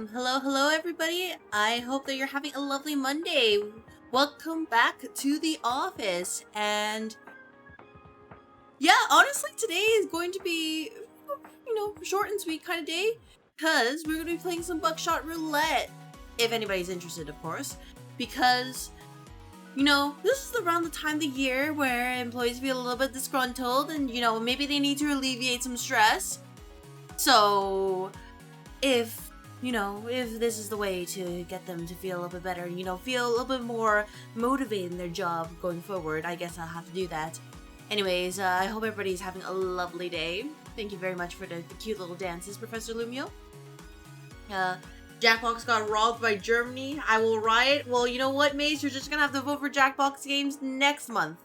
Hello everybody. I hope that you're having a lovely Monday. Welcome back to the office. And yeah, honestly, today is going to be, short and sweet kind of day because we're going to be playing some Buckshot Roulette. If anybody's interested, of course, because this is around the time of the year where employees feel a little bit disgruntled and, maybe they need to alleviate some stress. So if this is the way to get them to feel a little bit better, feel a little bit more motivated in their job going forward, I guess I'll have to do that. Anyways, I hope everybody's having a lovely day. Thank you very much for the cute little dances, Professor Lumio. Jackbox got robbed by Germany. I will riot. Well, you know what, Maze? You're just gonna have to vote for Jackbox games next month.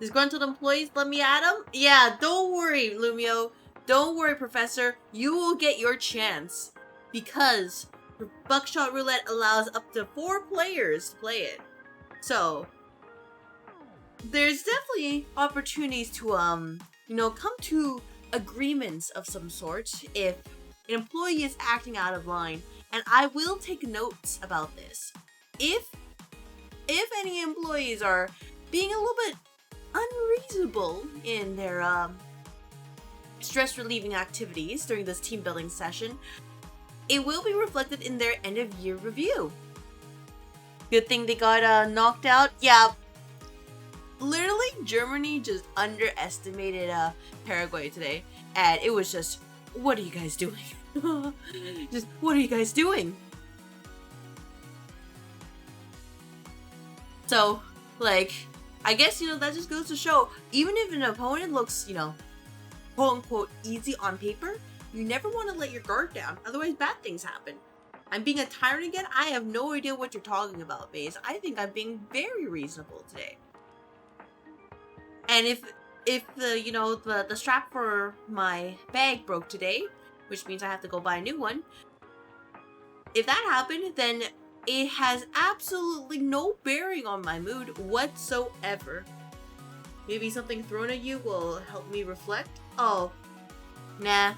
Disgruntled employees, let me at them? Yeah, don't worry, Lumio. Don't worry, Professor. You will get your chance. Because Buckshot Roulette allows up to 4 players to play it. So there's definitely opportunities to come to agreements of some sort if an employee is acting out of line. And I will take notes about this. If any employees are being a little bit unreasonable in their stress relieving activities during this team building session, it will be reflected in their end of year review. Good thing they got knocked out. Yeah, literally Germany just underestimated Paraguay today, and it was just, what are you guys doing? Just, what are you guys doing? So, I guess, that just goes to show, even if an opponent looks, quote unquote easy on paper, you never want to let your guard down, otherwise bad things happen. I'm being a tyrant again? I have no idea what you're talking about, Maze. I think I'm being very reasonable today. And if the strap for my bag broke today, which means I have to go buy a new one, if that happened, then it has absolutely no bearing on my mood whatsoever. Maybe something thrown at you will help me reflect? Oh, Nah.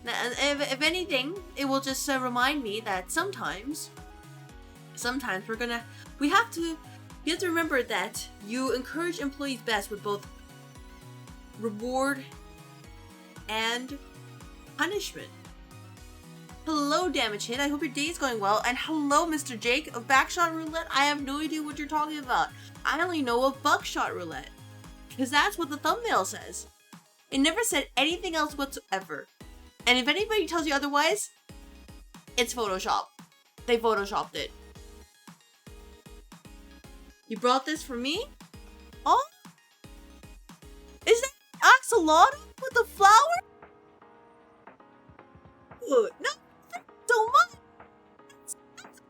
If anything, it will just remind me that sometimes we have to remember that you encourage employees best with both reward and punishment. Hello, Damage Hit. I hope your day is going well. And hello, Mr. Jake of Buckshot Roulette. I have no idea what you're talking about. I only know of Buckshot Roulette, because that's what the thumbnail says. It never said anything else whatsoever. And if anybody tells you otherwise, it's Photoshop. They Photoshopped it. You brought this for me? Oh? Is that axolotl with the flower? Ooh, no, thank you so much. That's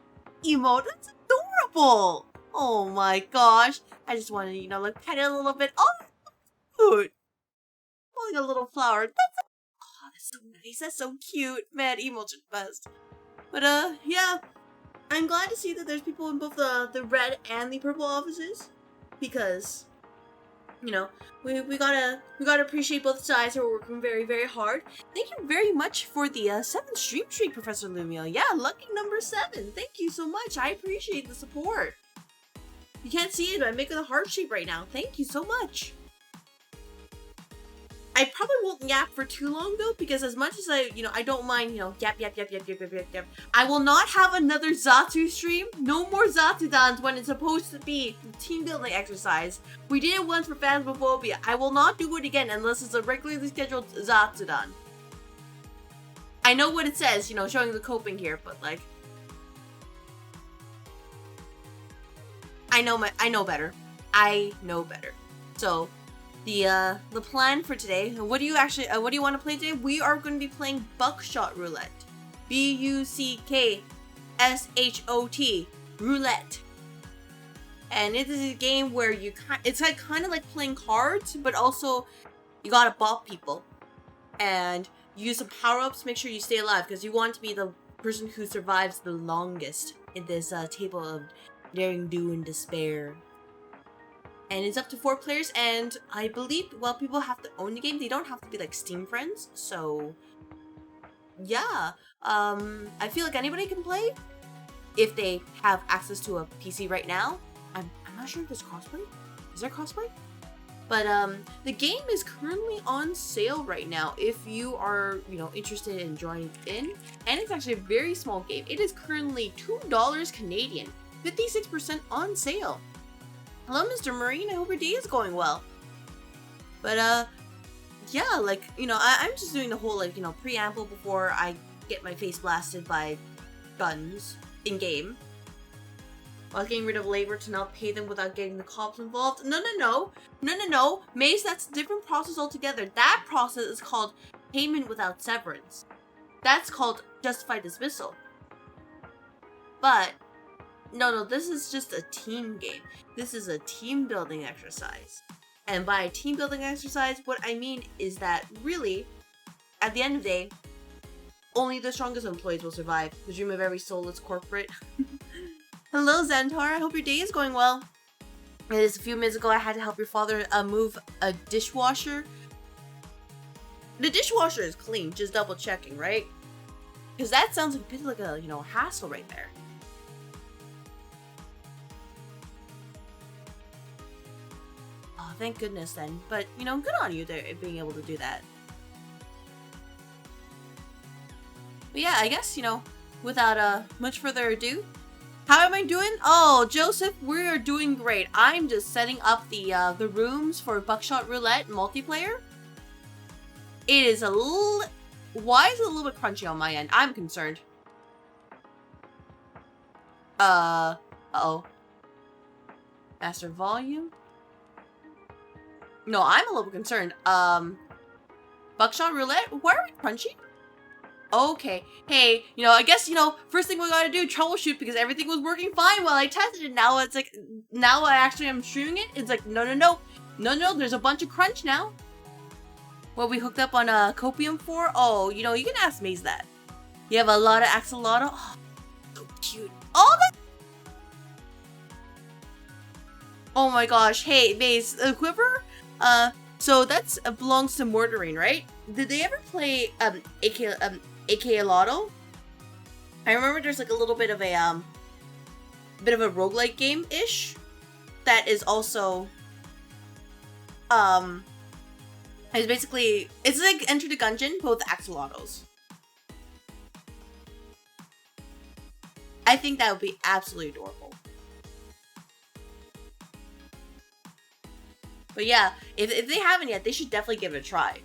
emote. That's adorable. Oh my gosh. I just want to, pet it a little bit. Oh, cute. Like a little flower. That's so nice. That's so cute. Man, emotes are the best. But yeah, I'm glad to see that there's people in both the red and the purple offices, because we gotta appreciate both sides who are working very, very hard. Thank you very much for the 7th stream streak, Professor Lumio. Yeah, lucky number 7. Thank you so much. I appreciate the support. You can't see it, but I'm making a heart shape right now. Thank you so much. I probably won't yap for too long though, because as much as I don't mind, yap. I will not have another Zatsu stream. No more Zatsudans when it's supposed to be a team building exercise. We did it once for Phasmophobia. I will not do it again unless it's a regularly scheduled Zatsudan. I know what it says, showing the coping here, but I know better. So the plan for today, what do you want to play today? We are going to be playing Buckshot Roulette. Buckshot Roulette. And it is a game where it's kind of like playing cards, but also you gotta bop people. And you use some power-ups to make sure you stay alive, because you want to be the person who survives the longest in this table of daring do and despair. And it's up to 4 players, and I believe, people have to own the game. They don't have to be Steam friends, so yeah. I feel like anybody can play if they have access to a PC right now. I'm not sure if there's crossplay. Is there crossplay? But the game is currently on sale right now if you are, interested in joining in. And it's actually a very small game. It is currently $2 Canadian, 56% on sale. Hello, Mr. Marine. I hope your day is going well. But yeah, like, I'm just doing the whole, like, preamble before I get my face blasted by guns in game. While getting rid of labor to not pay them without getting the cops involved. No. Maze, that's a different process altogether. That process is called payment without severance. That's called justified dismissal. But, no, this is just a team game. This is a team building exercise. And by team building exercise, what I mean is that really, at the end of the day, only the strongest employees will survive. The dream of every soulless corporate. Hello, Xantar. I hope your day is going well. It is a few minutes ago I had to help your father move a dishwasher. The dishwasher is clean, just double checking, right? Because that sounds like a bit like a, hassle right there. Oh, thank goodness then. But, good on you there being able to do that. But yeah, I guess, without much further ado, how am I doing? Oh, Joseph, we're doing great. I'm just setting up the rooms for Buckshot Roulette multiplayer. It is why is it a little bit crunchy on my end? I'm concerned. Uh-oh. Master volume? No, I'm a little concerned. Buckshot Roulette? Why are we crunchy? Okay. Hey, I guess, first thing we gotta do, troubleshoot, because everything was working fine while I tested it. Now it's like, now I actually am streaming it. It's like, no, there's a bunch of crunch now. What we hooked up on Copium for? Oh, you can ask Maze that. You have a lot of axolotl. Oh, so cute. Oh, oh my gosh. Hey, Maze, Quiver? So that's belongs to Mortarine, right? Did they ever play AK Lotto? I remember there's like a little bit of a roguelike game-ish that is also it's like Enter the Gungeon but with axolotls. I think that would be absolutely adorable. But yeah, if they haven't yet, they should definitely give it a try.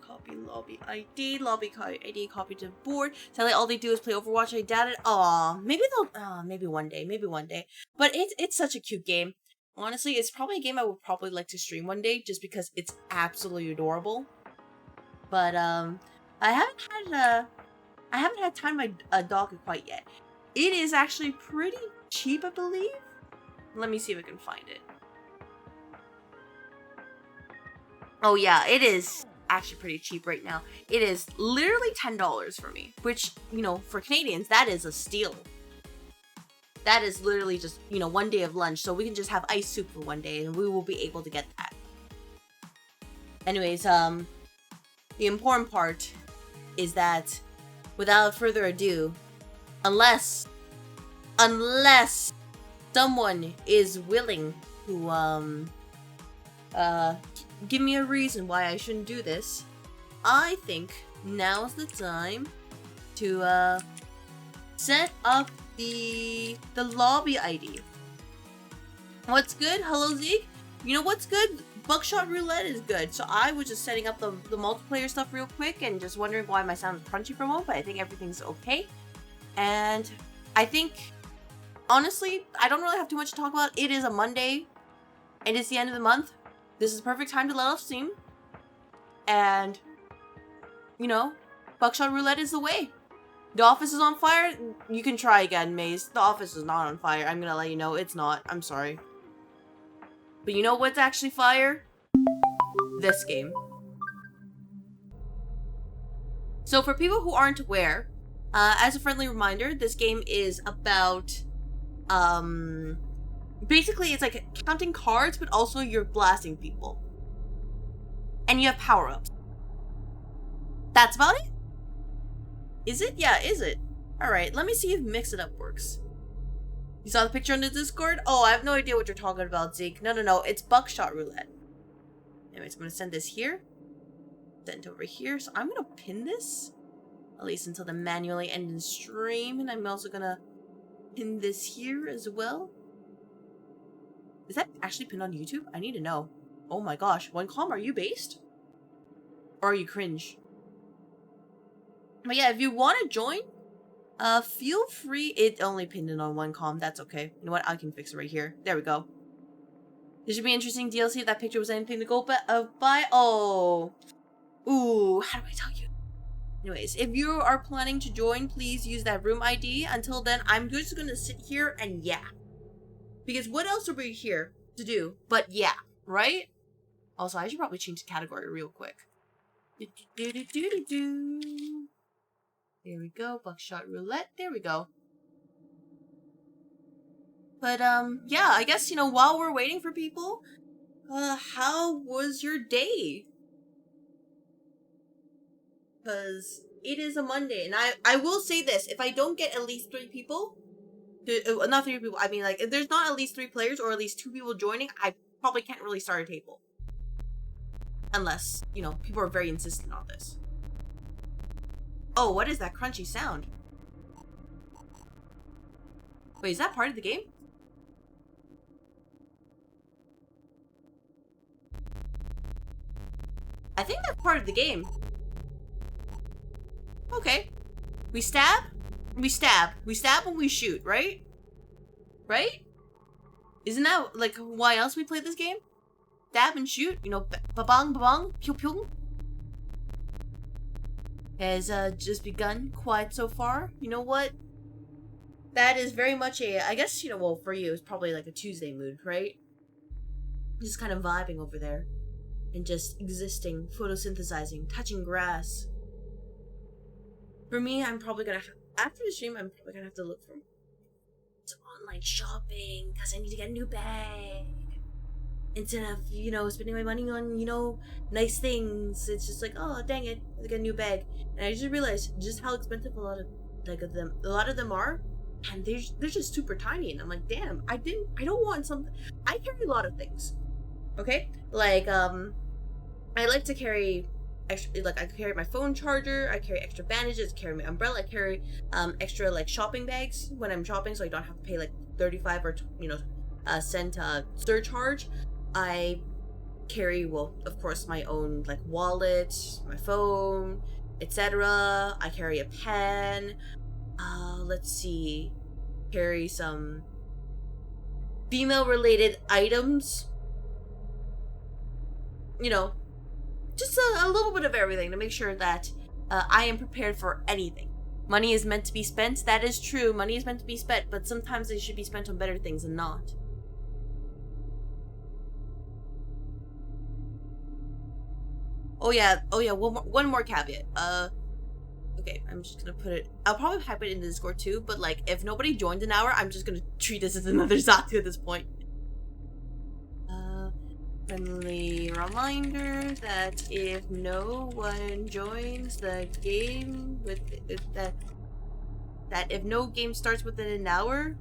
Copy lobby ID, copy to board. Sadly, all they do is play Overwatch. I doubt it. Aw, maybe they'll. Maybe one day. But it's such a cute game. Honestly, it's probably a game I would probably like to stream one day, just because it's absolutely adorable. But I haven't had time my docket quite yet. It is actually pretty cheap, I believe. Let me see if I can find it. Oh yeah, it is actually pretty cheap right now. It is literally $10 for me, which, for Canadians, that is a steal. That is literally just, one day of lunch, so we can just have ice soup for one day, and we will be able to get that. Anyways, the important part is that, without further ado, unless someone is willing to, give me a reason why I shouldn't do this, I think now's the time to set up the lobby ID. What's good? Hello, Zeke. What's good? Buckshot Roulette is good. So I was just setting up the multiplayer stuff real quick and just wondering why my sound is crunchy for a moment, but I think everything's okay. And I think, honestly, I don't really have too much to talk about. It is a Monday, and it's the end of the month. This is the perfect time to let off steam. And, Buckshot Roulette is the way. The office is on fire. You can try again, Maze. The office is not on fire. I'm gonna let you know it's not. I'm sorry. But you know what's actually fire? This game. So for people who aren't aware, as a friendly reminder, this game is about, Basically, it's like counting cards, but also you're blasting people. And you have power-ups. That's about it? Is it? Yeah, is it? Alright, let me see if Mix It Up works. You saw the picture on the Discord? Oh, I have no idea what you're talking about, Zeke. No, it's Buckshot Roulette. Anyways, I'm gonna send this here. Send it over here. So I'm gonna pin this. At least until the manually end in stream. And I'm also gonna pin this here as well. Is that actually pinned on YouTube? I need to know. Oh my gosh. OneCom, are you based? Or are you cringe? But yeah, if you want to join, feel free. It only pinned in on OneCom. That's okay. You know what? I can fix it right here. There we go. This should be interesting DLC if that picture was anything to go by. Oh. Ooh, how do I tell you? Anyways, if you are planning to join, please use that room ID. Until then, I'm just going to sit here and yeah. Because what else are we here to do but yeah, right? Also, I should probably change the category real quick. There we go, Buckshot Roulette. There we go. But, yeah, I guess, while we're waiting for people, how was your day? Because it is a Monday, and I will say this, if I don't get at least 3 people, not 3 people, I mean, like, if there's not at least 3 players or at least 2 people joining, I probably can't really start a table. Unless, people are very insistent on this. Oh, what is that crunchy sound? Wait, is that part of the game? I think that's part of the game. Okay. We stab? We stab. We stab when we shoot, right? Right? Isn't that, like, why else we play this game? Stab and shoot? Ba-bang, ba-bang, pew-pew. Has, just begun quiet so far. You know what? That is very much I guess, well, for you, it's probably like a Tuesday mood, right? Just kind of vibing over there. And just existing, photosynthesizing, touching grass. For me, I'm probably gonna, after the stream, I'm probably gonna have to look for some online shopping, because I need to get a new bag. Instead of, spending my money on, nice things, it's just like, oh, dang it, I get a new bag. And I just realized just how expensive a lot of them are, and they're just super tiny, and I'm like, damn, I don't want something. I carry a lot of things, okay? Like, I like to carry extra, like, I carry my phone charger, I carry extra bandages, I carry my umbrella, I carry, extra, like, shopping bags when I'm shopping, so I don't have to pay, like, 35 or, cent, surcharge. I carry, well, of course, my own, like, wallet, my phone, etc. I carry a pen. Let's see. Carry some female-related items. Just a little bit of everything to make sure that I am prepared for anything. Money is meant to be spent. That is true. Money is meant to be spent, but sometimes it should be spent on better things than not. Oh yeah, one more caveat. Okay, I'm just gonna put it, I'll probably type it in the Discord too, but like, if nobody joined an hour, I'm just gonna treat this as another Zatsu at this point. Friendly reminder that if no one joins the game that if no game starts within an hour,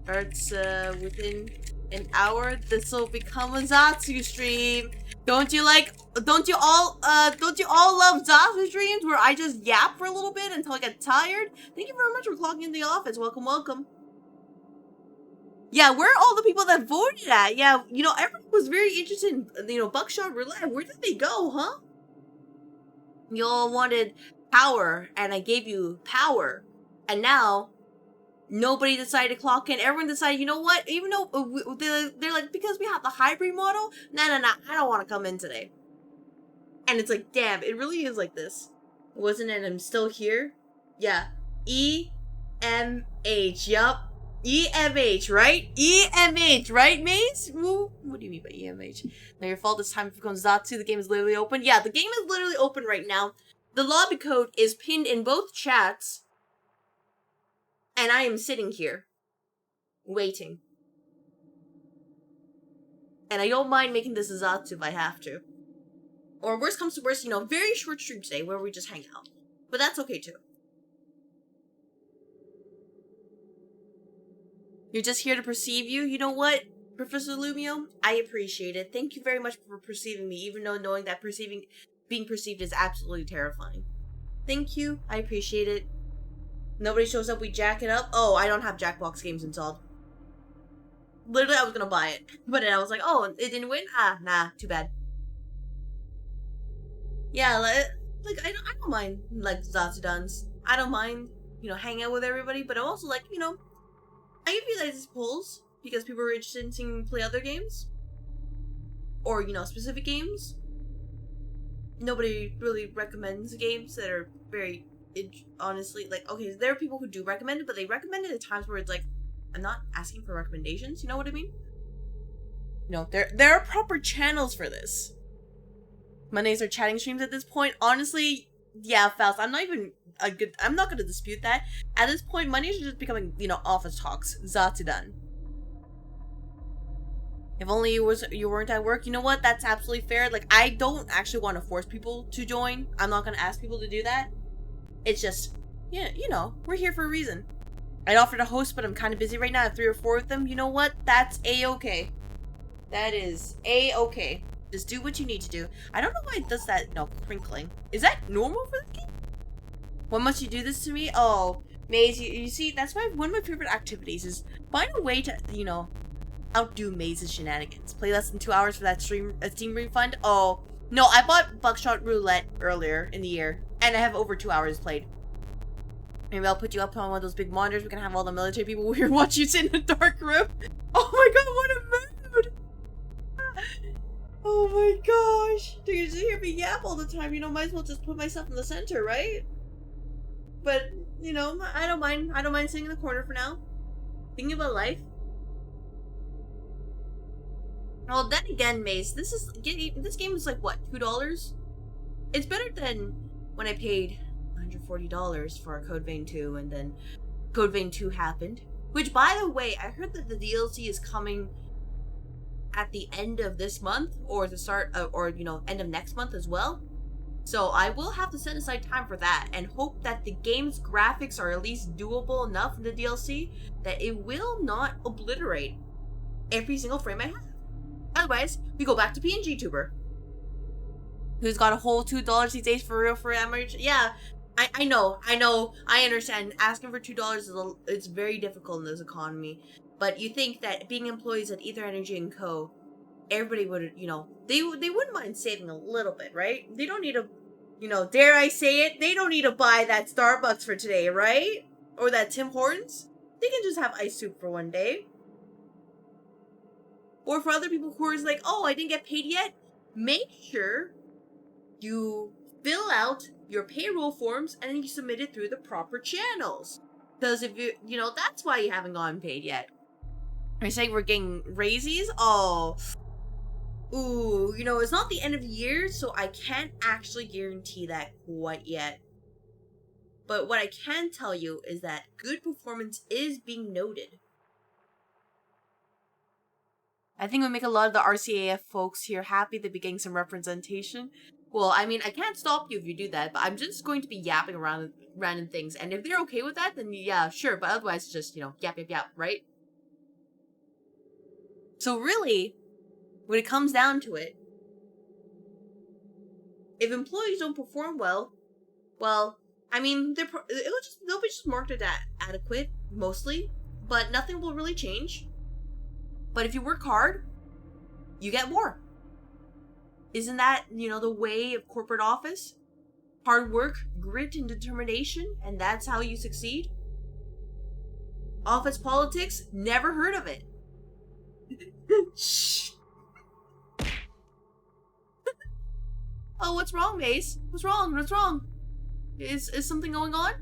within an hour, this will become a Zatsu stream. Don't you all love Zatsu streams where I just yap for a little bit until I get tired? Thank you very much for clocking in the office. Welcome. Yeah, where are all the people that voted at? Yeah, everyone was very interested in, Buckshot Roulette. Where did they go, huh? You all wanted power, and I gave you power. And now, nobody decided to clock in. Everyone decided, you know what? Even though they're like, because we have the hybrid model, nah, I don't want to come in today. And it's like, damn, it really is like this. Wasn't it? I'm still here? Yeah. EMH, yup. EMH, right? EMH, right, Maze? Ooh, what do you mean by EMH? Now your fault, this time it becomes Zatsu. The game is literally open. Yeah, the game is literally open right now. The lobby code is pinned in both chats. And I am sitting here. Waiting. And I don't mind making this a Zatsu if I have to. Or worst comes to worst, you know, very short stream today where we just hang out. But that's okay too. You're just here to perceive you. You know what, Professor Lumio? I appreciate it. Thank you very much for perceiving me, even though knowing that being perceived is absolutely terrifying. Thank you. I appreciate it. Nobody shows up, we jack it up. Oh, I don't have Jackbox games installed. Literally, I was gonna buy it. But then I was like, oh, it didn't win? Ah, nah, too bad. Yeah, like I don't mind, like, Zatsudans. I don't mind, you know, hanging out with everybody, but I'm also like, you know, I utilize these polls because people are interested in seeing me play other games. Or, you know, specific games. Nobody really recommends games that are very, honestly, like, okay, there are people who do recommend it, but they recommend it at times where it's like, I'm not asking for recommendations, you know what I mean? You know, there are proper channels for this. Mondays are chatting streams at this point. Honestly, yeah, Faust, I'm not gonna dispute that. At this point, Mondays are just becoming, you know, office talks. Zatsudan. If only you weren't at work, you know what? That's absolutely fair. Like, I don't actually want to force people to join. I'm not gonna ask people to do that. It's just, yeah, you know, we're here for a reason. I'd offer to host, but I'm kind of busy right now. I have 3 or 4 of them. You know what? That's a-okay. That is a-okay. Just do what you need to do. I don't know why it does that, no, crinkling. Is that normal for the game? When must you do this to me? Oh, Maze, you see, that's one of my favorite activities is find a way to, you know, outdo Maze's shenanigans. Play less than 2 hours for that Steam refund? Oh, no, I bought Buckshot Roulette earlier in the year, and I have over 2 hours played. Maybe I'll put you up on one of those big monitors. We can have all the military people here watch you sit in a dark room. Oh my god, what a mood! Oh my gosh. Dude, you just hear me yap all the time. You know, might as well just put myself in the center, right? But, you know, I don't mind sitting in the corner for now. Thinking about life. Well, then again, Mace, this game is like, what, $2? It's better than when I paid $140 for Code Vein 2, and then Code Vein 2 happened. Which, by the way, I heard that the DLC is coming at the end of this month, or the start of, or, you know, end of next month as well. So I will have to set aside time for that, and hope that the game's graphics are at least doable enough in the DLC that it will not obliterate every single frame I have. Otherwise, we go back to PNG Tuber, who's got a whole $2 these days for real for average. Yeah, I know, I understand. Asking for $2 it's very difficult in this economy. But you think that being employees at Ether Energy and Co., everybody would, you know, they wouldn't mind saving a little bit, right? They don't need to, you know, dare I say it, they don't need to buy that Starbucks for today, right? Or that Tim Hortons. They can just have ice soup for one day. Or for other people who are like, oh, I didn't get paid yet, make sure you fill out your payroll forms and then you submit it through the proper channels. Because if you know, that's why you haven't gotten paid yet. Are you saying we're getting raisies? Oh. Ooh, you know, it's not the end of the year, so I can't actually guarantee that quite yet. But what I can tell you is that good performance is being noted. I think we make a lot of the RCAF folks here happy to be getting some representation. Well, I mean, I can't stop you if you do that, but I'm just going to be yapping around random things. And if they're okay with that, then yeah, sure. But otherwise, just, you know, yap, yap, yap, right? So really, when it comes down to it, if employees don't perform well, I mean, they'll be just marked as adequate, mostly, but nothing will really change. But if you work hard, you get more. Isn't that, you know, the way of corporate office? Hard work, grit, and determination, and that's how you succeed? Office politics? Never heard of it. Shh. Oh, what's wrong, Mace? What's wrong? What's wrong? Is something going on?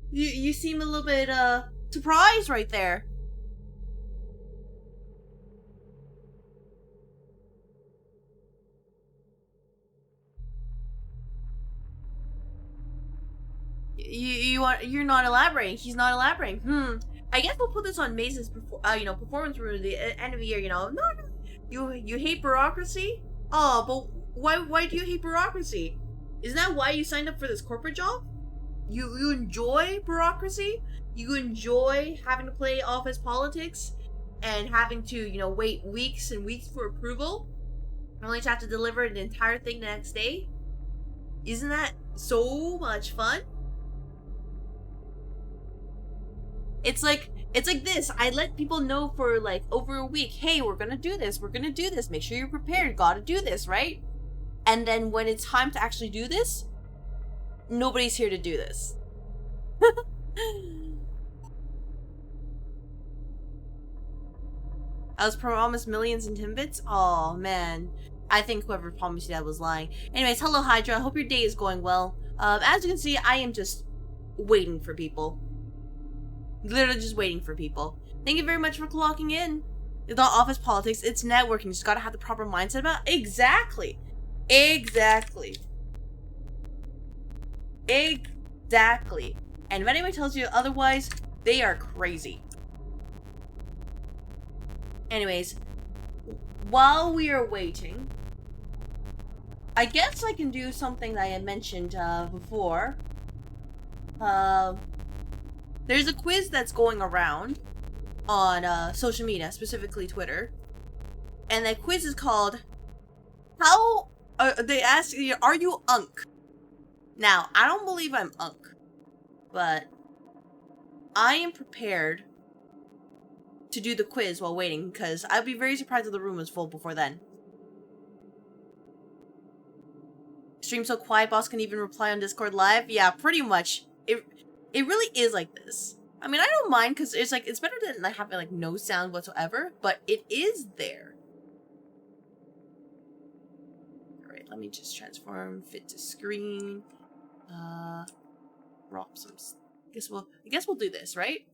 You seem a little bit surprised right there. You're not elaborating. He's not elaborating. I guess we'll put this on Mace's performance review at the end of the year. No. You hate bureaucracy? Oh, but why do you hate bureaucracy? Isn't that why you signed up for this corporate job? You enjoy bureaucracy? You enjoy having to play office politics and having to, wait weeks and weeks for approval? Only to have to deliver an entire thing the next day? Isn't that so much fun? It's like this. I let people know for like over a week, hey, we're gonna do this, make sure you're prepared, gotta do this, right? And then when it's time to actually do this, nobody's here to do this. I was promised millions in Timbits? Oh man, I think whoever promised you that was lying. Anyways, hello Hydra, I hope your day is going well. As you can see, I am just waiting for people. Literally just waiting for people. Thank you very much for clocking in. It's not office politics, it's networking. You just gotta have the proper mindset about it. Exactly. And if anybody tells you otherwise, they are crazy. Anyways, while we are waiting, I guess I can do something that I had mentioned before. There's a quiz that's going around on social media, specifically Twitter. And that quiz is called, they ask you, are you Unk? Now, I don't believe I'm Unk, but I am prepared to do the quiz while waiting, because I'd be very surprised if the room was full before then. Stream so quiet, boss can even reply on Discord live? Yeah, pretty much. It really is like this. I mean, I don't mind, because it's better than like having like no sound whatsoever, but it is there. Alright, let me just transform, fit to screen. Drop some. I guess we'll do this, right?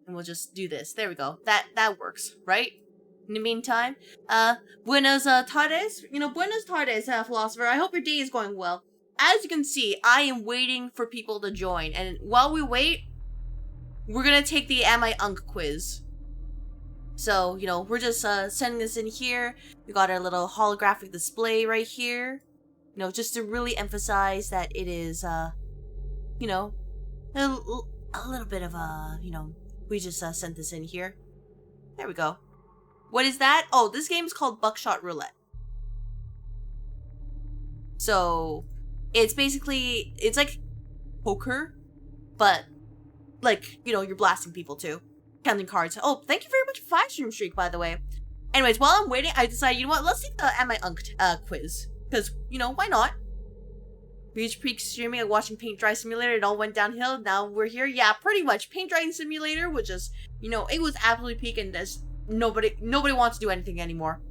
And we'll just do this. There we go. That works, right? In the meantime, buenos tardes. Buenos tardes, philosopher. I hope your day is going well. As you can see, I am waiting for people to join, and while we wait, we're gonna take the Am I Unk quiz. So, we're just sending this in here. We got our little holographic display right here. Just to really emphasize that it is, a little bit of we just sent this in here. There we go. What is that? Oh, this game is called Buckshot Roulette. So, it's basically, it's like poker, but like, you're blasting people too. Counting cards. Oh, thank you very much for 5-stream streak, by the way. Anyways, while I'm waiting, I decided, you know what, let's take the Am I Unked quiz. Because, why not? We just pre-streaming and watching Paint Dry Simulator, it all went downhill, now we're here. Yeah, pretty much. Paint Drying Simulator was just, it was absolutely peak, and there's nobody wants to do anything anymore.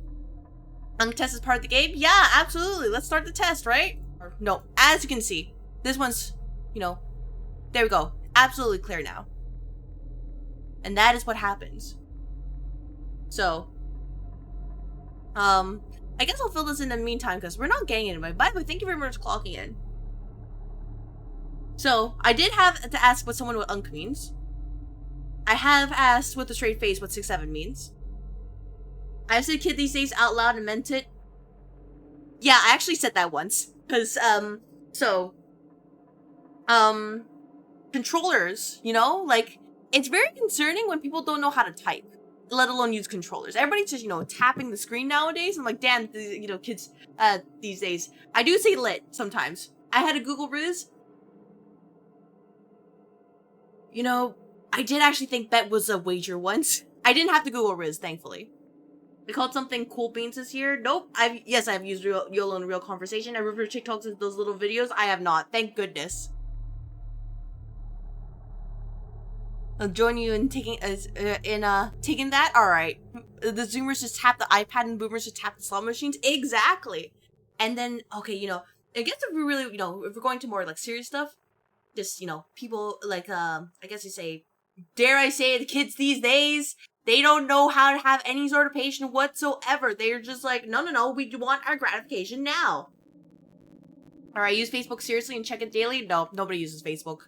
Unk test is part of the game? Yeah, absolutely. Let's start the test, right? Or, no, as you can see, this one's, there we go. Absolutely clear now. And that is what happens. So, I guess I'll fill this in the meantime, because we're not getting anybody. By the way, thank you very much for clocking in. So, I did have to ask what someone with Unk means. I have asked with a straight face what 6-7 means. I've said kid these days out loud and meant it. Yeah, I actually said that once. Because, controllers, it's very concerning when people don't know how to type, let alone use controllers. Everybody's just, tapping the screen nowadays. I'm like, damn, kids, these days. I do say lit sometimes. I had a Google Riz. I did actually think bet was a wager once. I didn't have to Google Riz, thankfully. They called something Cool Beans this year. Nope. I've used YOLO in real conversation. I remember TikToks with those little videos. I have not. Thank goodness. I'll join you in taking that. All right. The Zoomers just tap the iPad and Boomers just tap the slot machines. Exactly. And then, okay, I guess if we really, if we're going to more like serious stuff, just people like I guess you say, dare I say, the kids these days, they don't know how to have any sort of patience whatsoever. They're just like, no, we want our gratification now. Or I use Facebook seriously and check it daily? No, nobody uses Facebook.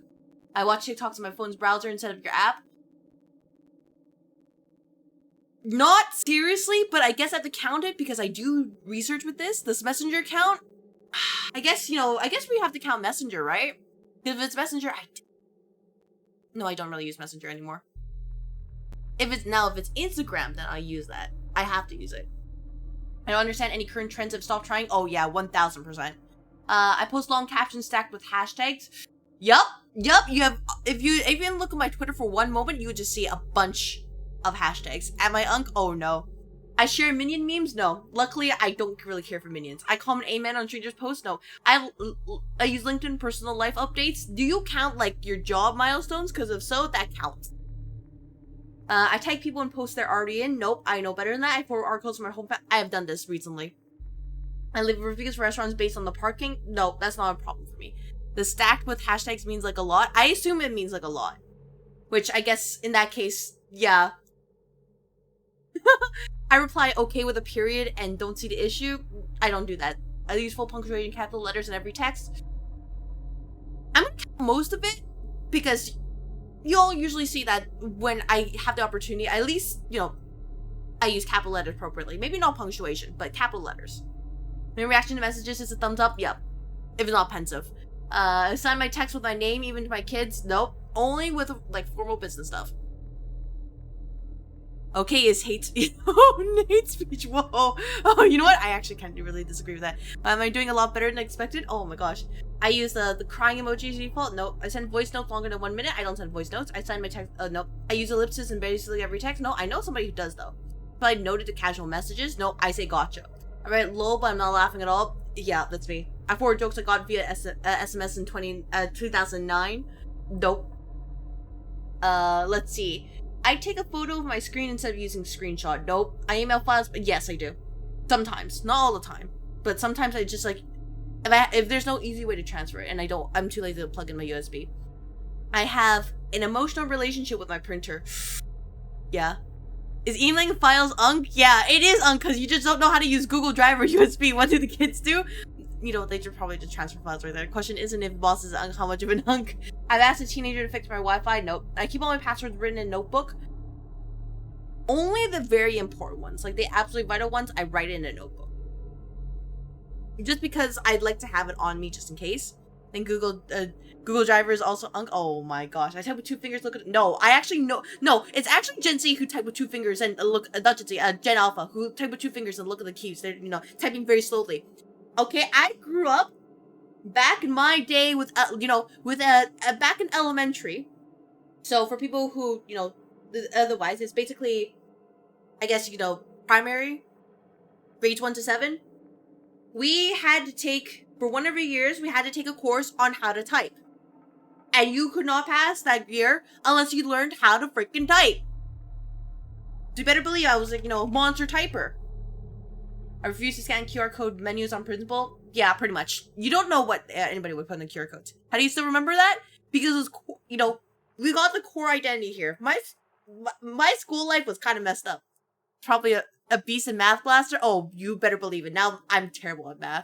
I watch TikToks on my phone's browser instead of your app. Not seriously, but I guess I have to count it because I do research with this Messenger account. I guess, you know, I guess we have to count Messenger, right? If it's Messenger, no, I don't really use Messenger anymore. If it's Instagram, then I use that. I have to use it. I don't understand any current trends I've stopped trying. Oh yeah, 1000%. I post long captions stacked with hashtags. Yup. You have, if you even look at my Twitter for one moment, you would just see a bunch of hashtags. Am I unk? Oh no. I share minion memes? No. Luckily, I don't really care for minions. I comment amen on strangers' posts? No. I use LinkedIn personal life updates. Do you count, like, your job milestones? Because if so, that counts. I tag people and posts they're already in. Nope, I know better than that. I forward articles from my home. I have done this recently. I leave reviews for restaurants based on the parking. No, that's not a problem for me. The stacked with hashtags means like a lot. I assume it means like a lot. Which I guess in that case, yeah. I reply okay with a period and don't see the issue. I don't do that. I use full punctuation capital letters in every text. I'm gonna count most of it because you'll usually see that when I have the opportunity, at least, you know, I use capital letters appropriately. Maybe not punctuation, but capital letters. My reaction to messages is a thumbs up. Yep. If it's not pensive. I sign my text with my name, even to my kids. Nope. Only with, like, formal business stuff. Okay is hate speech. Oh, hate speech. Whoa. Oh, you know what? I actually can't really disagree with that. Am I doing a lot better than expected? Oh my gosh. I use the crying emoji as default. Nope. I send voice notes longer than 1 minute. I don't send voice notes. I send my text. Nope. I use ellipses in basically every text. No, I know somebody who does though. Probably noted to casual messages. No, I say gotcha. I write lol, but I'm not laughing at all. Yeah, that's me. I forward jokes I got via SMS in 2009. Nope. Let's see. I take a photo of my screen instead of using screenshot. Nope. I email files, but yes, I do. Sometimes. Not all the time. But sometimes I just, like, if there's no easy way to transfer it, and I'm too lazy to plug in my USB. I have an emotional relationship with my printer. Yeah. Is emailing files unk? Yeah, it is unk, because you just don't know how to use Google Drive or USB. What do the kids do? You know, they should probably just transfer files right there. The question isn't if boss is unk, how much of an unk. I've asked a teenager to fix my Wi-Fi. Nope. I keep all my passwords written in a notebook. Only the very important ones, like the absolutely vital ones, I write it in a notebook. Just because I'd like to have it on me just in case. Then Google Driver is also unk. Oh my gosh. I type with 2 fingers, look at it. No, I actually know. No, it's actually Gen Z who type with 2 fingers and look, not Gen Z, Gen Alpha, who type with 2 fingers and look at the keys. They're, you know, typing very slowly. Okay, I grew up back in my day with, you know, with back in elementary. So for people who, you know, otherwise, it's basically, I guess, you know, primary, grades 1 to 7. We had to take, for one of our years, we had to take a course on how to type. And you could not pass that year unless you learned how to freaking type. So you better believe I was like, you know, a monster typer. I refuse to scan QR code menus on principle. Yeah, pretty much. You don't know what anybody would put in the QR codes. How do you still remember that? Because it was, you know, we got the core identity here. My school life was kind of messed up. Probably a beast in Math Blaster. Oh, you better believe it. Now I'm terrible at math.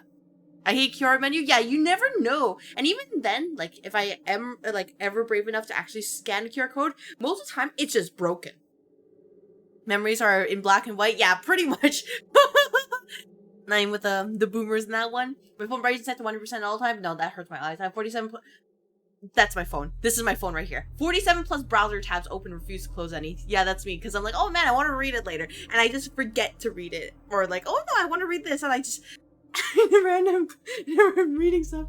I hate QR menu. Yeah, you never know. And even then, like, if I am, like, ever brave enough to actually scan a QR code, most of the time, it's just broken. Memories are in black and white. Yeah, pretty much. I'm with the boomers in that one. My phone brightness set to 100% all the time. No, that hurts my eyes. I have 47. That's my phone. This is my phone right here. 47 plus browser tabs open, refuse to close any. Yeah, that's me. Because I'm like, oh man, I want to read it later. And I just forget to read it. Or like, oh no, I want to read this. And I just random reading stuff.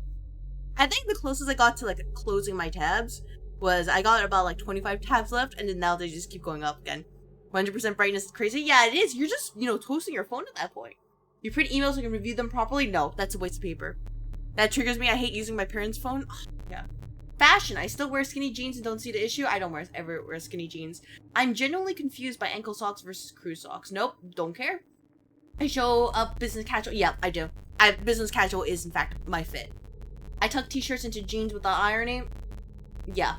I think the closest I got to like closing my tabs was I got about like 25 tabs left. And then now they just keep going up again. 100% brightness is crazy. Yeah, it is. You're just, you know, toasting your phone at that point. You print emails so you can review them properly? No, that's a waste of paper. That triggers me. I hate using my parents' phone. Oh, yeah. Fashion. I still wear skinny jeans and don't see the issue. I don't ever wear skinny jeans. I'm genuinely confused by ankle socks versus crew socks. Nope, don't care. I show up business casual. Yep, I do. Business casual is, in fact, my fit. I tuck t-shirts into jeans without ironing. Yeah.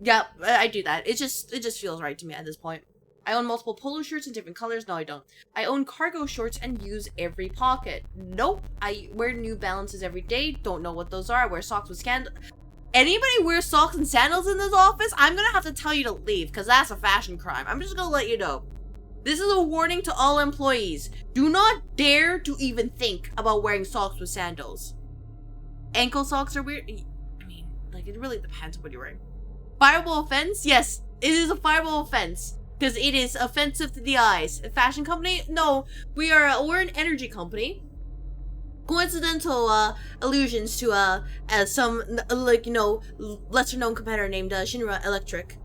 Yep, I do that. It just feels right to me at this point. I own multiple polo shirts in different colors. No, I don't. I own cargo shorts and use every pocket. Nope. I wear New Balances every day. Don't know what those are. I wear socks with sandals. Anybody wears socks and sandals in this office? I'm gonna have to tell you to leave, because that's a fashion crime. I'm just gonna let you know. This is a warning to all employees. Do not dare to even think about wearing socks with sandals. Ankle socks are weird. I mean, like, it really depends on what you're wearing. Fireable offense? Yes, it is a fireable offense. Because it is offensive to the eyes. A fashion company? No, we're an energy company. Coincidental allusions to some, like, you know, lesser known competitor named Shinra Electric.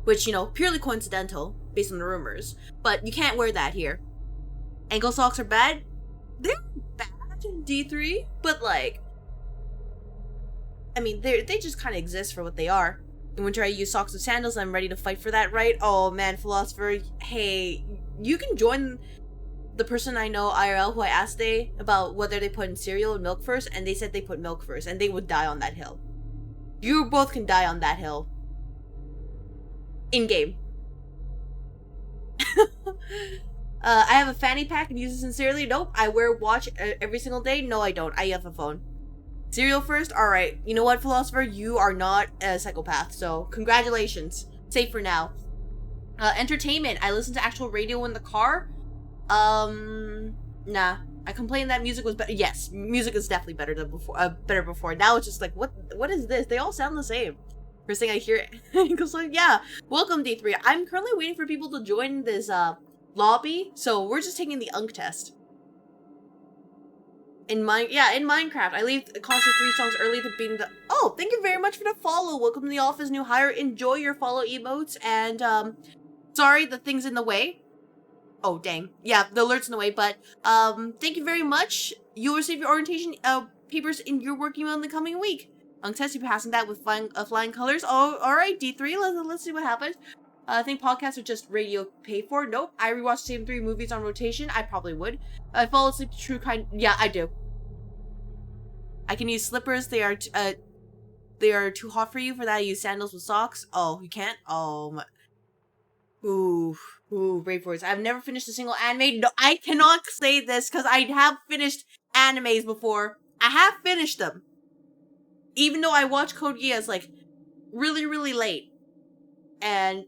Which, you know, purely coincidental, based on the rumors. But you can't wear that here. Ankle socks are bad? They're bad in D3, but like, I mean, they just kind of exist for what they are. In winter I use socks with sandals, I'm ready to fight for that right. Oh man, Philosopher, hey, you can join the person I know IRL who I asked about whether they put in cereal and milk first, and they said they put milk first, and they would die on that hill. You both can die on that hill. In-game. I have a fanny pack and use it sincerely. Nope. I wear a watch every single day. No, I don't. I have a phone. Cereal first? Alright. You know what, Philosopher? You are not a psychopath, so congratulations. Safe for now. Entertainment. I listen to actual radio in the car. Nah. I complained that music was better. Yes, music is definitely better than before. Better before. Now it's just like, what is this? They all sound the same. First thing I hear it goes like, yeah, welcome D3. I'm currently waiting for people to join this lobby, so we're just taking the UNC test. In Minecraft, I leave concert 3 songs early to being the. Oh, thank you very much for the follow. Welcome to the office, new hire. Enjoy your follow emotes, and sorry the thing's in the way. Oh dang, yeah, the alert's in the way, but thank you very much. You'll receive your orientation papers in your work email in the coming week. UNC test, you're passing that with flying colors. Oh, all right, D3. Let's see what happens. I think podcasts are just radio paid for. Nope. I rewatch the same 3 movies on rotation. I probably would. I fall asleep to true crime. Yeah, I do. I can use slippers. They are too hot for you. For that, I use sandals with socks. Oh, you can't? Oh, my. Ooh, brave words. I've never finished a single anime. No, I cannot say this because I have finished animes before. I have finished them. Even though I watched Code Geass, like, really, really late. And,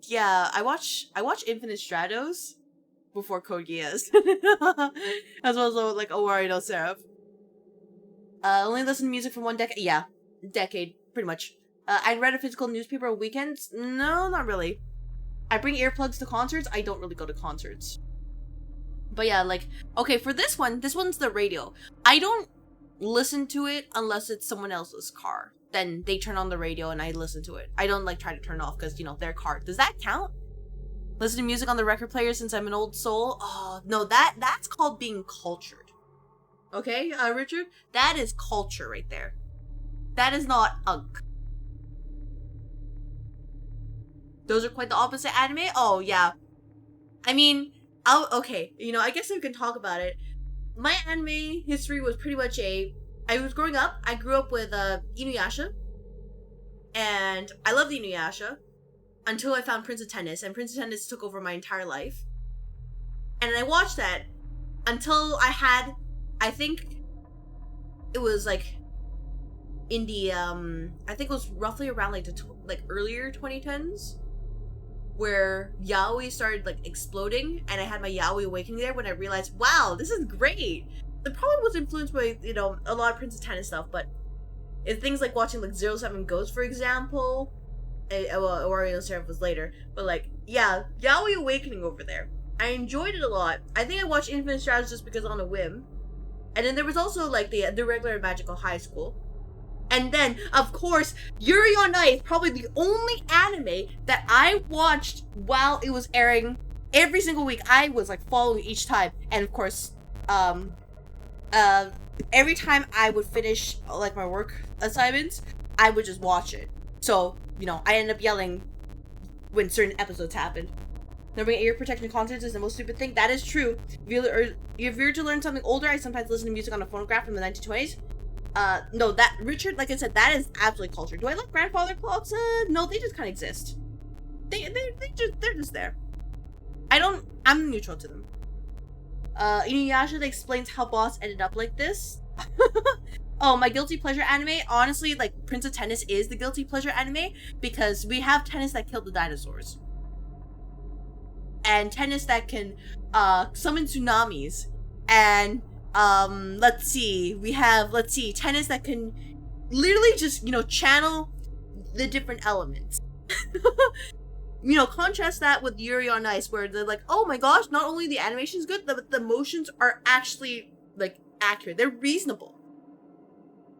yeah, I watch Infinite Stratos before Code Geass. As well as, like, Owari no Seraph. Only listen to music for 1 decade. Yeah, decade, pretty much. I read a physical newspaper on weekends. No, not really. I bring earplugs to concerts. I don't really go to concerts. But yeah, like, okay, for this one's the radio. I don't listen to it unless it's someone else's car. Then they turn on the radio and I listen to it. I don't like try to turn it off because, you know, their car. Does that count? Listen to music on the record player since I'm an old soul? Oh, no, that's called being cultured. Okay, Richard? That is culture right there. That is not unk. Those are quite the opposite anime? Oh, yeah. I mean, okay, you know, I guess we can talk about it. My anime history was pretty much I was growing up, I grew up with Inuyasha. And I loved Inuyasha. Until I found Prince of Tennis, and Prince of Tennis took over my entire life. And I watched that until I had, I think it was like in the, I think it was roughly around like the earlier 2010s. Where yaoi started like exploding, and I had my yaoi awakening there when I realized, wow, this is great. It probably was influenced by, you know, a lot of Prince of Tennis stuff, but it's things like watching like 07 Ghosts, for example. Well, Owari no Seraph was later, but like, yeah, yaoi awakening over there. I enjoyed it a lot. I think I watched Infinite Strategy just because on a whim. And then there was also like the regular Magical High School. And then, of course, Yuri on Ice, probably the only anime that I watched while it was airing every single week. I was, like, following each time. And, of course, every time I would finish, like, my work assignments, I would just watch it. So, you know, I ended up yelling when certain episodes happened. Numbering ear protection concerts is the most stupid thing. That is true. If you're to learn something older, I sometimes listen to music on a phonograph from the 1920s. No, that, Richard, like I said, that is absolutely culture. Do I like grandfather clocks? No, they just kind of exist. They're just there. I'm neutral to them. Inuyasha explains how boss ended up like this. Oh, my guilty pleasure anime. Honestly, like, Prince of Tennis is the guilty pleasure anime because we have tennis that killed the dinosaurs. And tennis that can summon tsunamis. And let's see, tennis that can literally just, you know, channel the different elements. You know, contrast that with Yuri on Ice, where they're like, oh my gosh, not only the animation's good, but the motions are actually, like, accurate. They're reasonable.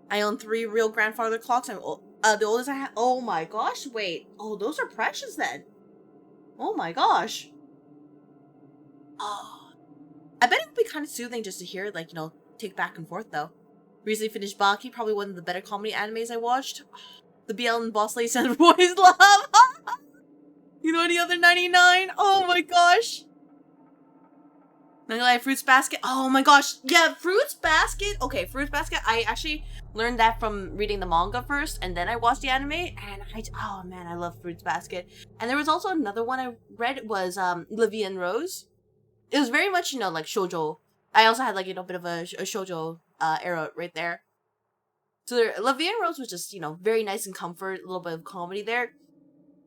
I own 3 real grandfather clocks. I'm the oldest I have. Oh my gosh, wait. Oh, those are precious then. Oh my gosh. Oh. I bet it would be kind of soothing just to hear it, like, you know, tick back and forth, though. Recently finished Baki, probably one of the better comedy animes I watched. The BL and Boss Lady Said Boys Love. You know any other 99? Oh my gosh. Fruits Basket. Oh my gosh. Yeah, Fruits Basket. Okay, Fruits Basket. I actually learned that from reading the manga first, and then I watched the anime, and oh man, I love Fruits Basket. And there was also another one I read, was Livia and Rose. It was very much, you know, like shoujo. I also had, like, you know, a bit of a shoujo era right there. So Livia and Rose was just, you know, very nice and comfort, a little bit of comedy there.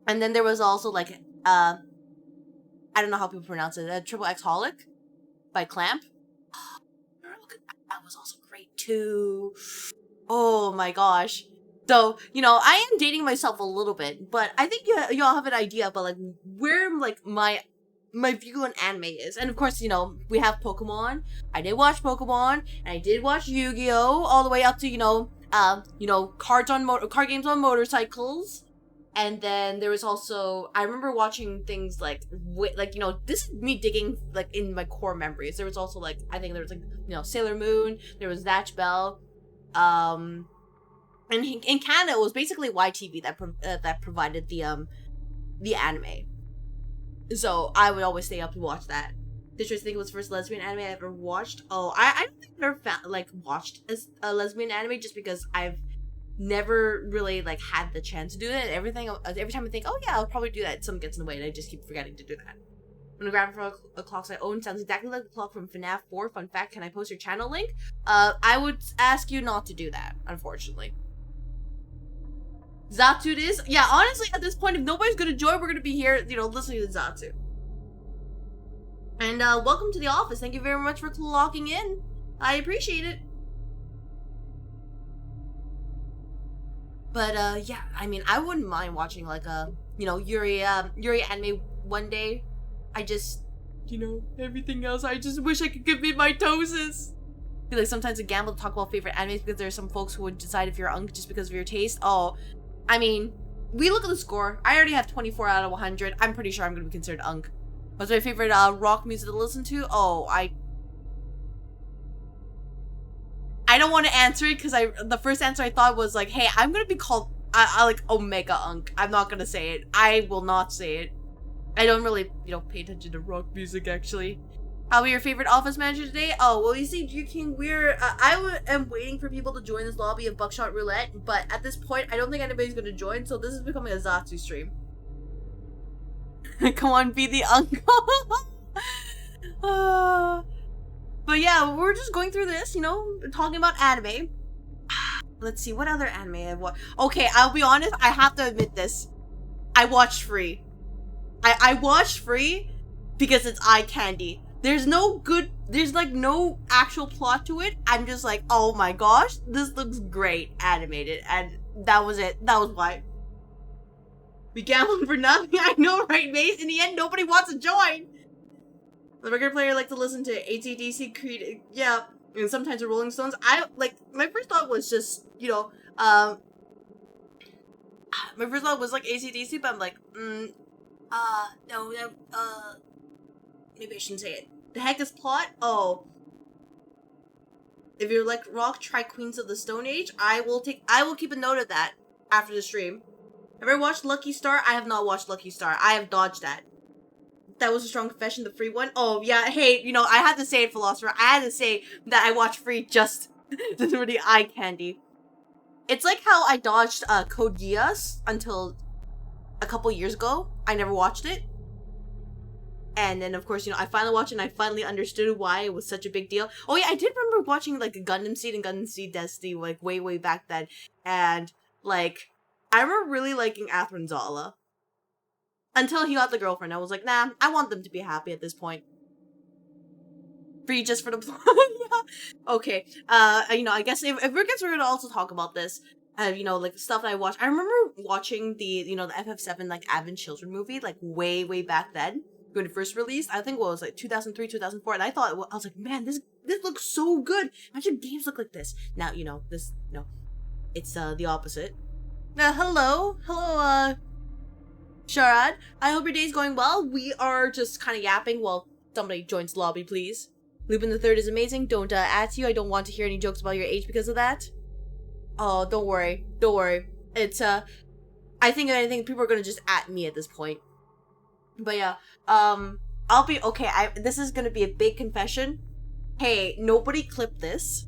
And then there was also, like, I don't know how people pronounce it, Triple X Holic by Clamp. That was also great too. Oh my gosh. So, you know, I am dating myself a little bit, but I think y'all have an idea about, like, where, like, my view on anime is. And of course, you know, we have Pokemon. I did watch Pokemon, and I did watch Yu-Gi-Oh! All the way up to, you know, card games on motorcycles. And then there was also, I remember watching things like, you know, this is me digging, like, in my core memories. There was also, like, I think there was, like, you know, Sailor Moon, there was Zatch Bell, and in Canada, it was basically YTV that provided the anime. So I would always stay up to watch that. Did you think it was the first lesbian anime I ever watched? Oh, I don't think I've ever watched a lesbian anime, just because I've never really, like, had the chance to do it. Every time I think, oh yeah, I'll probably do that, something gets in the way, and I just keep forgetting to do that. When I grab a clocks I own sounds exactly like the clock from FNAF 4. Fun fact, can I post your channel link? I would ask you not to do that, unfortunately. Zatsu is? Yeah, honestly, at this point, if nobody's gonna join, we're gonna be here, you know, listening to Zatsu. And, welcome to the office. Thank you very much for clocking in. I appreciate it. But, yeah, I mean, I wouldn't mind watching, like, a, you know, Yuri anime one day. I just, you know, everything else, I just wish I could give me mitosis. I feel like sometimes a gamble to talk about favorite animes, because there are some folks who would decide if you're unk just because of your taste. Oh, I mean, we look at the score. I already have 24 out of 100. I'm pretty sure I'm going to be considered unk. What's my favorite rock music to listen to? Oh, I don't want to answer it, because the first answer I thought was like, hey, I'm going to be called, I like Omega Unk. I'm not going to say it. I will not say it. I don't really, you know, pay attention to rock music, actually. How about your favorite office manager today? Oh, well, you see, King, I am waiting for people to join this lobby of Buckshot Roulette, but at this point, I don't think anybody's going to join, so this is becoming a Zatsu stream. Come on, be the uncle. But yeah, we're just going through this, you know, talking about anime. Let's see, what other anime I've watched? Okay, I'll be honest, I have to admit this. I watched Free. I watched Free because it's eye candy. There's like no actual plot to it. I'm just like, oh my gosh, this looks great animated, and that was it. That was why. We gambling for nothing. I know, right, Mace? In the end, nobody wants to join. The record player like to listen to AC/DC, Creed, yeah, and sometimes the Rolling Stones. My first thought was just, you know, my first thought was like AC/DC, but I'm like, no, maybe I shouldn't say it. The heck is plot? Oh. If you like rock, try Queens of the Stone Age. I will keep a note of that after the stream. Have you ever watched Lucky Star? I have not watched Lucky Star. I have dodged that. That was a strong confession, the Free one. Oh, yeah, hey, you know, I had to say it, Philosopher. I had to say that I watched Free just for the eye candy. It's like how I dodged Code Geass until a couple years ago. I never watched it. And then, of course, you know, I finally watched it and I finally understood why it was such a big deal. Oh, yeah, I did remember watching, like, Gundam Seed and Gundam Seed Destiny, like, way, way back then. And, like, I remember really liking Athranzala. Until he got the girlfriend. I was like, nah, I want them to be happy at this point. Free just for the plot. Yeah. Okay. You know, I guess if we're gonna also talk about this, you know, like, the stuff that I watched. I remember watching the, you know, the FF7, like, Advent Children movie, like, way, way back then. When it first released, I think it was like 2003, 2004, and I was like, man, this looks so good. Imagine games look like this. Now, you know, it's the opposite. Hello, Sharad. I hope your day's going well. We are just kind of yapping while somebody joins the lobby, please. Lupin the Third is amazing. Don't at you. I don't want to hear any jokes about your age because of that. Oh, don't worry. It's I think if anything, people are gonna just at me at this point. But yeah, I'll be okay. This is gonna be a big confession. Hey, nobody clipped this.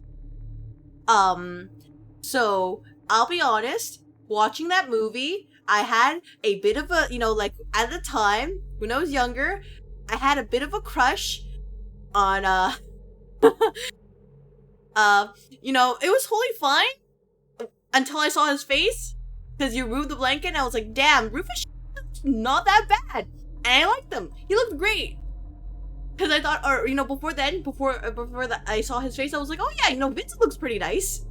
So I'll be honest. Watching that movie, I had a bit of a, you know, like, at the time when I was younger, I had a bit of a crush on you know, it was totally fine until I saw his face because you removed the blanket, and I was like, damn, Rufus not that bad. And I liked him. He looked great. Because I thought, or, you know, before I saw his face, I was like, oh yeah, you know, Vincent looks pretty nice.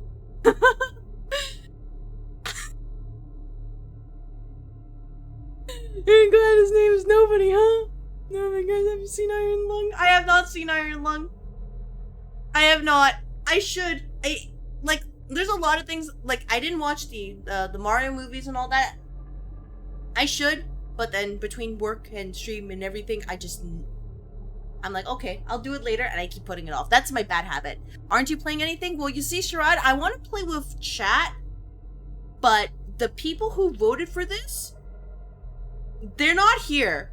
Oh my god, his name is Nobody, huh? Oh my god, have you seen Iron Lung? I have not seen Iron Lung. I have not. I should. Like, there's a lot of things, like, I didn't watch the Mario movies and all that. I should. But then between work and stream and everything, I'm like, okay, I'll do it later, and I keep putting it off. That's my bad habit. Aren't you playing anything? Well, you see, Sharad, I want to play with chat, but the people who voted for this, they're not here.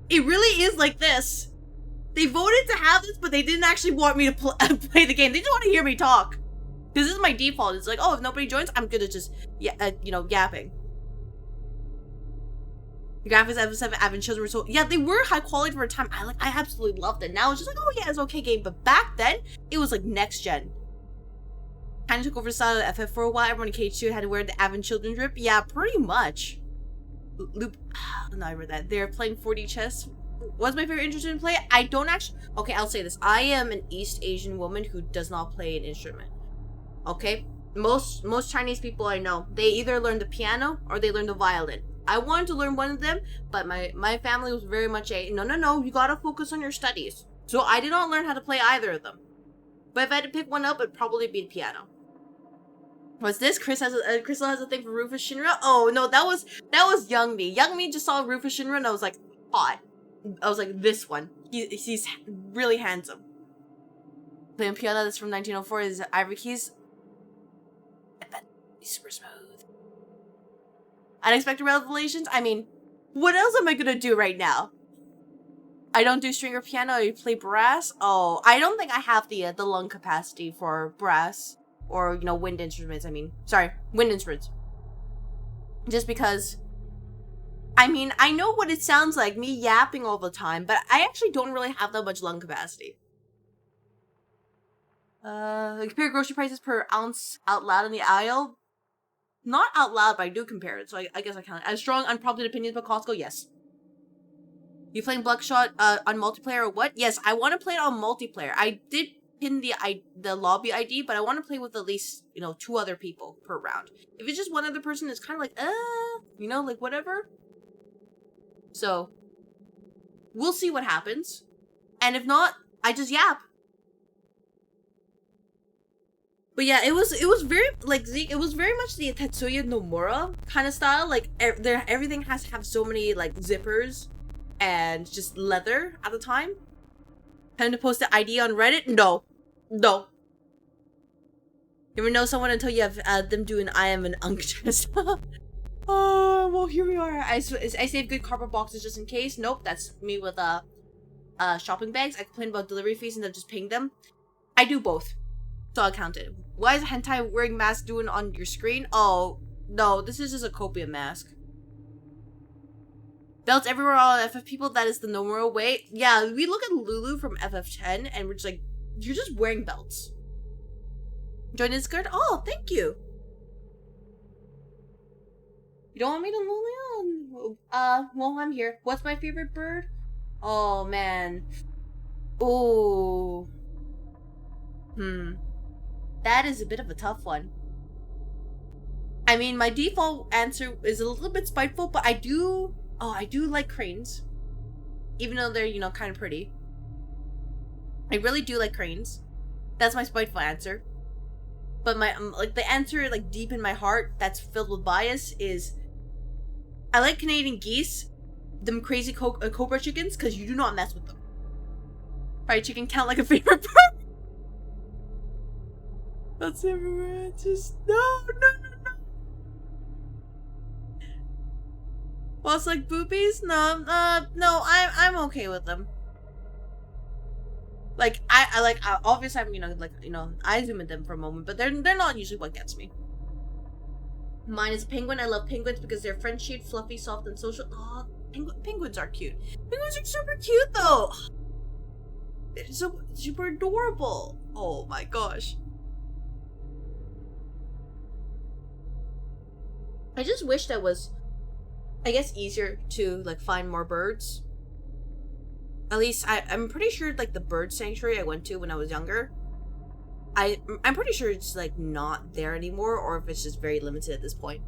It really is like this. They voted to have this, but they didn't actually want me to play the game. They just want to hear me talk. Because this is my default. It's like, oh, if nobody joins, I'm gonna just, you know, yapping. The graphics of FF7 Advent Children were so, yeah, they were high quality for a time. I absolutely loved it. Now it's just like, oh yeah, it's an okay game. But back then, it was like next gen. Kind of took over the style of FF for a while. Everyone in KH2 had to wear the Advent Children drip. Yeah, pretty much. No, I read that. They're playing 4D chess. What's my favorite instrument to play? I don't actually, okay, I'll say this. I am an East Asian woman who does not play an instrument. Okay? Most Chinese people I know, they either learn the piano or they learn the violin. I wanted to learn one of them, but my family was very much a, no, you gotta focus on your studies. So I did not learn how to play either of them. But if I had to pick one up, it'd probably be the piano. What's this? Crystal has a thing for Rufus Shinra? Oh, no, that was Young Me. Young Me just saw Rufus Shinra and I was like, hot. I was like, this one. He's really handsome. Playing piano that's from 1904 is Ivory Keys. I bet he's super smooth. Unexpected revelations? I mean, what else am I gonna do right now? I don't do string or piano. I play brass. Oh, I don't think I have the lung capacity for brass or, you know, wind instruments. Wind instruments. Just because, I mean, I know what it sounds like, me yapping all the time, but I actually don't really have that much lung capacity. Compare grocery prices per ounce out loud in the aisle. Not out loud, but I do compare it, so I guess I can. As strong, unprompted opinions about Costco, yes. You playing Buckshot on multiplayer or what? Yes, I want to play it on multiplayer. I did pin the lobby ID, but I want to play with at least, you know, 2 other people per round. If it's just one other person, it's kind of like, you know, like, whatever. So, we'll see what happens. And if not, I just yap. But yeah, it was very, like, Zeke, it was very much the Tetsuya Nomura kind of style. Like, everything has to have so many, like, zippers and just leather at the time. Time to post the ID on Reddit? No. You never know someone until you have them do an I am an unctuous. Oh, well, here we are. I save good cardboard boxes just in case. Nope, that's me with shopping bags. I complain about delivery fees and then just paying them. I do both. So I'll count it. Why is hentai wearing mask doing on your screen? Oh, no, this is just a copium mask. Belts everywhere, all FF people, that is the normal way. Yeah, we look at Lulu from FF10 and we're just like, you're just wearing belts. Join Discord? Oh, thank you. You don't want me to Lulu? Well, I'm here. What's my favorite bird? Oh, man. Oh. That is a bit of a tough one. I mean, my default answer is a little bit spiteful, but I do like cranes. Even though they're, you know, kind of pretty. I really do like cranes. That's my spiteful answer. But my, like, the answer, like, deep in my heart that's filled with bias is I like Canadian geese, them crazy cobra chickens, because you do not mess with them. Fried chicken count like a favorite bird? That's everywhere. Just, no. Well, it's like boobies? No, I'm okay with them. Like, obviously I'm, I zoom at them for a moment, but they're not usually what gets me. Mine is penguin. I love penguins because they're friend-shaped, fluffy, soft, and social. Oh, penguins are cute. Penguins are super cute, though. They're so super adorable. Oh my gosh. I just wish that was, I guess, easier to, like, find more birds. At least, I'm pretty sure, like, the bird sanctuary I went to when I was younger, I'm pretty sure it's, like, not there anymore, or if it's just very limited at this point.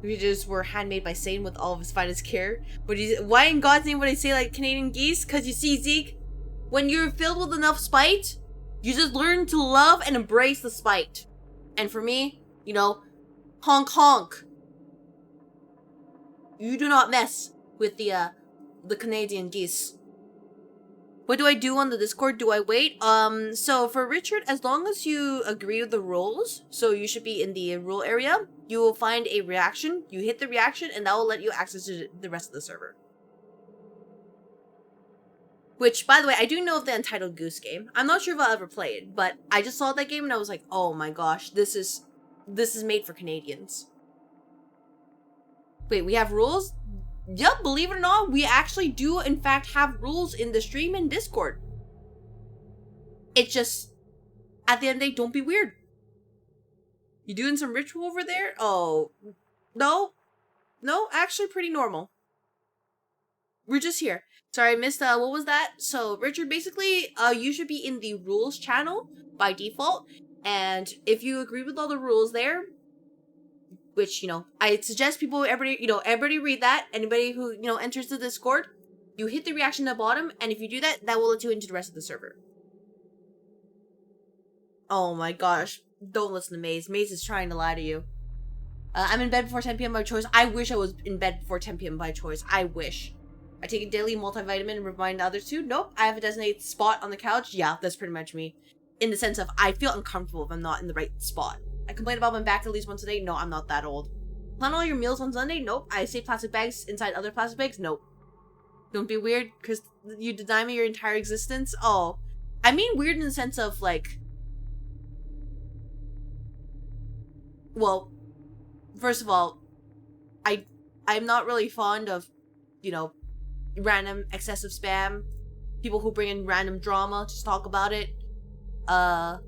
We just were handmade by Satan with all of his finest care. Why in God's name would I say, like, Canadian geese? Because you see, Zeke, when you're filled with enough spite, you just learn to love and embrace the spite. And for me, you know, honk honk. You do not mess with the Canadian geese. What do I do on the Discord? Do I wait? So for Richard, as long as you agree with the rules, so you should be in the rule area, you will find a reaction. You hit the reaction, and that will let you access to the rest of the server. Which, by the way, I do know of the Untitled Goose game. I'm not sure if I'll ever play it, but I just saw that game and I was like, oh my gosh, this is made for Canadians. Wait, we have rules? Yep, believe it or not, we actually do in fact have rules in the stream and Discord. It's just, at the end of the day, don't be weird. You doing some ritual over there? Oh, no, actually pretty normal. We're just here. Sorry, I missed, what was that? So, Richard, basically, you should be in the rules channel by default, and if you agree with all the rules there, which, you know, I suggest everybody read that. Anybody who, you know, enters the Discord, you hit the reaction at the bottom, and if you do that, that will let you into the rest of the server. Oh my gosh. Don't listen to Maze. Maze is trying to lie to you. I'm in bed before 10 p.m. by choice. I wish I was in bed before 10 p.m. by choice. I wish. I take a daily multivitamin and remind others too. Nope. I have a designated spot on the couch. Yeah, that's pretty much me. In the sense of, I feel uncomfortable if I'm not in the right spot. I complain about my back at least once a day. No, I'm not that old. Plan all your meals on Sunday? Nope. I save plastic bags inside other plastic bags? Nope. Don't be weird, because you deny me your entire existence? Oh. I mean weird in the sense of, like... Well, first of all, I'm not really fond of, you know, random excessive spam. People who bring in random drama, just talk about it.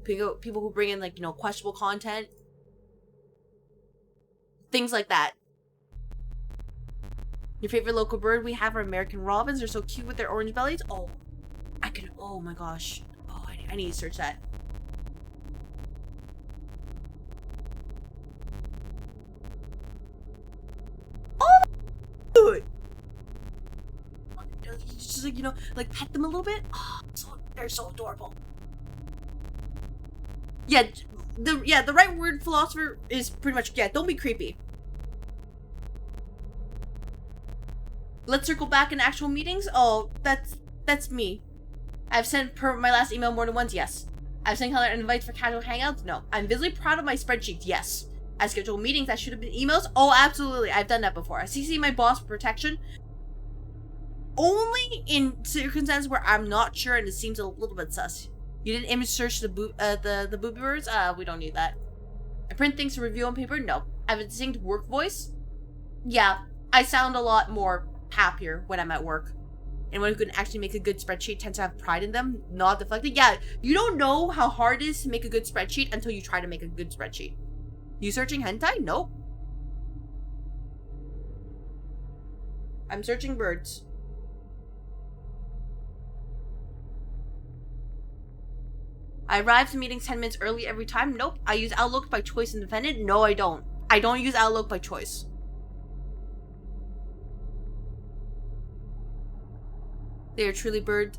People who bring in, like, you know, questionable content. Things like that. Your favorite local bird? We have our American robins. They're so cute with their orange bellies. Oh, oh my gosh. Oh, I need to search that. Oh, dude! Just, like, you know, like, pet them a little bit. Oh, they're so adorable. Yeah, the right word, philosopher, is pretty much, yeah, don't be creepy. Let's circle back in actual meetings? Oh, that's me. I've sent my last email more than once, yes. I've sent calendar invites for casual hangouts, no. I'm visibly proud of my spreadsheets, yes. I schedule meetings that should have been emails, oh, absolutely, I've done that before. I CC my boss for protection. Only in circumstances where I'm not sure and it seems a little bit sus. You didn't image search the booby birds? We don't need that. I print things to review on paper? No. I have a distinct work voice? Yeah, I sound a lot more happier when I'm at work. Anyone who can actually make a good spreadsheet tends to have pride in them, not deflected. Yeah, you don't know how hard it is to make a good spreadsheet until you try to make a good spreadsheet. You searching hentai? Nope. I'm searching birds. I arrive to meetings 10 minutes early every time. Nope. I use Outlook by choice independent. No, I don't. I don't use Outlook by choice. They are truly bird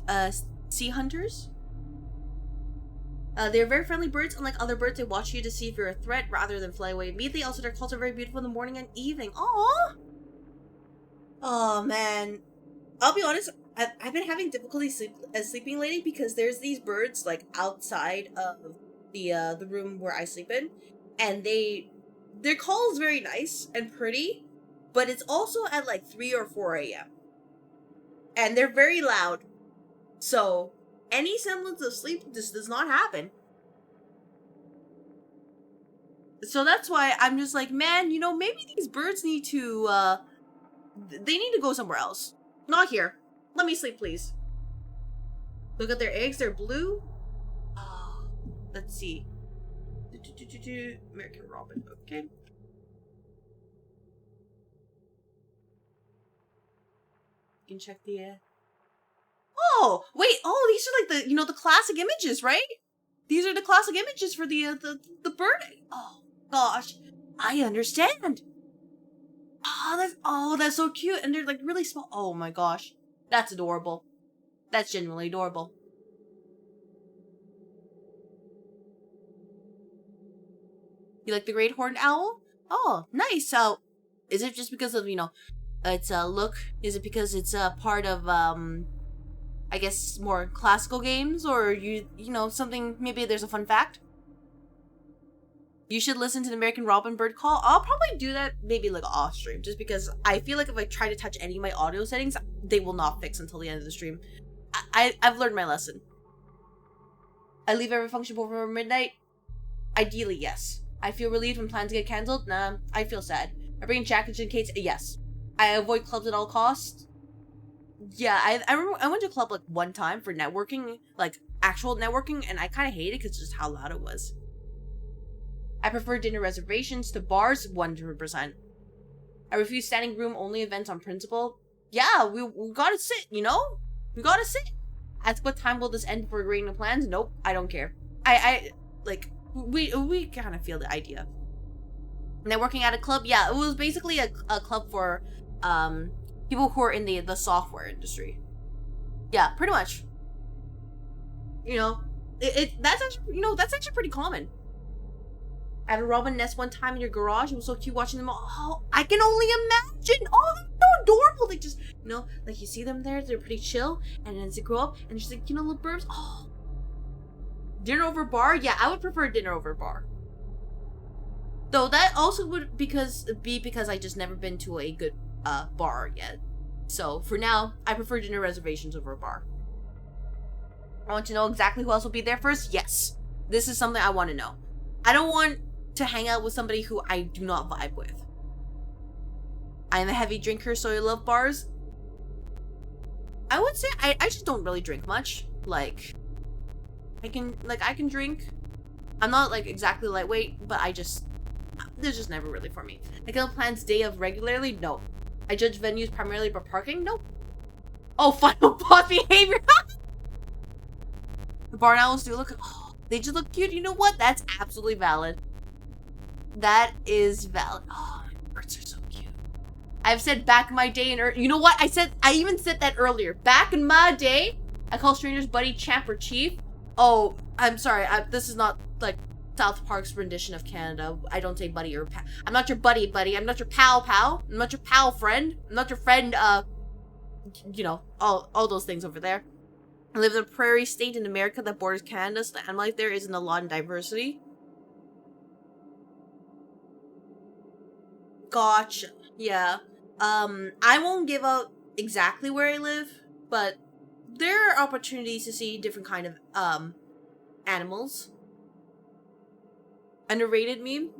sea hunters. They are very friendly birds. Unlike other birds, they watch you to see if you're a threat rather than fly away immediately. Also, their calls are very beautiful in the morning and evening. Aww! Oh, man. I'll be honest, I've been having difficulty sleeping lately because there's these birds, like, outside of the room where I sleep in. And their call is very nice and pretty, but it's also at, like, 3 or 4 a.m. And they're very loud. So, any semblance of sleep just does not happen. So that's why I'm just like, man, you know, maybe these birds need to, they need to go somewhere else. Not here. Let me sleep, please. Look at their eggs. They're blue. Oh, let's see. American Robin. Okay. You can check the, Oh, wait. Oh, these are like the, you know, the classic images, right? These are the classic images for the bird. Oh, gosh. I understand. Oh, that's so cute. And they're like really small. Oh my gosh. That's adorable. That's genuinely adorable. You like the great horned owl? Oh, nice. So, is it just because of, you know, its look? Is it because it's a part of, I guess, more classical games? Or, you know, something, maybe there's a fun fact? You should listen to the American Robin bird call. I'll probably do that maybe like off stream, just because I feel like if I try to touch any of my audio settings, they will not fix until the end of the stream. I've learned my lesson. I leave every function before midnight. Ideally, yes. I feel relieved when plans get cancelled. Nah, I feel sad. I bring jackets in case. Yes. I avoid clubs at all costs. Yeah, I remember I went to a club like one time for networking, like actual networking, and I kind of hated it because just how loud it was. I prefer dinner reservations to bars 100%. I refuse standing room only events on principle. Yeah, we gotta sit, you know? We gotta sit. At what time will this end before agreeing to plans? Nope, I don't care. We kind of feel the idea. Networking at a club? Yeah, it was basically a club for, people who are in the software industry. Yeah, pretty much. You know, that's actually pretty common. I had a robin nest one time in your garage. It was so cute watching them all. Oh, I can only imagine. Oh, they're so adorable. They just, you know, like you see them there. They're pretty chill. And then as they grow up, and just like, you know, little birds. Oh. Dinner over bar? Yeah, I would prefer dinner over bar. Though that also would be because I just never been to a good bar yet. So for now, I prefer dinner reservations over a bar. I want to know exactly who else will be there first. Yes. This is something I want to know. I don't want to hang out with somebody who I do not vibe with. I am a heavy drinker, so I love bars. I would say I just don't really drink much. Like, I can drink. I'm not like exactly lightweight, but they're just never really for me. I can plans day of regularly? No. I judge venues primarily by parking? Nope. Oh, final boss behavior. The barn owls do look, they just look cute. You know what? That's absolutely valid. That is valid. Oh, birds are so cute. I've said back in my day you know what? I even said that earlier. Back in my day, I call strangers buddy, champ, or chief. Oh, I'm sorry. This is not like South Park's rendition of Canada. I don't say buddy or pal. I'm not your buddy. I'm not your pal. I'm not your pal friend. I'm not your friend, you know, all those things over there. I live in a prairie state in America that borders Canada, so the animal life there isn't a lot in diversity. Gotcha. Yeah. I won't give out exactly where I live, but there are opportunities to see different kind of, animals. Underrated meme?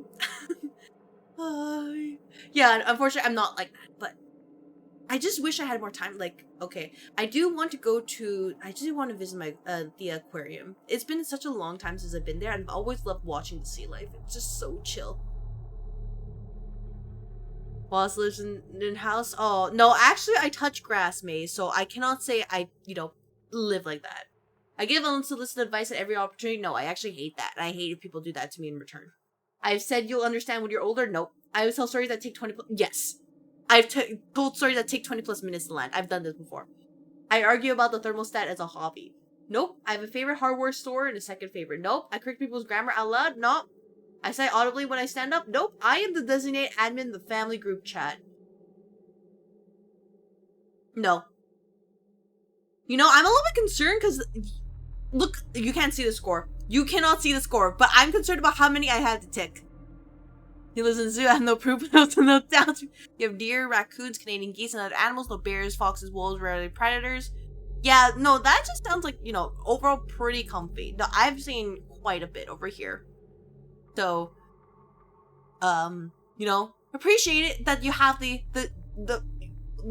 Yeah, unfortunately, I'm not like that, but I just wish I had more time. Like, okay, I do want to go to, I just want to visit my, the aquarium. It's been such a long time since I've been there, and I've always loved watching the sea life. It's just so chill. Boss lives in house? Oh, no, actually, I touch grass, Maze, so I cannot say I, you know, live like that. I give unsolicited advice at every opportunity. No, I actually hate that. I hate if people do that to me in return. I've said you'll understand when you're older. Nope. I would tell stories that take 20 plus... Yes. I've told stories that take 20 plus minutes to land. I've done this before. I argue about the thermostat as a hobby. Nope. I have a favorite hardware store and a second favorite. Nope. I correct people's grammar out loud. Nope. I say audibly when I stand up. Nope. I am the designated admin in the family group chat. No. You know, I'm a little bit concerned because... Look, you can't see the score. You cannot see the score, but I'm concerned about how many I have to tick. He lives in a zoo, I have no proof, no doubt. You have deer, raccoons, Canadian geese, and other animals, no bears, foxes, wolves, rarely predators. Yeah, no, that just sounds like, you know, overall pretty comfy. No, I've seen quite a bit over here. So, you know, appreciate it that you have the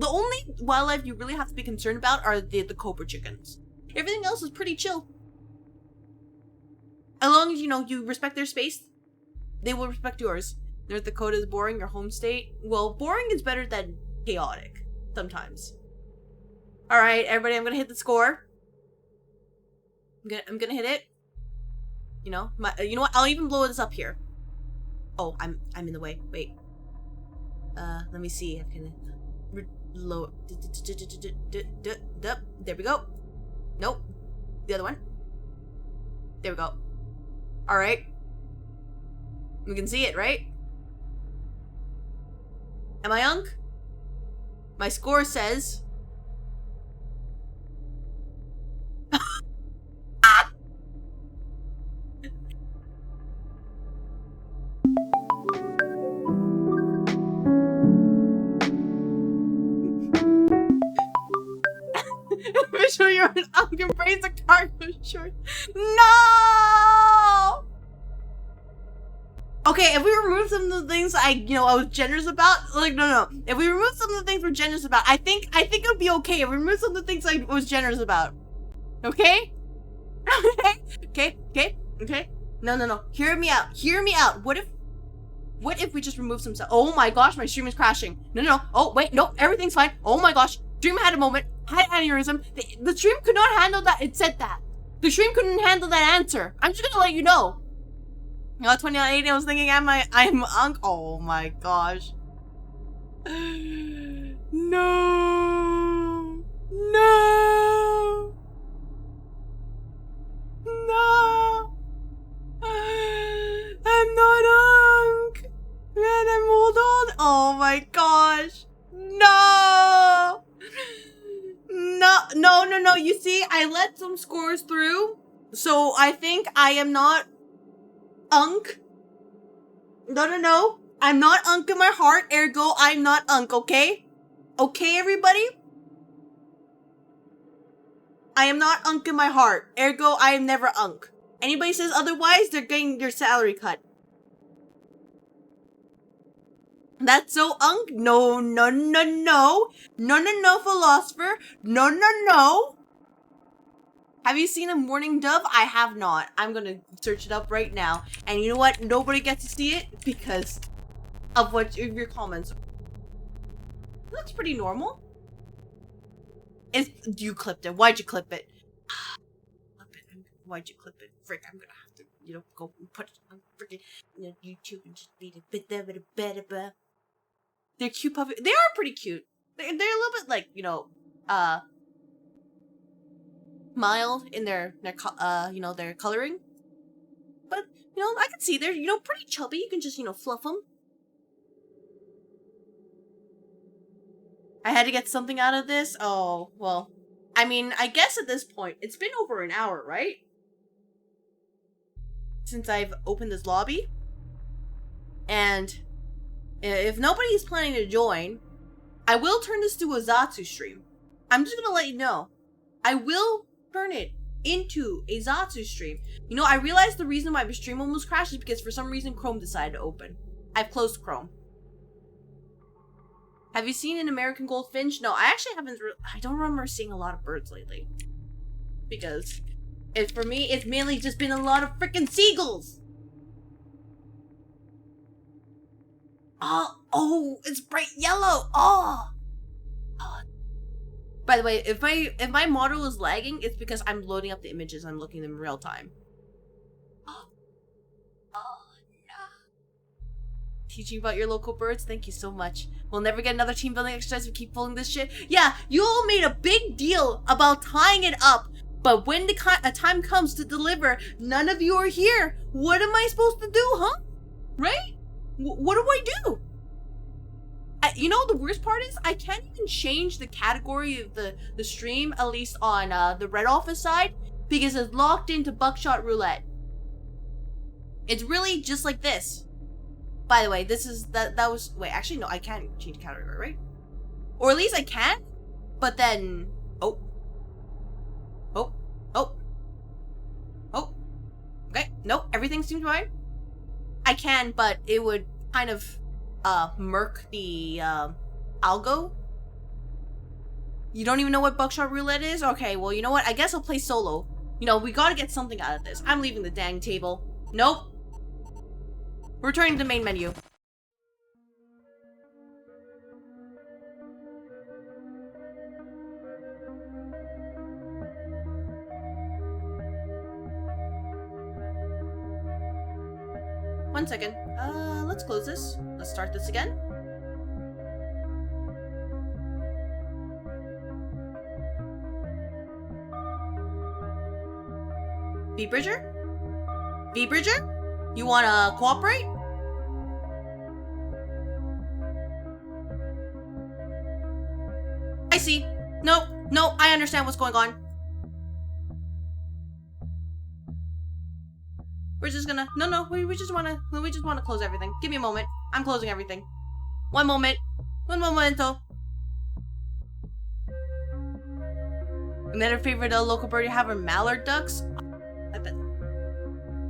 only wildlife you really have to be concerned about are the cobra chickens. Everything else is pretty chill. As long as, you know, you respect their space, they will respect yours. North Dakota is boring, your home state. Well, boring is better than chaotic. Sometimes. Alright, everybody, I'm gonna hit the score. I'm gonna hit it. You know, you know what? I'll even blow this up here. Oh, I'm in the way. Wait. Let me see. I can lower. There we go. Nope. The other one. There we go. Alright. We can see it, right? Am I unk? My score says... Visual, you're an unk. Embrace the cargo short. No! Okay, if we remove some of the things I was generous about, like, no. If we remove some of the things we're generous about, I think it would be okay if we remove some of the things I was generous about. Okay? Okay? No. Hear me out. What if we just remove some stuff? Oh my gosh, my stream is crashing. No. Oh, wait, no, everything's fine. Oh my gosh. Stream had a moment. Had aneurysm. The stream could not handle that. It said that. The stream couldn't handle that answer. I'm just gonna let you know. You know, 2018, I was thinking I'm unk. Oh my gosh. No. I'm not unk. Man, I'm old. Oh my gosh. No. You see, I let some scores through, so I think I am not unk. No. I'm not unk in my heart, ergo I'm not unk, okay? Okay, everybody? I am not unk in my heart, ergo I am never unk. Anybody says otherwise, they're getting their salary cut. That's so unk. No, philosopher. No. Have you seen a mourning dove? I have not. I'm gonna search it up right now. And you know what? Nobody gets to see it because of your comments. It looks pretty normal. You clipped it. Why'd you clip it? Why'd you clip it? Frick, I'm gonna have to, go put it on freaking, YouTube and just beat it. They're cute puppy. They are pretty cute. They're a little bit like, mild in their coloring. But, I can see they're, pretty chubby. You can just, fluff them. I had to get something out of this. Oh, well. I mean, I guess at this point, it's been over an hour, right? Since I've opened this lobby. And if nobody's planning to join, I will turn this to a Zatsu stream. I'm just gonna let you know. I will turn it into a Zatsu stream. I realized the reason why my stream almost crashed is because for some reason Chrome decided to open. I've closed Chrome. Have you seen an American goldfinch? No, I actually haven't. I don't remember seeing a lot of birds lately. Because for me, it's mainly just been a lot of freaking seagulls. Oh, it's bright yellow. Oh. By the way, if my model is lagging, it's because I'm loading up the images. I'm looking at them in real time. Oh no. Teaching about your local birds? Thank you so much. We'll never get another team building exercise if we keep pulling this shit. Yeah, you all made a big deal about tying it up, but when the time comes to deliver, none of you are here. What am I supposed to do, huh? Right? What do I do? You know, the worst part is I can't even change the category of the stream, at least on the Red Office side, because it's locked into Buckshot Roulette. It's really just like this. By the way, this is that was wait, actually no, I can't change category, right? Or at least I can, but then oh. Okay, nope, everything seems fine. I can, but it would kind of murk the algo. You don't even know what Buckshot Roulette is? Okay, well, you know what? I guess I'll play solo. You know, we gotta get something out of this. I'm leaving the dang table. Nope. Returning to main menu. One second. Let's close this. Let's start this again. V-Bridger? V-Bridger? You wanna cooperate? I see. No, I understand what's going on. We're just gonna we just wanna close everything. Give me a moment. I'm closing everything. One moment. Un momento. Another favorite local bird you have are mallard ducks.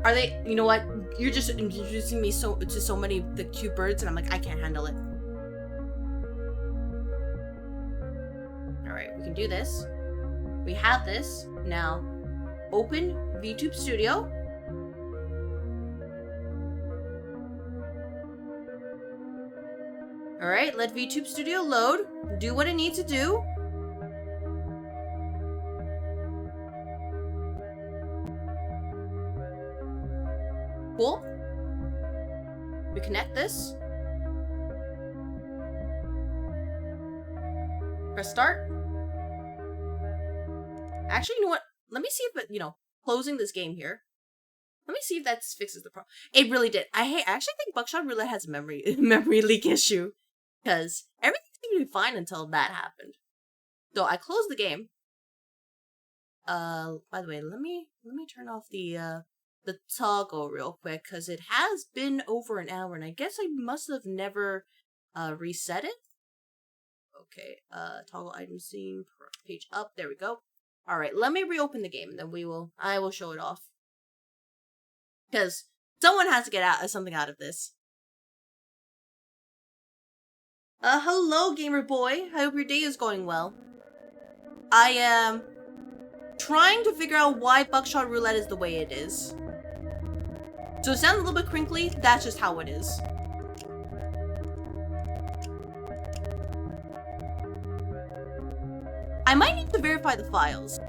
Are they? You know what? You're just introducing me to so many of the cute birds, and I'm like, I can't handle it. All right, we can do this. We have this now. Open VTube Studio. All right, let VTube Studio load. Do what it needs to do. Cool. We connect this. Press start. Actually, you know what? Let me see if it, closing this game here. Let me see if that fixes the problem. It really did. I actually think Buckshot Roulette has a memory leak issue. Because everything seemed to be fine until that happened. So I closed the game. By the way, let me turn off the toggle real quick, because it has been over an hour, and I guess I must have never reset it. Okay, toggle item scene, page up, there we go. Alright, let me reopen the game, and then I will show it off. Because someone has to get something out of this. Hello, gamer boy. I hope your day is going well. I am trying to figure out why Buckshot Roulette is the way it is. So it sounds a little bit crinkly, that's just how it is. I might need to verify the files.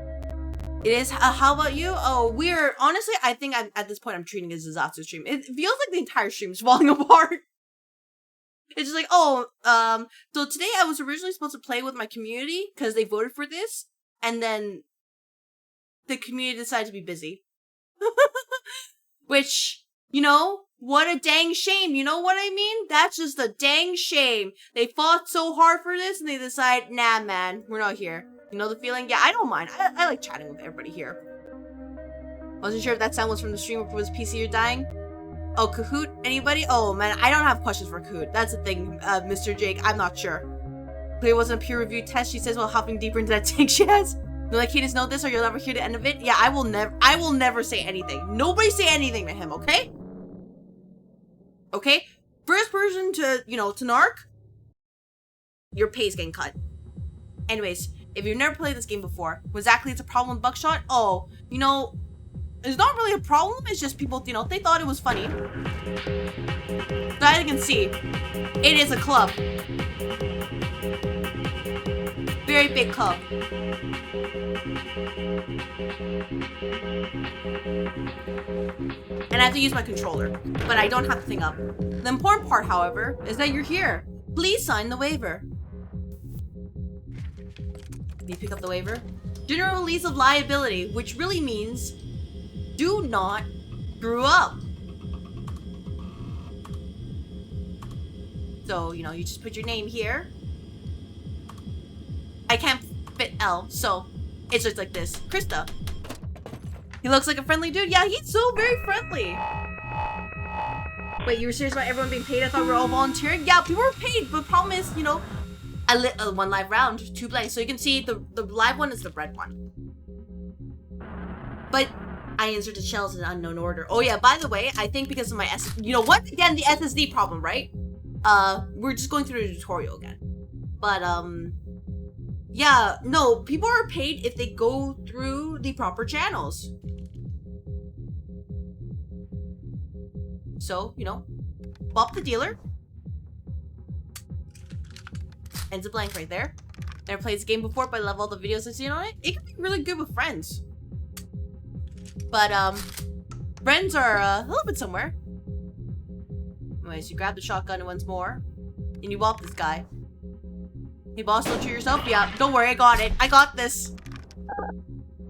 It is, how about you? Oh, honestly, I think at this point I'm treating it as a Zatsu stream. It feels like the entire stream is falling apart. It's just like, so today I was originally supposed to play with my community because they voted for this, and then the community decided to be busy. Which, what a dang shame, you know what I mean? That's just a dang shame. They fought so hard for this, and they decide, nah, man, we're not here. You know the feeling? Yeah, I don't mind. I like chatting with everybody here. Wasn't sure if that sound was from the stream or if it was PC or dying. Oh, Kahoot? Anybody? Oh, man, I don't have questions for Kahoot. That's the thing, Mr. Jake. I'm not sure. It wasn't a peer-reviewed test, she says, while hopping deeper into that tank she has. No, like, he doesn't know this or you'll never hear the end of it. Yeah, I will never say anything. Nobody say anything to him, okay? Okay? First person to, to narc? your pay's getting cut. Anyways, if you've never played this game before, what exactly is a problem with Buckshot? Oh, you know, it's not really a problem. It's just people, you know, they thought it was funny. So as you can see, it is a club. Very big club. And I have to use my controller, but I don't have the thing up. The important part, however, is that you're here. Please sign the waiver. You pick up the waiver. General release of liability, which really means do not screw up. So, you know, you just put your name here. I can't fit L, so it's just like this. Krista. He looks like a friendly dude. Yeah, he's so very friendly. Wait, you were serious about everyone being paid? I thought we were all volunteering. Yeah, people were paid, but the problem is, you know, I lit one live round, 2 blanks. So you can see the live one is the red one. But I inserted shells in unknown order. Oh yeah, by the way, I think because of my you know what? Again, the SSD problem, right? We're just going through the tutorial again. But yeah, no, people are paid if they go through the proper channels. So, you know, bop the dealer. Ends a blank right there. Never played this game before, but I love all the videos I've seen on it. It can be really good with friends. But, friends are a little bit somewhere. Anyways, you grab the shotgun once more, and you bop this guy. Hey boss, don't shoot yourself? Yeah, don't worry, I got it. I got this.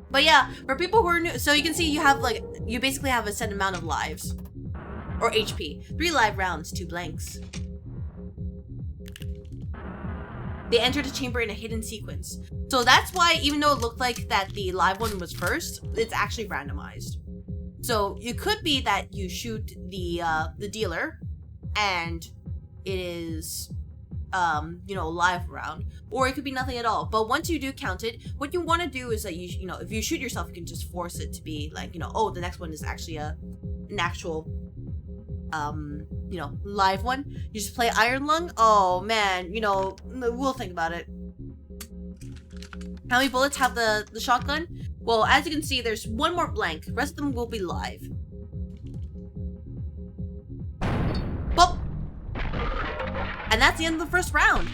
But yeah, for people who are new, so you can see you have like, you basically have a set amount of lives. Or HP. 3 live rounds, 2 blanks. They entered the chamber in a hidden sequence. So that's why, even though it looked like that the live one was first, it's actually randomized. So it could be that you shoot the dealer, and it is, you know, live round, or it could be nothing at all. But once you do count it, what you want to do is that you know, if you shoot yourself, you can just force it to be like, you know, oh, the next one is actually an actual, you know, live one. You just play Iron Lung. Oh man, you know, we'll think about it. How many bullets have the shotgun? Well, as you can see, there's 1 more blank. The rest of them will be live. Boop! And that's the end of the first round.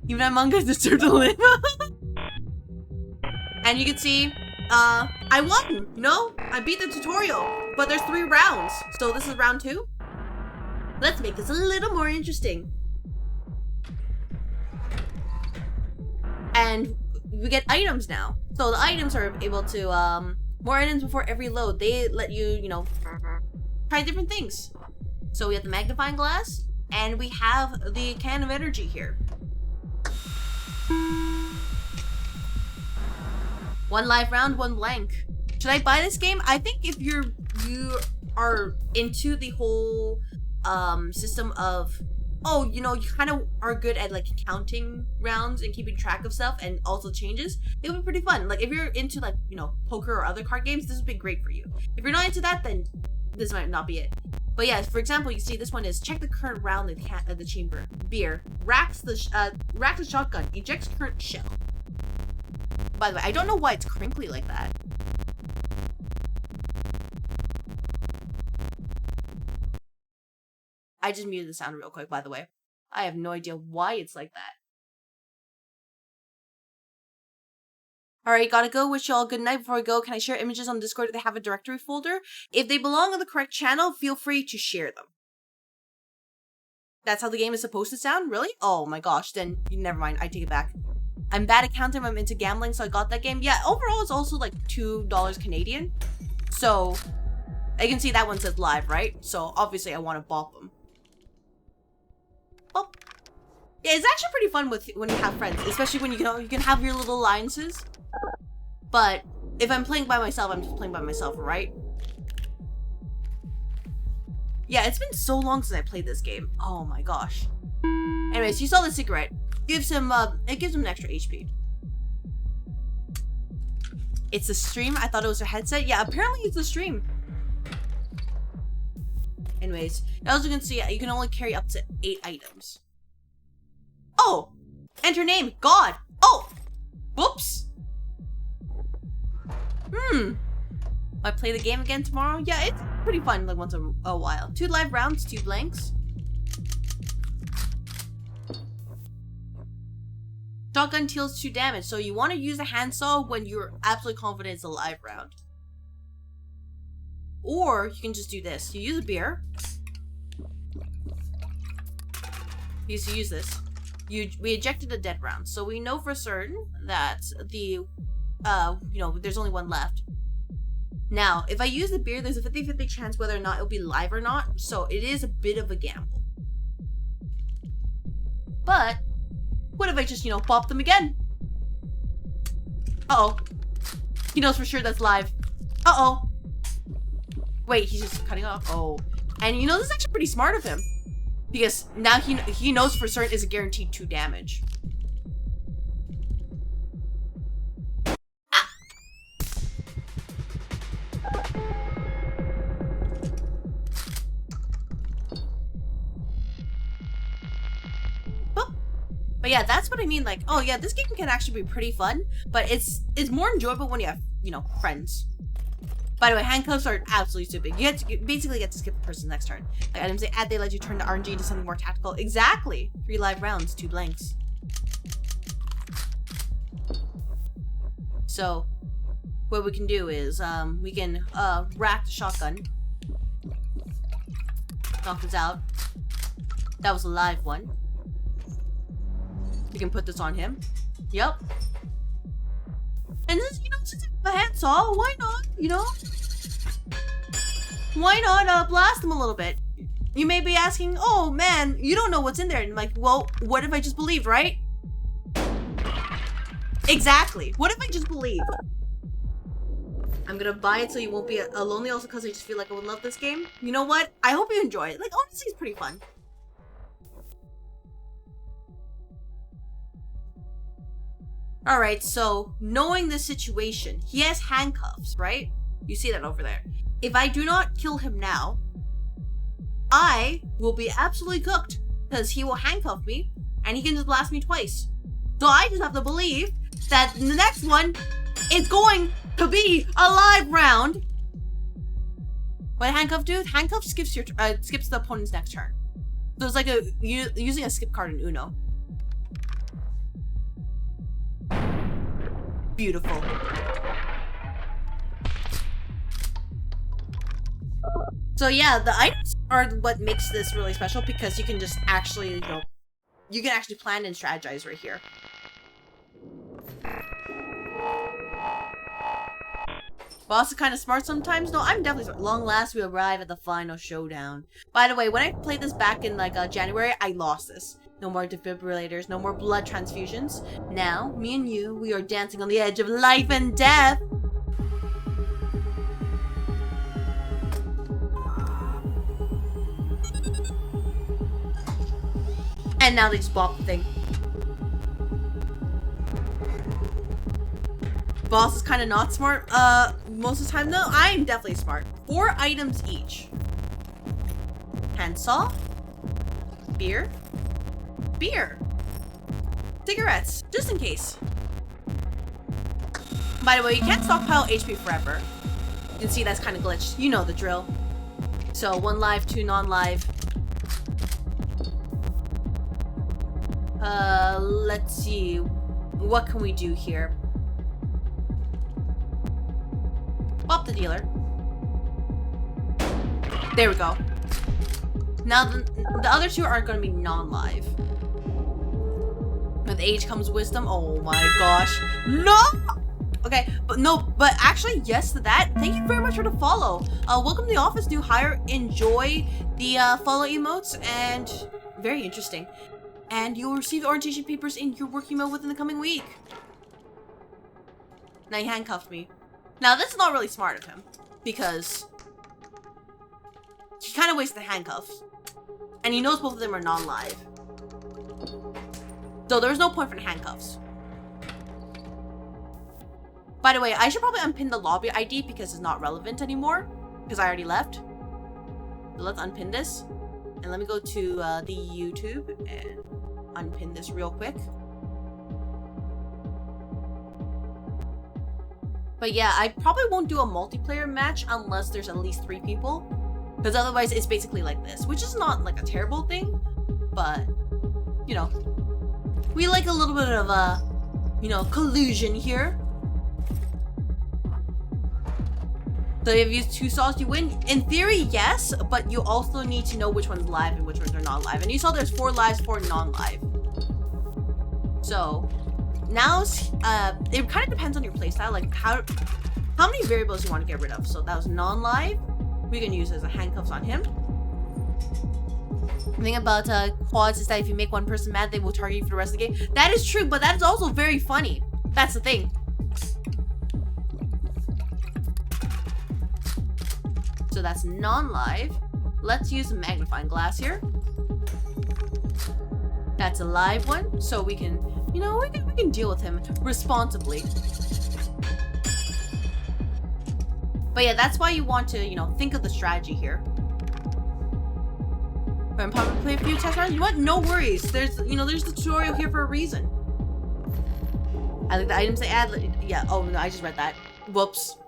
Even Among Us deserve to live. And you can see, I won, you know? I beat the tutorial, but there's 3 rounds. So this is round 2. Let's make this a little more interesting. And we get items now. So the items are able to, more items before every load. They let you, you know, try different things. So we have the magnifying glass, and we have the can of energy here. 1 live round, 1 blank. Should I buy this game? I think if you are into the whole system of, oh, you know, you kind of are good at like counting rounds and keeping track of stuff and also changes, it would be pretty fun. Like if you're into like, you know, poker or other card games, this would be great for you. If you're not into that, then this might not be it. But yeah, for example, you see this one is check the current round of the chamber. Beer racks the shotgun, ejects current shell. By the way, I don't know why it's crinkly like that. I just muted the sound real quick, by the way. I have no idea why it's like that. Alright, gotta go. Wish you all a good night. Before I go, can I share images on Discord if they have a directory folder? If they belong on the correct channel, feel free to share them. That's how the game is supposed to sound? Really? Oh my gosh, then never mind. I take it back. I'm bad at counting. I'm into gambling, so I got that game. Yeah, overall it's also like $2 Canadian. So, I can see that one says live, right? So, obviously I want to bop them. Oh. Yeah, it's actually pretty fun when you have friends, especially when you can have your little alliances. But if I'm playing by myself, I'm just playing by myself, right? Yeah, it's been so long since I played this game. Oh my gosh. Anyways, you saw the cigarette. Gives him it gives him an extra HP. It's a stream. I thought it was a headset. Yeah, apparently it's a stream. Anyways, as you can see, you can only carry up to 8 items. Oh! Enter name. God. Oh! Whoops. I play the game again tomorrow? Yeah, it's pretty fun like once a while. 2 live rounds, 2 blanks. Shotgun deals 2 damage, so you want to use a handsaw when you're absolutely confident it's a live round. Or you can just do this. You use a beer. You use this. We ejected a dead round, so we know for certain that the, there's only 1 left. Now, if I use the beer, there's a 50-50 chance whether or not it'll be live or not, so it is a bit of a gamble. But, what if I just, bop them again? Uh-oh. He knows for sure that's live. Uh-oh. Wait, he's just cutting off. Oh. And this is actually pretty smart of him. Because now he knows for certain it's a guaranteed 2 damage. Ah. Oh. But yeah, that's what I mean. Like, oh yeah, this game can actually be pretty fun, but it's more enjoyable when you have, friends. By the way, handcuffs are absolutely stupid. You basically get to skip the person's next turn. Like items they add, they let you turn the RNG into something more tactical. Exactly. 3 live rounds, 2 blanks. So, what we can do is, we can, rack the shotgun. Knock this out. That was a live one. We can put this on him. Yep. And this, since it's a handsaw, why not, Why not blast them a little bit? You may be asking, oh man, you don't know what's in there. And I'm like, well, what if I just believed, right? Exactly. What if I just believe? I'm gonna buy it so you won't be lonely, also because I just feel like I would love this game. You know what? I hope you enjoy it. Like, honestly, it's pretty fun. Alright, so knowing the situation, he has handcuffs, right? You see that over there. If I do not kill him now, I will be absolutely cooked because he will handcuff me and he can just blast me twice. So I just have to believe that the next one is going to be a live round. What handcuff do? Handcuff skips the opponent's next turn. So it's like using a skip card in Uno. Beautiful. So yeah, the items are what makes this really special because you can just actually, you can actually plan and strategize right here. Boss is kind of smart sometimes. No, I'm definitely smart. Long last, we arrive at the final showdown. By the way, when I played this back in January, I lost this. No more defibrillators, no more blood transfusions. Now, me and you, we are dancing on the edge of life and death. And now they just bop the thing. Boss is kind of not smart. Most of the time though, I'm definitely smart. 4 items each. Handsaw. Beer. Beer. Cigarettes, just in case. By the way, you can't stockpile HP forever. You can see that's kind of glitched. You know the drill. So 1 live, 2 non-live. Let's see. What can we do here? Bop the dealer. There we go. Now the other 2 are going to be non-live. With age comes wisdom. Oh my gosh. No! Okay, but actually, yes to that. Thank you very much for the follow. Welcome to the office, new hire. Enjoy the follow emotes, and very interesting. And you'll receive the orientation papers in your work email within the coming week. Now he handcuffed me. Now this is not really smart of him, because he kind of wasted the handcuffs. And he knows both of them are non-live. So there's no point for the handcuffs. By the way, I should probably unpin the lobby ID because it's not relevant anymore. Because I already left. So let's unpin this. And let me go to the YouTube. And unpin this real quick. But yeah, I probably won't do a multiplayer match unless there's at least 3 people. Because otherwise it's basically like this, which is not like a terrible thing, but, you know, we like a little bit of you know, collusion here. So if you use 2 saws, you win. In theory, yes, but you also need to know which one's live and which ones are not live. And you saw there's 4 lives, 4 non-live. So now it kind of depends on your playstyle, like how many variables you want to get rid of. So that was non-live. We can use as a handcuffs on him. The thing about quads is that if you make one person mad, they will target you for the rest of the game. That is true, but that is also very funny. That's the thing. So that's non-live. Let's use a magnifying glass here. That's a live one, so we can, you know, we can deal with him responsibly. But yeah, that's why you want to, you know, think of the strategy here. I'm probably play a few test rounds. You know what? No worries. There's, you know, there's the tutorial here for a reason. I like the items they add. Yeah. Oh no, I just read that. Whoops.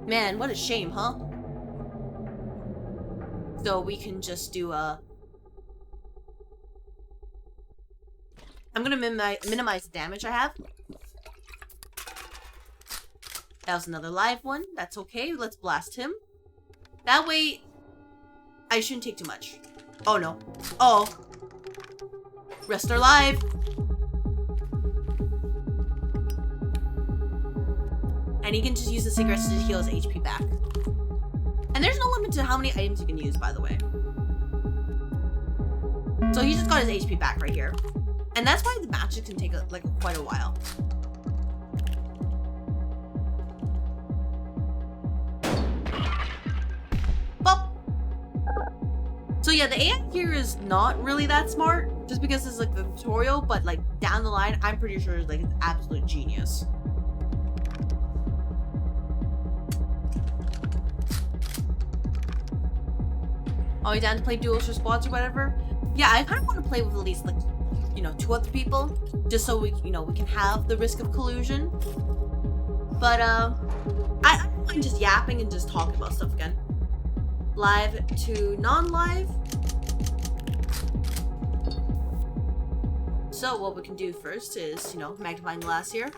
Man, what a shame, huh? So we can just do a. I'm gonna minimize the damage I have. That was another live one. That's okay. Let's blast him. That way, I shouldn't take too much. Oh no. Oh. Rest are live. And he can just use the cigarettes to heal his HP back. And there's no limit to how many items you can use, by the way. So he just got his HP back right here. And that's why the matches can take quite a while. So yeah, the AI here is not really that smart, just because it's like the tutorial, but like down the line, I'm pretty sure like it's absolute genius. Oh, you down to play duels or squads or whatever? Yeah, I kind of want to play with at least like, you know, 2 other people, just so we, you know, we can have the risk of collusion. But I don't mind just yapping and just talking about stuff again. Live to non-live. So what we can do first is, you know, magnifying glass here.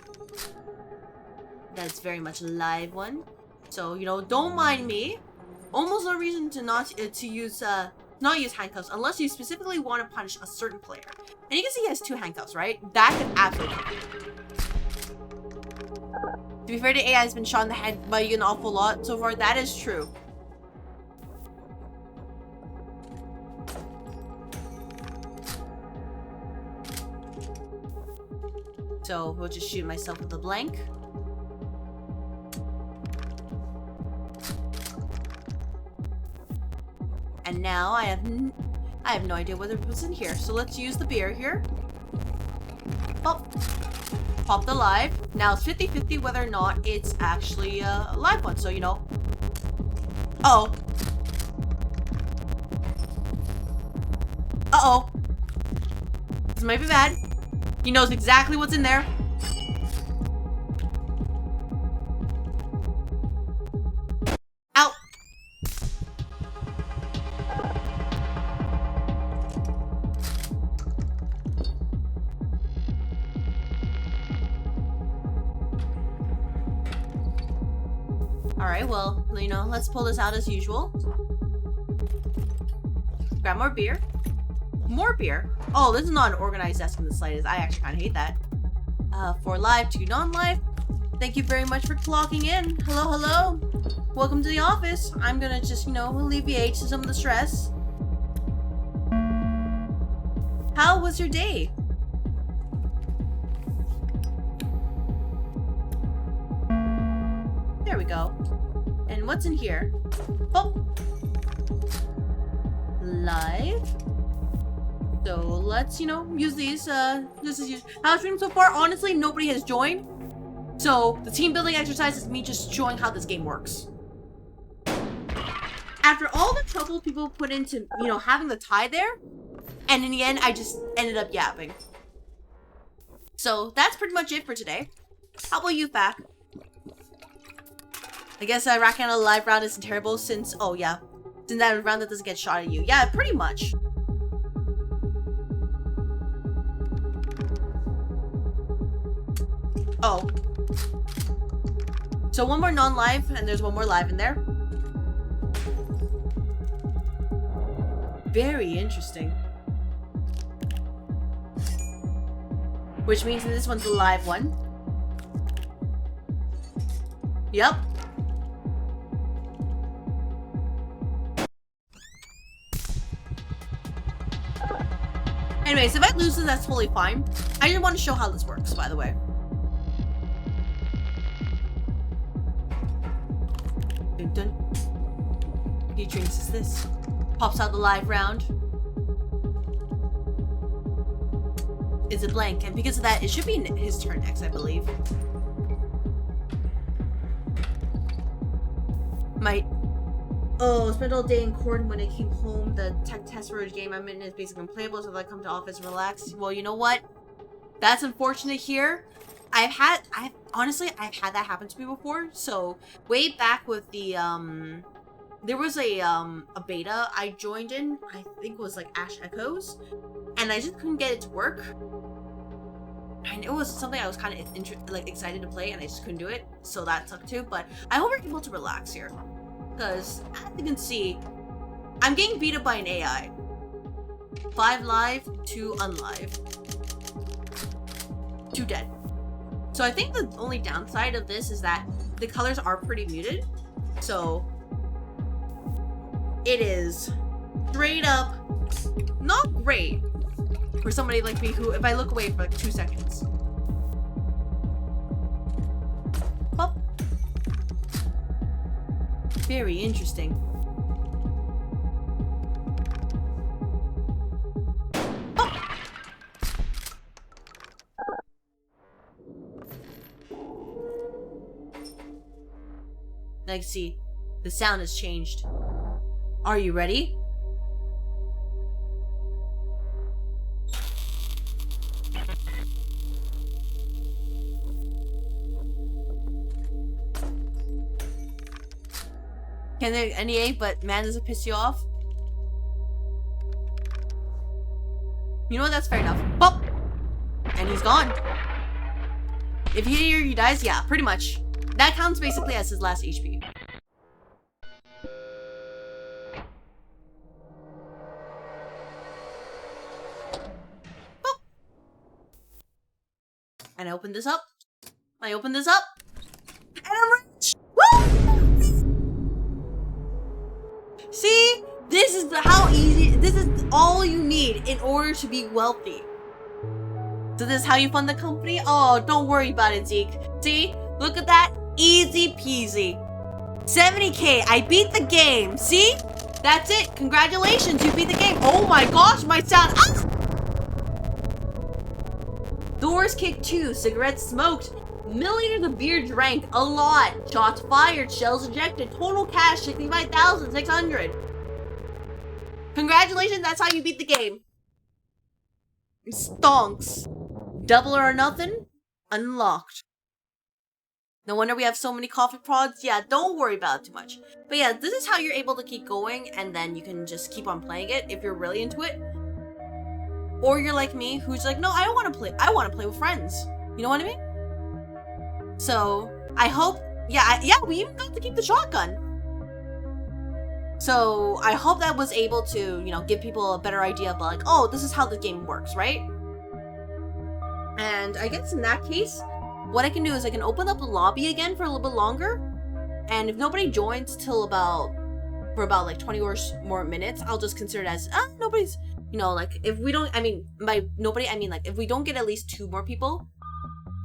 That's very much a live one. So, you know, don't mind me. Almost no reason to not use handcuffs unless you specifically want to punish a certain player. And you can see he has 2 handcuffs, right? That could absolutely happen. To be fair, the AI has been shot in the head by you an awful lot so far. That is true. So we'll just shoot myself with a blank. And now I have no idea whether it was in here. So let's use the beer here. Pop the live. Now it's 50-50 whether or not it's actually a live one. So, you know. Uh-oh. Uh-oh. This might be bad. He knows exactly what's in there. Ow. Alright, well, you know, let's pull this out as usual. Grab more beer. More beer. Oh, this is not an organized desk in the slightest. I actually kind of hate that. For live to non-live. Thank you very much for clocking in. Hello, hello. Welcome to the office. I'm gonna just, you know, alleviate some of the stress. How was your day? There we go. And what's in here? Oh. Live. So let's, you know, use these. This is used. How it's streamed so far? Honestly, nobody has joined. So the team building exercise is me just showing how this game works. After all the trouble people put into, you know, having the tie there, And in the end, I just ended up yapping. So that's pretty much it for today. How about you, Fak? I guess racking on a live round isn't terrible since, oh yeah, since that round that doesn't get shot at you. Yeah, pretty much. Oh. So one more non-live, and there's one more live in there. Very interesting. Which means that this one's the live one. Yep. Anyways, if I lose this, that's totally fine. I just want to show how this works, by the way. Dun dun. He drinks is this. Pops out the live round. Is it blank? And because of that, it should be his turn next, I believe. Spent all day in court. When I came home, the tech test for a game I'm in is basically unplayable, so I come to office and relax. Well, you know what? That's unfortunate here. Honestly, I've had that happen to me before. So way back with the there was a beta I joined in. I think it was like Ash Echoes, and I just couldn't get it to work. And it was something I was kind of excited to play, and I just couldn't do it. So that sucked too. But I hope we're able to relax here, because as you can see, I'm getting beat up by an AI. 5 live, 2 unlive, 2 dead. So I think the only downside of this is that the colors are pretty muted. So it is straight up not great for somebody like me who, if I look away for like 2 seconds. Oh. Very interesting. Like, see, the sound has changed. Are you ready? Can there NEA, but man, does it piss you off? You know what? That's fair enough. Bop! And he's gone. If he hear he dies, yeah, pretty much. That counts basically as his last HP. Boop. And I open this up. I open this up. And I'm rich! Woo! See? This is how easy, this is all you need in order to be wealthy. So this is how you fund the company? Oh, don't worry about it, Zeke. See? Look at that. Easy peasy. 70K. I beat the game. See? That's it. Congratulations. You beat the game. Oh my gosh. My sound. Ah! Doors kicked 2. Cigarettes smoked. Milliliters of beer drank. A lot. Shots fired. Shells ejected. Total cash 65,600. Congratulations. That's how you beat the game. Stonks. Double or nothing. Unlocked. No wonder we have so many coffee pods. Yeah, don't worry about it too much. But yeah, this is how you're able to keep going, and then you can just keep on playing it if you're really into it. Or you're like me, who's like, no, I don't want to play. I want to play with friends. You know what I mean? So I hope, yeah, we even got to keep the shotgun. So I hope that was able to, you know, give people a better idea of like, oh, this is how the game works, right? And I guess in that case, what I can do is I can open up the lobby again for a little bit longer, and if nobody joins till for about like 20 or more minutes, I'll just consider it as nobody's, you know, like if we don't, I mean by nobody I mean like if we don't get at least 2 more people,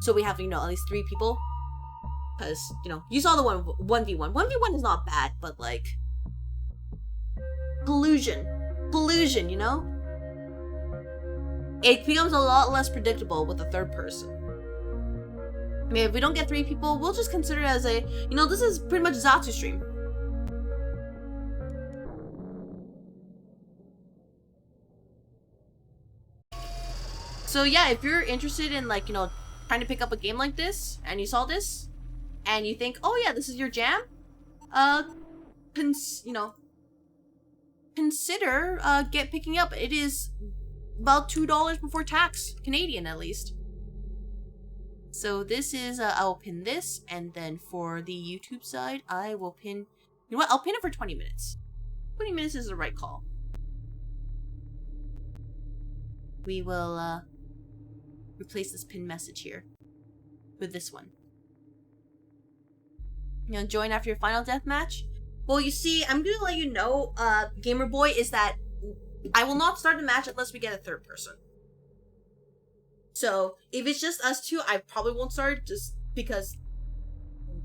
so we have, you know, at least 3 people, because, you know, you saw the 1v1 is not bad, but like collusion, you know, it becomes a lot less predictable with a 3rd person. I mean, if we don't get 3 people, we'll just consider it as a, you know, this is pretty much Zatsu stream. So yeah, if you're interested in like, trying to pick up a game like this, and you saw this, and you think, oh yeah, this is your jam, consider picking up. It is about $2 before tax, Canadian at least. So this is, I will pin this, and then for the YouTube side, I will pin, you know what, I'll pin it for 20 minutes. 20 minutes is the right call. We will, replace this pin message here with this one. Join after your final deathmatch? Well, you see, I'm gonna let you know, Gamer Boy, is that I will not start the match unless we get a third person. So, if it's just us two, I probably won't start, just because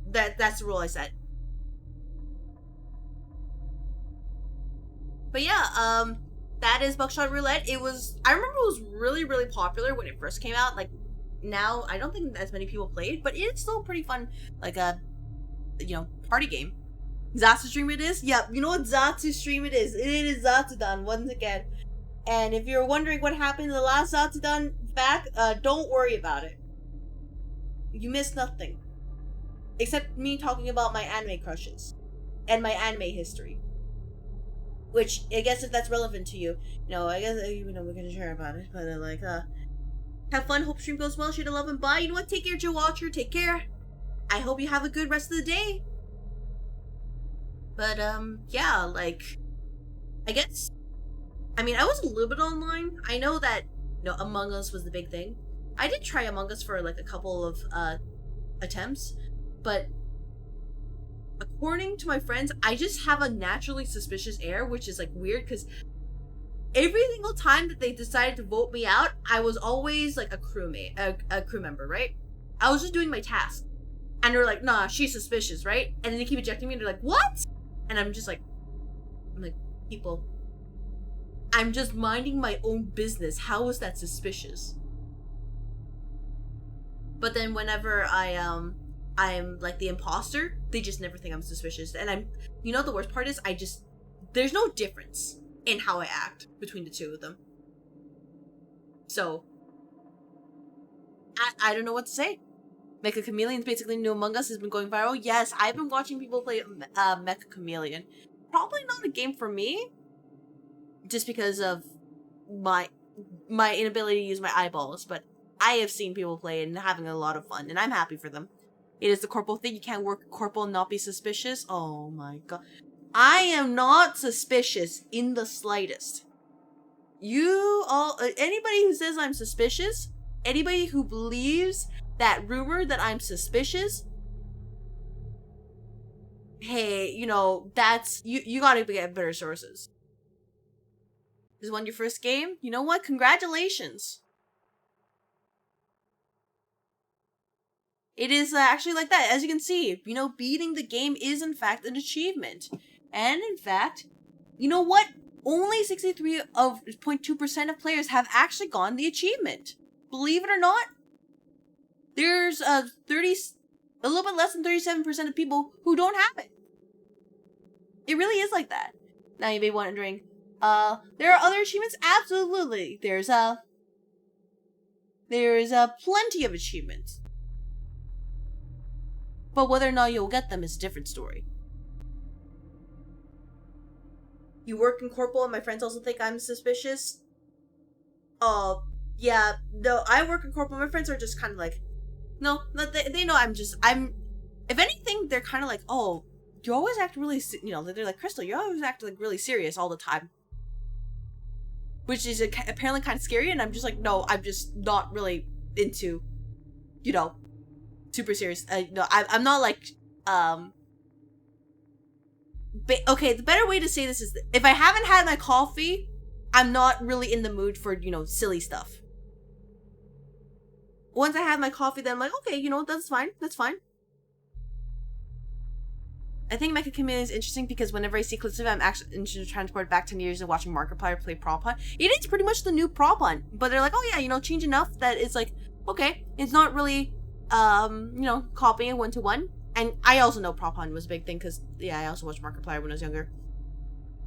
that's the rule I set. But yeah, that is Buckshot Roulette. I remember it was really, really popular when it first came out. Like, now, I don't think as many people played, but it's still pretty fun, like a, party game. Zatsu stream it is? Yep, you know what Zatsu stream it is? It is Zatsudan, once again. And if you're wondering what happened in the last Zatsudan back, don't worry about it. You missed nothing. Except me talking about my anime crushes. And my anime history. Which, I guess if that's relevant to you, I guess, we're gonna share about it. But, have fun, hope stream goes well, share the love and bye. You know what, take care, Joe Watcher, take care. I hope you have a good rest of the day. But, yeah, I guess, I was a little bit online. I know that, Among Us was the big thing. I did try Among Us for, a couple of, attempts, but according to my friends, I just have a naturally suspicious air, which is, weird, because every single time that they decided to vote me out, I was always, a crewmate, a crew member, right? I was just doing my task. And they're like, nah, she's suspicious, right? And then they keep ejecting me, and they're like, what? And I'm like, people, I'm just minding my own business. How is that suspicious? But then whenever I'm the imposter, they just never think I'm suspicious. And the worst part is, there's no difference in how I act between the two of them. So, I don't know what to say. Mecha Chameleon's basically new Among Us has been going viral. Yes, I've been watching people play Mecha Chameleon. Probably not a game for me, just because of my inability to use my eyeballs, but I have seen people play it and having a lot of fun, and I'm happy for them. It is the corporal thing. You can't work corporal and not be suspicious. Oh my god. I am not suspicious in the slightest. You all, anybody who says I'm suspicious, anybody who believes that rumor that I'm suspicious, hey, that's, you gotta get better sources. This one your first game? You know what? Congratulations. It is actually like that. As you can see, beating the game is in fact an achievement. And in fact, you know what? Only 63.2% of players have actually gotten the achievement. Believe it or not, there's a little bit less than 37% of people who don't have it. It really is like that. Now you may be wondering, there are other achievements? Absolutely. There's plenty of achievements. But whether or not you'll get them is a different story. You work in corporal and my friends also think I'm suspicious? Yeah, no, I work in corporal. My friends are just kind of like, no, they know if anything, they're kind of like, oh, you always act really, they're like, Crystal, you always act really serious all the time. Which is apparently kind of scary, and I'm just like, no, I'm just not really into, super serious. No, I'm not like, okay, the better way to say this is, if I haven't had my coffee, I'm not really in the mood for, silly stuff. Once I have my coffee, then I'm like, okay, that's fine. I think Mecha Chameleon is interesting because whenever I see clips of it, I'm actually interested to transport back 10 years and watching Markiplier play Prop Hunt. It is pretty much the new Prop Hunt, but they're like, oh yeah, change enough that it's like, okay, it's not really, copying it one-to-one. And I also know Prop Hunt was a big thing because, yeah, I also watched Markiplier when I was younger.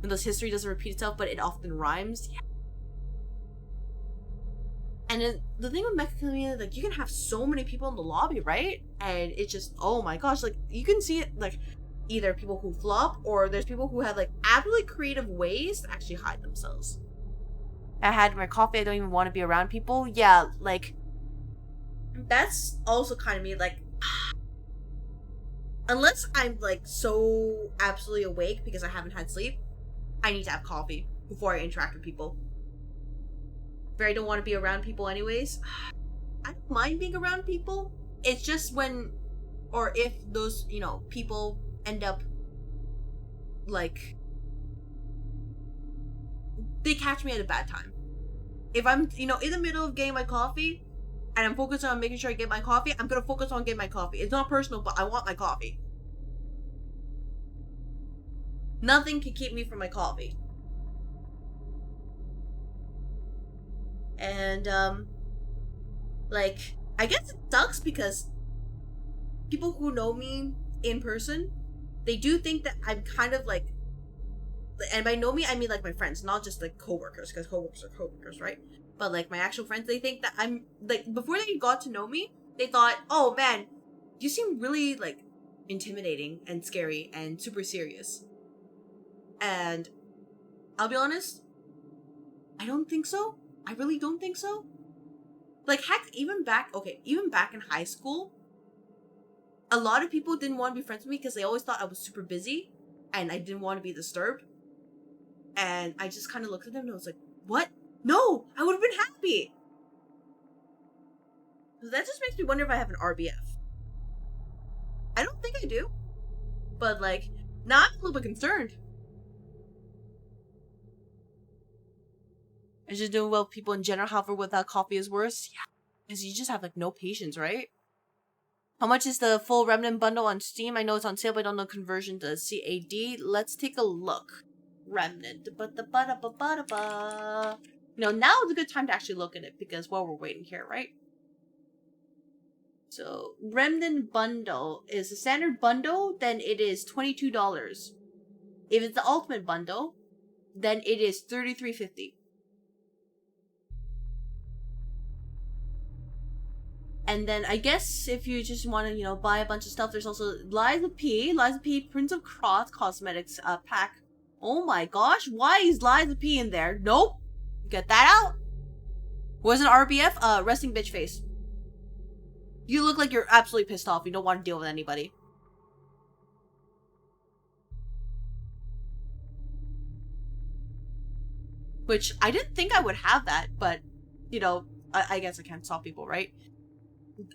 And thus history doesn't repeat itself, but it often rhymes. Yeah. And then the thing with Mecha Community, like, you can have so many people in the lobby, right? And it's just, oh my gosh, like, you can see it, like, either people who flop, or there's people who have, like, absolutely creative ways to actually hide themselves. I had my coffee, I don't even want to be around people. Yeah, like, that's also kind of me, like, unless I'm, like, so absolutely awake because I haven't had sleep, I need to have coffee before I interact with people. But I don't want to be around people anyways. I don't mind being around people. It's just when, or if those, you know, people end up, like, they catch me at a bad time. If I'm, you know, in the middle of getting my coffee, and I'm focused on making sure I get my coffee, I'm gonna focus on getting my coffee. It's not personal, but I want my coffee. Nothing can keep me from my coffee. And, like, I guess it sucks because people who know me in person, they do think that I'm kind of, like, and by know me, I mean, like, my friends, not just, like, coworkers, because coworkers are coworkers, right? But, like, my actual friends, they think that I'm, like, before they got to know me, they thought, oh, man, you seem really, like, intimidating and scary and super serious. And I'll be honest, I don't think so. I really don't think so. Like, heck, even back in high school, a lot of people didn't want to be friends with me because they always thought I was super busy and I didn't want to be disturbed. And I just kind of looked at them and I was like, what? No, I would have been happy. So that just makes me wonder if I have an RBF. I don't think I do. But, like, now I'm a little bit concerned. I'm just doing well with people in general, however, without coffee is worse. Yeah, because you just have, like, no patience, right? How much is the full Remnant bundle on Steam? I know it's on sale, but I don't know conversion to CAD. Let's take a look. Remnant. You know, now is a good time to actually look at it, because, well, we're waiting here, right? So, Remnant bundle is a standard bundle, then it is $22. If it's the ultimate bundle, then it is $33.50. And then I guess if you just want to, you know, buy a bunch of stuff, there's also Liza P, Prince of Cross Cosmetics pack. Oh my gosh, why is Liza P in there? Nope. Get that out. Was an RBF? Resting bitch face. You look like you're absolutely pissed off. You don't want to deal with anybody. Which, I didn't think I would have that, but, you know, I guess I can't stop people, right?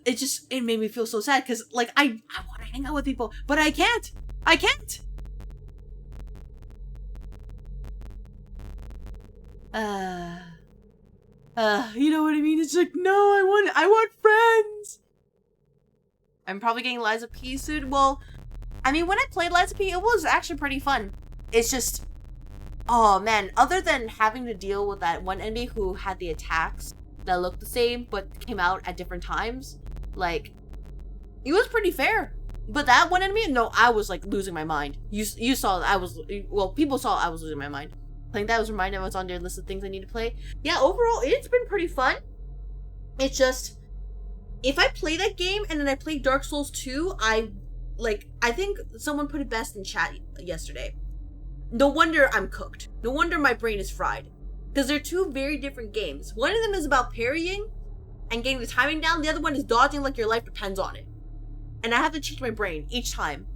It made me feel so sad, because, like, I want to hang out with people, but I can't! I can't! You know what I mean? It's like, no, I want friends! I'm probably getting Liza P soon. Well, I mean, when I played Liza P, it was actually pretty fun. It's just, oh man, other than having to deal with that one enemy who had the attacks that looked the same, but came out at different times, like, it was pretty fair. But that one enemy, no, I was, like, losing my mind. You saw that I was, well, people saw I was losing my mind. Playing that was reminded I was on their list of things I need to play. Yeah, overall, it's been pretty fun. It's just, if I play that game and then I play Dark Souls 2, I think someone put it best in chat yesterday. No wonder I'm cooked. No wonder my brain is fried. Because they're two very different games. One of them is about parrying and getting the timing down. The other one is dodging like your life depends on it. And I have to change my brain each time.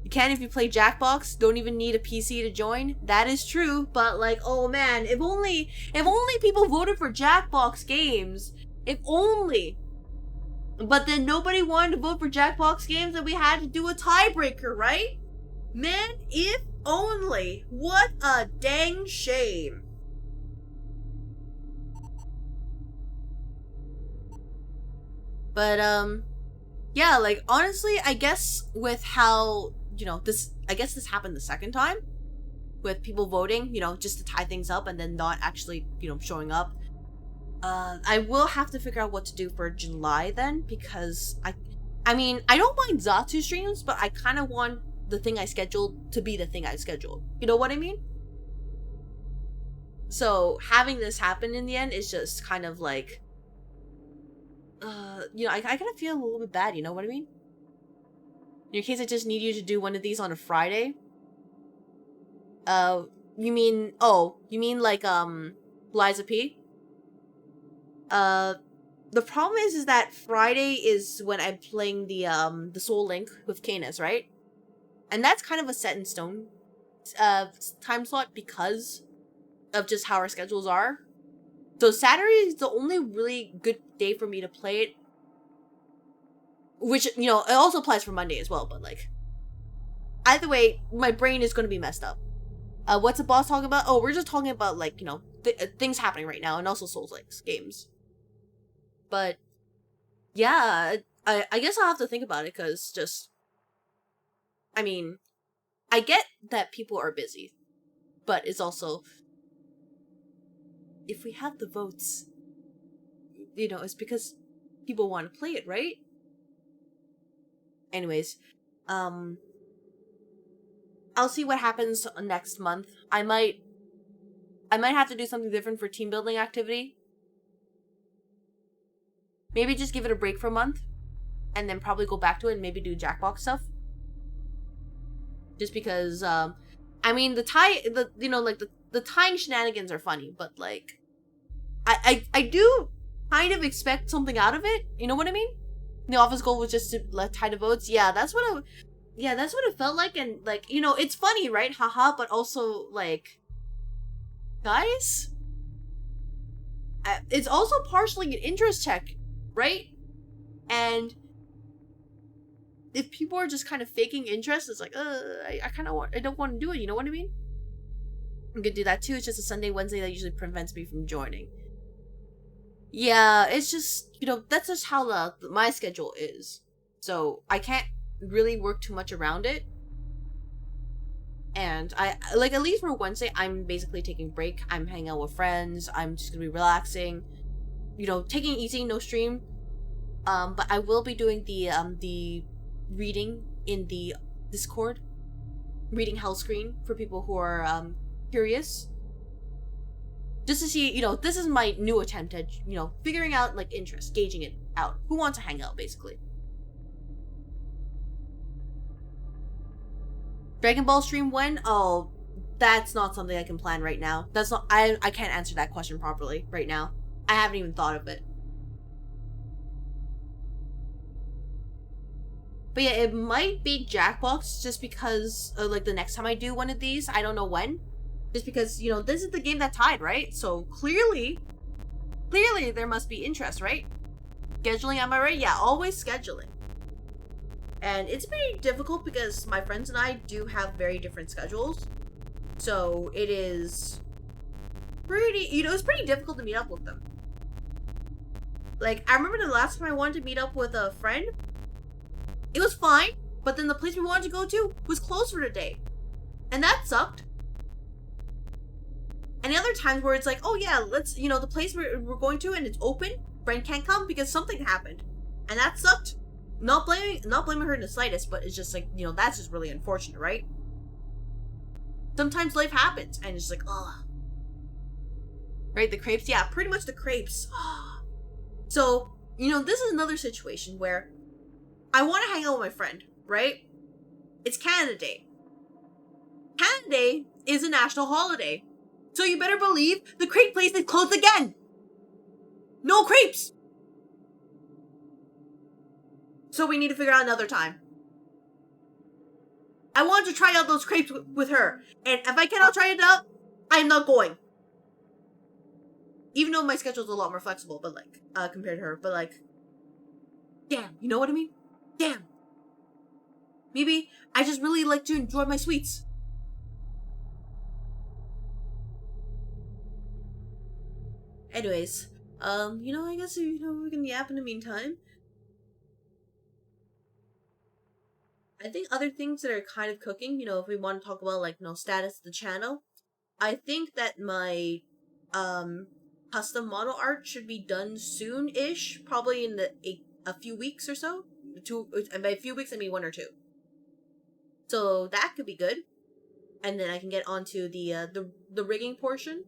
You can if you play Jackbox. Don't even need a PC to join. That is true. But, like, oh man, if only people voted for Jackbox games. If only. But then nobody wanted to vote for Jackbox games, and we had to do a tiebreaker, right? Man, if only. What a dang shame. But, yeah, like, honestly, I guess with how, you know, I guess this happened the second time, with people voting, you know, just to tie things up and then not actually, you know, showing up. I will have to figure out what to do for July then, because I mean, I don't mind Zatsu streams, but I kind of want the thing I scheduled to be the thing I scheduled. You know what I mean? So having this happen in the end is just kind of like, I kind of feel a little bit bad, you know what I mean? In your case, I just need you to do one of these on a Friday. You mean like, Liza P? The problem is that Friday is when I'm playing the Soul Link with Canis, right? And that's kind of a set in stone, time slot because of just how our schedules are. So Saturday is the only really good day for me to play it. Which, it also applies for Monday as well, but like, either way, my brain is going to be messed up. What's the boss talking about? Oh, we're just talking about, like, things happening right now, and also Souls-like games. But, yeah, I guess I'll have to think about it, because I mean, I get that people are busy, but it's also, if we have the votes, it's because people want to play it, right? Anyways, I'll see what happens next month. I might have to do something different for team building activity. Maybe just give it a break for a month, and then probably go back to it and maybe do Jackbox stuff. Just because, the tying shenanigans are funny, but like, I do kind of expect something out of it. You know what I mean? The office goal was just to tie the votes. Yeah, that's what it felt like, and like, it's funny, right? Haha, but also like, guys, it's also partially an interest check, right? And if people are just kind of faking interest, it's like, I don't want to do it, you know what I mean? I'm gonna do that too. It's just a Sunday, Wednesday that usually prevents me from joining. Yeah, it's just, that's just how my schedule is. So I can't really work too much around it. And I, like, at least for Wednesday, I'm basically taking a break. I'm hanging out with friends. I'm just gonna be relaxing. Taking it easy, no stream. But I will be doing the reading in the Discord. Reading Hell Screen for people who are, curious. Just to see, this is my new attempt at, figuring out, like, interest, gauging it out. Who wants to hang out, basically. Dragon Ball stream when? Oh, that's not something I can plan right now. That's not, I can't answer that question properly right now. I haven't even thought of it. But yeah, it might be Jackbox just because, like, the next time I do one of these, I don't know when. Just because, this is the game that tied, right? So clearly there must be interest, right? Scheduling, am I right? Yeah, always scheduling. And it's pretty difficult because my friends and I do have very different schedules. So it is pretty, it's pretty difficult to meet up with them. Like, I remember the last time I wanted to meet up with a friend, it was fine, but then the place we wanted to go to was closed for the day. And that sucked. And the other times where it's like, oh yeah, let's, the place we're going to and it's open, friend can't come because something happened. And that sucked. Not blaming her in the slightest, but it's just like, that's just really unfortunate, right? Sometimes life happens, and it's like, ugh. Right, the crepes? Yeah, pretty much the crepes. So, this is another situation where I want to hang out with my friend, right? It's Canada Day. Canada Day is a national holiday. So you better believe the crepe place is closed again. No crepes. So we need to figure out another time. I want to try out those crepes with her. And if I cannot try it out, I'm not going. Even though my schedule's a lot more flexible, but like, compared to her, but like, damn, you know what I mean? Damn. Maybe I just really like to enjoy my sweets. Anyways, I guess, we can yap in the meantime. I think other things that are kind of cooking, if we want to talk about, like, status of the channel, I think that my, custom model art should be done soon-ish, probably in a few weeks or so. And by a few weeks, I mean 1 or 2. So that could be good. And then I can get onto the rigging portion.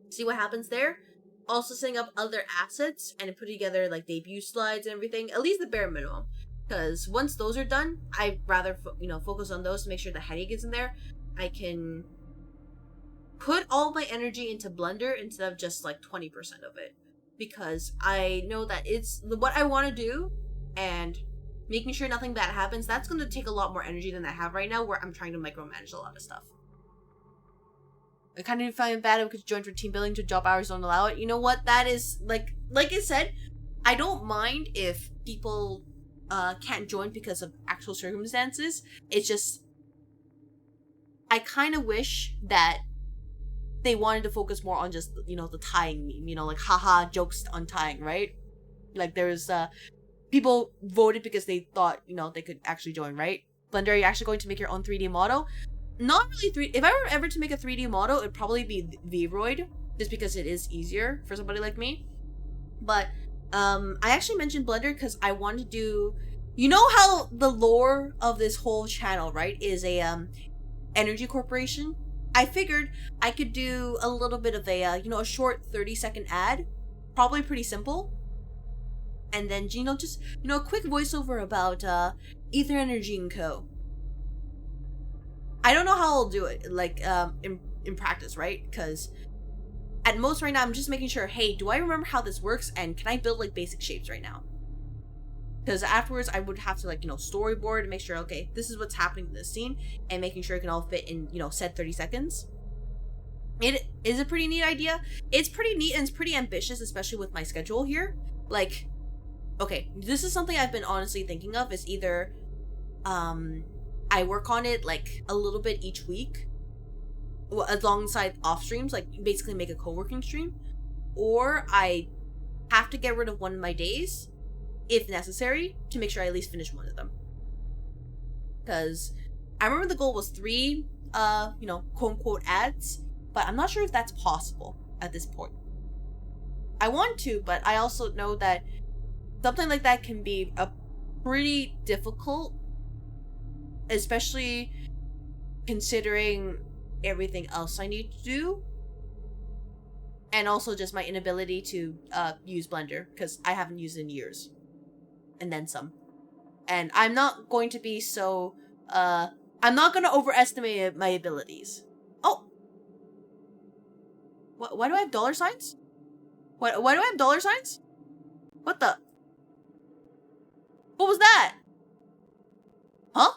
see what happens there. Also setting up other assets and putting together like debut slides and everything, at least the bare minimum. Because once those are done, I'd rather focus on those to make sure the headache is in there. I can put all my energy into Blender instead of just like 20% of it, because I know that it's what I want to do, and making sure nothing bad happens, that's going to take a lot more energy than I have right now, where I'm trying to micromanage a lot of stuff. I kind of find bad because join for team building to job hours don't allow it. You know what? That is like I said, I don't mind if people can't join because of actual circumstances. It's just I kind of wish that they wanted to focus more on just, the tying meme, like haha jokes on tying, right? Like there's people voted because they thought, they could actually join, right? Blender, are you actually going to make your own 3D model? Not really if I were ever to make a 3D model, it'd probably be Vroid, just because it is easier for somebody like me. But I actually mentioned Blender because I wanted to do, how the lore of this whole channel, right, is a energy corporation. I figured I could do a little bit of a a short 30-second ad, probably pretty simple, and then just a quick voiceover about Ether Energy and Co. I don't know how I'll do it, like in practice, right? Because at most right now I'm just making sure, hey, do I remember how this works, and can I build like basic shapes right now? Because afterwards I would have to storyboard and make sure, okay, this is what's happening in this scene, and making sure it can all fit in said 30 seconds. It is a pretty neat idea. It's pretty neat and it's pretty ambitious, especially with my schedule here. Like, okay, this is something I've been honestly thinking of, is either I work on it like a little bit each week, alongside off streams, like basically make a co-working stream, or I have to get rid of one of my days if necessary to make sure I at least finish one of them. Because I remember the goal was 3 quote unquote ads, but I'm not sure if that's possible at this point. I want to, but I also know that something like that can be a pretty difficult, especially considering everything else I need to do, and also just my inability to use Blender, because I haven't used it in years, and then some. And I'm not going to be so I'm not going to overestimate my abilities. Oh, why do I have dollar signs? Why do I have dollar signs? What the? What was that? Huh?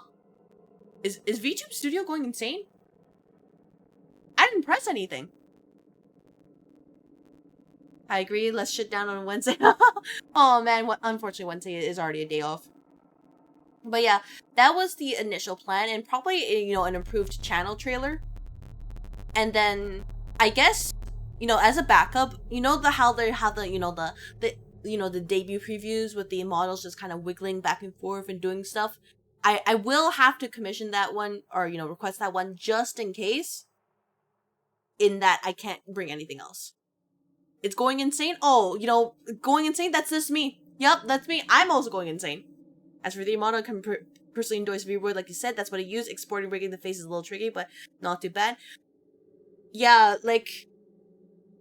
Is VTube Studio going insane? I didn't press anything. I agree, let's shit down on Wednesday. Oh man, unfortunately Wednesday is already a day off. But yeah, that was the initial plan, and probably, an improved channel trailer. And then, I guess, as a backup, how they have the debut previews with the models just kind of wiggling back and forth and doing stuff. I will have to commission that one, or, request that one just in case, in that I can't bring anything else. It's going insane? Oh, going insane? That's just me. Yep, that's me. I'm also going insane. As for the model, I can personally endorse Vroid, like you said. That's what I use. Exporting rigging the face is a little tricky, but not too bad. Yeah, like,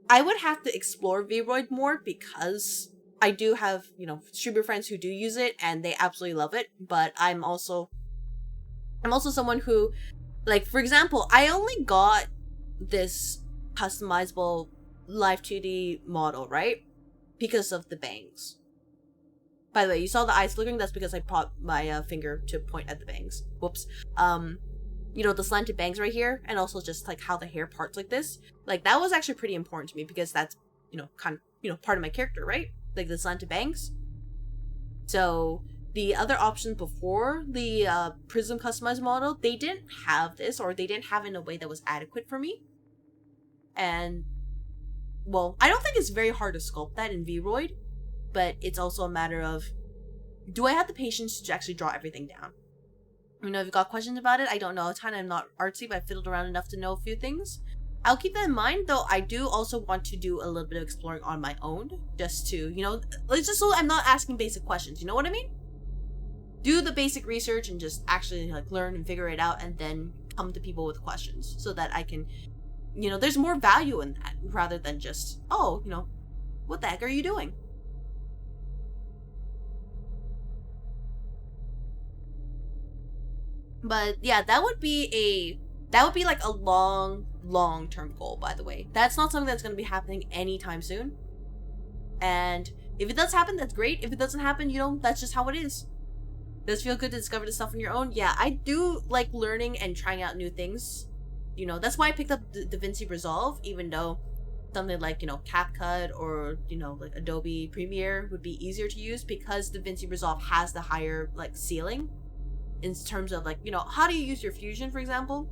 I would have to explore Vroid more, because I do have, streamer friends who do use it, and they absolutely love it. But I'm also someone who, like, for example, I only got this customizable Live2D model, right? Because of the bangs. By the way, you saw the eyes flickering? That's because I popped my finger to point at the bangs. Whoops. The slanted bangs right here, and also just like how the hair parts like this. Like, that was actually pretty important to me, because that's, kind of, part of my character, right? Like the slanted bangs. So the other options before the Prism Customizable model, they didn't have this, or they didn't have it in a way that was adequate for me. And, well, I don't think it's very hard to sculpt that in Vroid, but it's also a matter of, do I have the patience to actually draw everything down? If you've got questions about it, I don't know. I'm not artsy, but I've fiddled around enough to know a few things. I'll keep that in mind, though. I do also want to do a little bit of exploring on my own, just to, just so I'm not asking basic questions, you know what I mean? Do the basic research and just actually, learn and figure it out, and then come to people with questions, so that I can you know, there's more value in that rather than just, oh, you know, what the heck are you doing? But yeah, that would be like a long-term goal, by the way. That's not something that's going to be happening anytime soon. And if it does happen, that's great. If it doesn't happen, you know, that's just how it is. Does it feel good to discover this stuff on your own? Yeah, I do like learning and trying out new things. You know, that's why I picked up DaVinci Resolve, even though something like, you know, CapCut or, you know, like Adobe Premiere would be easier to use, because DaVinci Resolve has the higher, like, ceiling in terms of, like, you know, how do you use your Fusion, for example,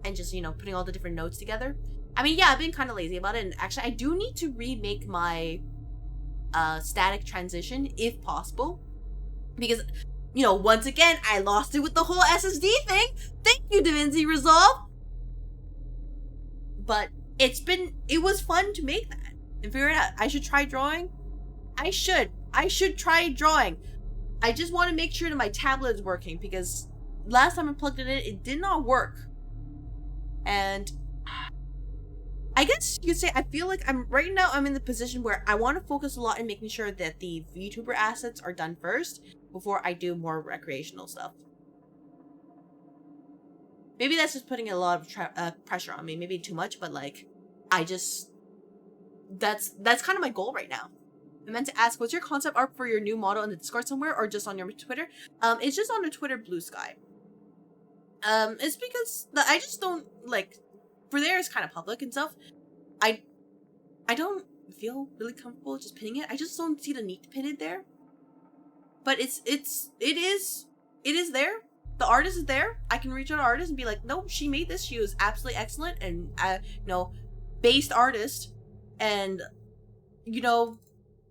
and just, you know, putting all the different nodes together. I mean, yeah, I've been kind of lazy about it, and actually I do need to remake my static transition if possible, because, you know, once again, I lost it with the whole SSD thing. Thank you, DaVinci Resolve. But it was fun to make that and figure it out. I should try drawing. I should try drawing. I just want to make sure that my tablet is working, because last time I plugged it in, it did not work. And I guess you could say I feel like I'm in the position where I want to focus a lot in making sure that the VTuber assets are done first before I do more recreational stuff. Maybe that's just putting a lot of pressure on me, maybe too much, but like, that's kind of my goal right now. I meant to ask, what's your concept art for your new model in the Discord somewhere, or just on your Twitter? It's just on the Twitter Blue Sky. It's because I just don't, like, for there it's kind of public and stuff. I don't feel really comfortable just pinning it. I just don't see the need to pin it there. But it is there. The artist is there. I can reach out to artist and be like, no, she made this. She was absolutely excellent and, you know, based artist. And, you know,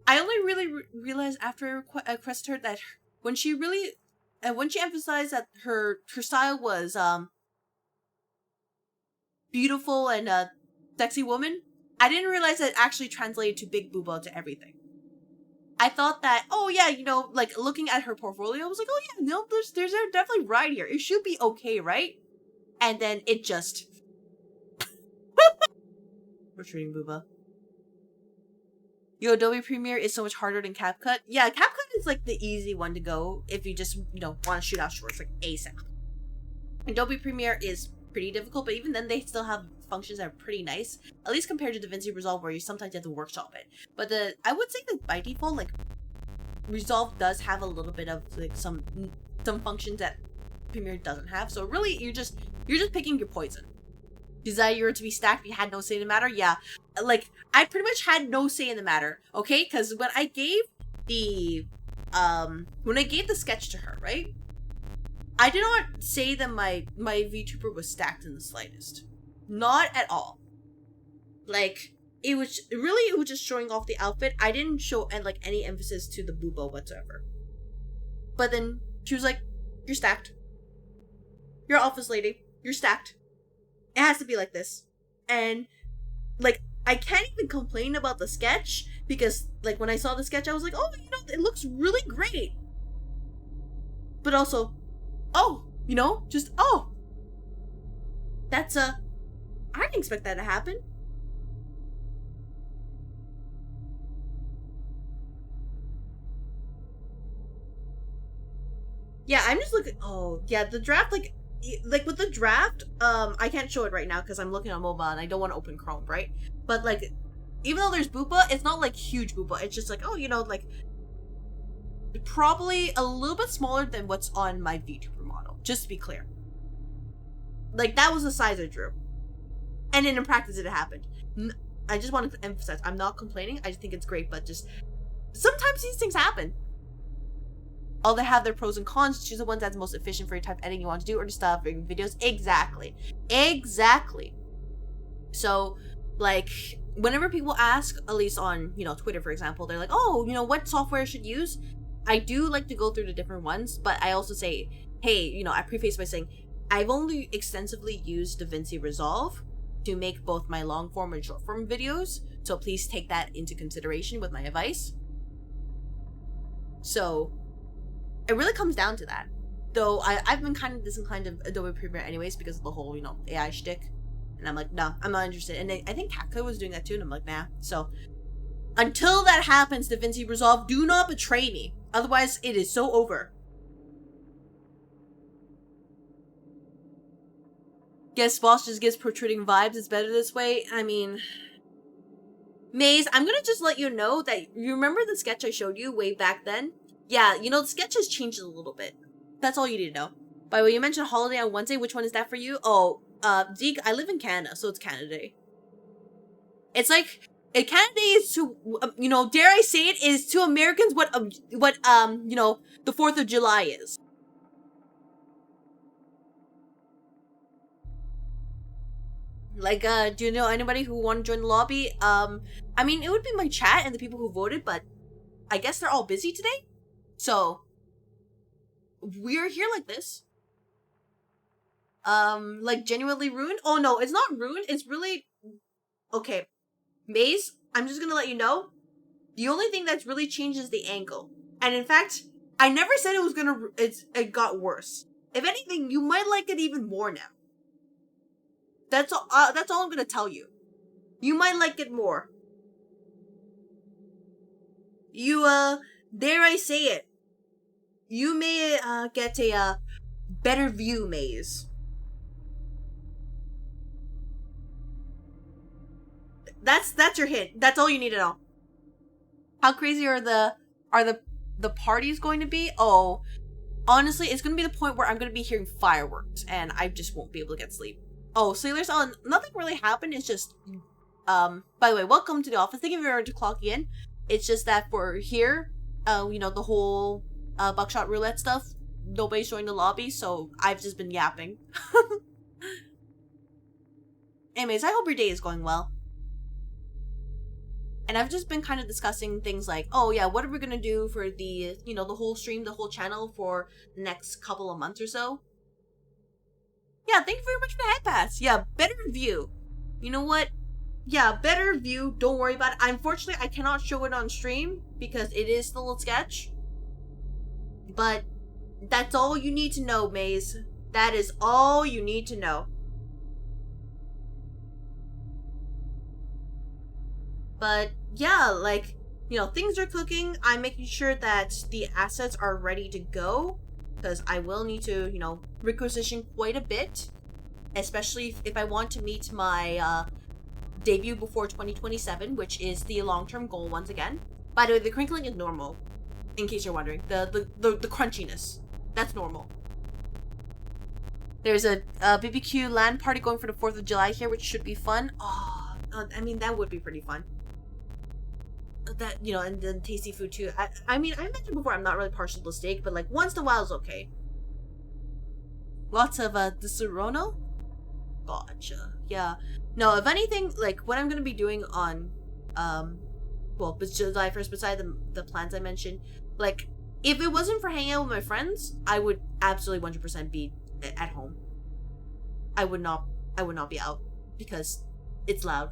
I only really realized after I requested her that when she emphasized that her style was beautiful and sexy woman, I didn't realize that it actually translated to big booba to everything. I thought that, oh yeah, you know, like looking at her portfolio, I was like, oh yeah, no, there's definitely right here. It should be okay, right? And then it just retreating booba. Yo, Adobe Premiere is so much harder than CapCut. Yeah, CapCut is like the easy one to go if you just, you know, want to shoot out shorts like ASAP. Adobe Premiere is pretty difficult, but even then they still have functions that are pretty nice, at least compared to DaVinci Resolve, where you sometimes have to workshop it. But I would say that by default, like, Resolve does have a little bit of like some functions that Premiere doesn't have. So really, you're just picking your poison. Desire it to be stacked, you had no say in the matter. Yeah, like I pretty much had no say in the matter. Okay, because when I gave the sketch to her, right? I did not say that my VTuber was stacked in the slightest. Not at all. Like, it was just showing off the outfit. I didn't show any emphasis to the boobo whatsoever. But then she was like, "You're stacked. You're an office lady. You're stacked. It has to be like this." And like, I can't even complain about the sketch, because like when I saw the sketch, I was like, "Oh, you know, it looks really great." But also, oh, you know, just oh, that's I didn't expect that to happen. Yeah, I'm just looking. Oh, yeah, the draft, like with the draft, I can't show it right now because I'm looking on mobile and I don't want to open Chrome, right? But like, even though there's boopa, it's not like huge boopa. It's just like, oh, you know, like probably a little bit smaller than what's on my VTuber model. Just to be clear, like that was the size I drew, and then in practice it happened. I just wanted to emphasize, I'm not complaining. I just think it's great, but just sometimes these things happen. All they have their pros and cons. Choose the ones that's most efficient for your type of editing you want to do or just stuff for your videos. Exactly. So, like, whenever people ask, at least on, you know, Twitter, for example, they're like, oh, you know, what software I should use? I do like to go through the different ones, but I also say, hey, you know, I preface by saying, I've only extensively used DaVinci Resolve to make both my long form and short form videos, so please take that into consideration with my advice. So, it really comes down to that. Though I've been kind of disinclined of Adobe Premiere anyways because of the whole, you know, AI shtick. And I'm like, no, I'm not interested. And I think Kaka was doing that too, and I'm like, nah. So, until that happens, Da Vinci Resolve, do not betray me. Otherwise, it is so over. Guess boss just gives protruding vibes. It's better this way. I mean, Maze, I'm gonna just let you know that you remember the sketch I showed you way back then? Yeah, you know, the sketch has changed a little bit. That's all you need to know. By the way, you mentioned holiday on Wednesday. Which one is that for you? Oh, Zeke, I live in Canada, so it's Canada Day. It's like, Canada Day is to, you know, dare I say it, is to Americans what, you know, the 4th of July is. Like, do you know anybody who want to join the lobby? I mean, it would be my chat and the people who voted, but I guess they're all busy today. So, we're here like this. Like, genuinely ruined? Oh, no, it's not ruined. It's really... Okay. Maze, I'm just gonna let you know, the only thing that's really changed is the angle. And in fact, I never said it was gonna... It got worse. If anything, you might like it even more now. That's all I'm gonna tell you. You might like it more. You, dare I say it, you may, get a, better view, Maze. That's your hint. That's all you need to know. How crazy are the parties going to be? Oh, honestly, it's gonna be the point where I'm gonna be hearing fireworks, and I just won't be able to get sleep. Oh, Sailors on, nothing really happened. It's just, by the way, welcome to the office. Thank you very much for clocking in. It's just that for here, you know, the whole Buckshot Roulette stuff, nobody's joined the lobby, so I've just been yapping. Anyways, I hope your day is going well. And I've just been kind of discussing things like, oh yeah, what are we gonna do for the, you know, the whole stream, the whole channel for the next couple of months or so? Yeah, thank you very much for the head pass. Yeah, better view. You know what? Yeah, better view. Don't worry about it. Unfortunately, I cannot show it on stream because it is still a sketch. But that's all you need to know, Maze. That is all you need to know. But yeah, like, you know, things are cooking. I'm making sure that the assets are ready to go because I will need to, you know, requisition quite a bit, especially if I want to meet my debut before 2027, which is the long-term goal once again. By the way, the crinkling is normal, in case you're wondering. The crunchiness, that's normal. There's a BBQ LAN party going for the 4th of July here, which should be fun. Oh, I mean, that would be pretty fun. That, you know, and then tasty food too. I mean, I mentioned before I'm not really partial to steak, but like once in a while is okay. Lots of the Serrano? Gotcha. Yeah. No, if anything, like what I'm gonna be doing on well, July 1st, beside the plans I mentioned, like if it wasn't for hanging out with my friends, I would absolutely 100% be at home. I would not be out because it's loud.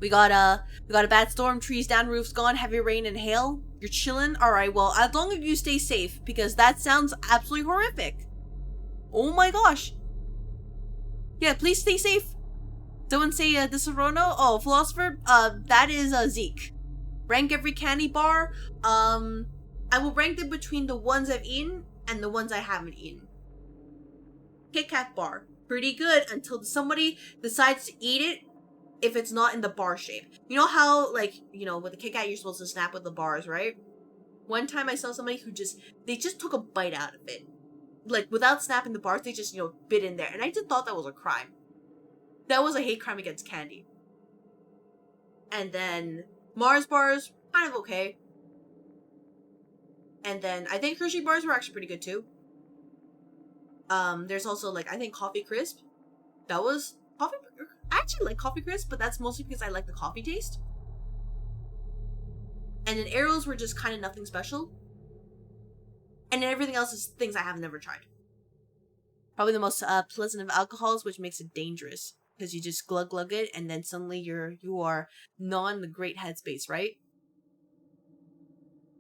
We got a bad storm, trees down, roofs gone, heavy rain and hail. You're chilling? Alright, well, as long as you stay safe, because that sounds absolutely horrific. Oh my gosh. Yeah, please stay safe. Someone say Disarono? Oh, philosopher? That is Zeke. Rank every candy bar. I will rank them between the ones I've eaten and the ones I haven't eaten. Kit Kat bar. Pretty good until somebody decides to eat it if it's not in the bar shape. You know how, like, you know, with the Kit Kat you're supposed to snap with the bars, right? One time I saw somebody who they just took a bite out of it. Like, without snapping the bars, they just, you know, bit in there. And I just thought that was a crime. That was a hate crime against candy. And then Mars bars, kind of okay. And then I think Hershey bars were actually pretty good too. There's also, like, I think Coffee Crisp. That was coffee. I actually like Coffee Crisp, but that's mostly because I like the coffee taste. And then Arrows were just kind of nothing special. And then everything else is things I have never tried. Probably the most pleasant of alcohols, which makes it dangerous. Because you just glug it, and then suddenly you are not in the great headspace, right?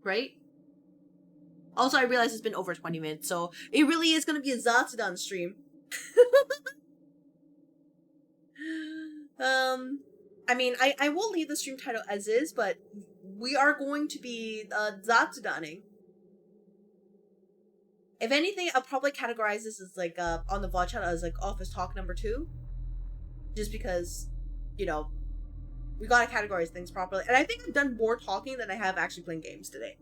Right? Also, I realize it's been over 20 minutes, so it really is going to be a Zatsudan stream. I mean, I will leave the stream title as is, but we are going to be Zatsudaning. If anything, I'll probably categorize this as like on the VOD channel as like office talk number 2. Just because, you know, we gotta categorize things properly. And I think I've done more talking than I have actually playing games today.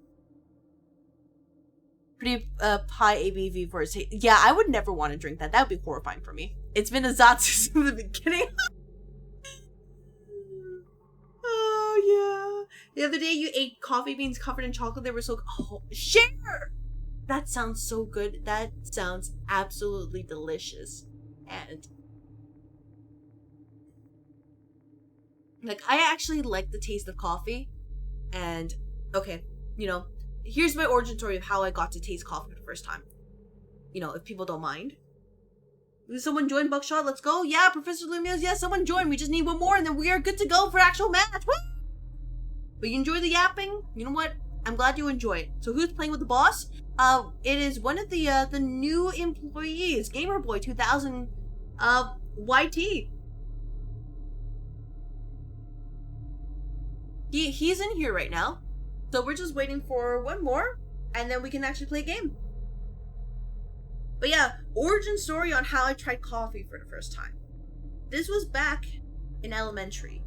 Pretty high ABV for it. Yeah, I would never want to drink that. That would be horrifying for me. It's been a Zatsu since the beginning. Oh, yeah. The other day you ate coffee beans covered in chocolate. They were so... Oh, share! That sounds so good. That sounds absolutely delicious. And... like, I actually like the taste of coffee. And, okay, you know, here's my origin story of how I got to taste coffee for the first time. You know, if people don't mind. Did someone join Buckshot? Let's go. Yeah, Professor Lumios. Yeah, someone joined. We just need one more and then we are good to go for actual match. Woo! But you enjoy the yapping? You know what? I'm glad you enjoy it. So who's playing with the boss? It is one of the new employees. Gamerboy 2000 YT. He's in here right now. So we're just waiting for one more and then we can actually play a game. But yeah, origin story on how I tried coffee for the first time. This was back in elementary.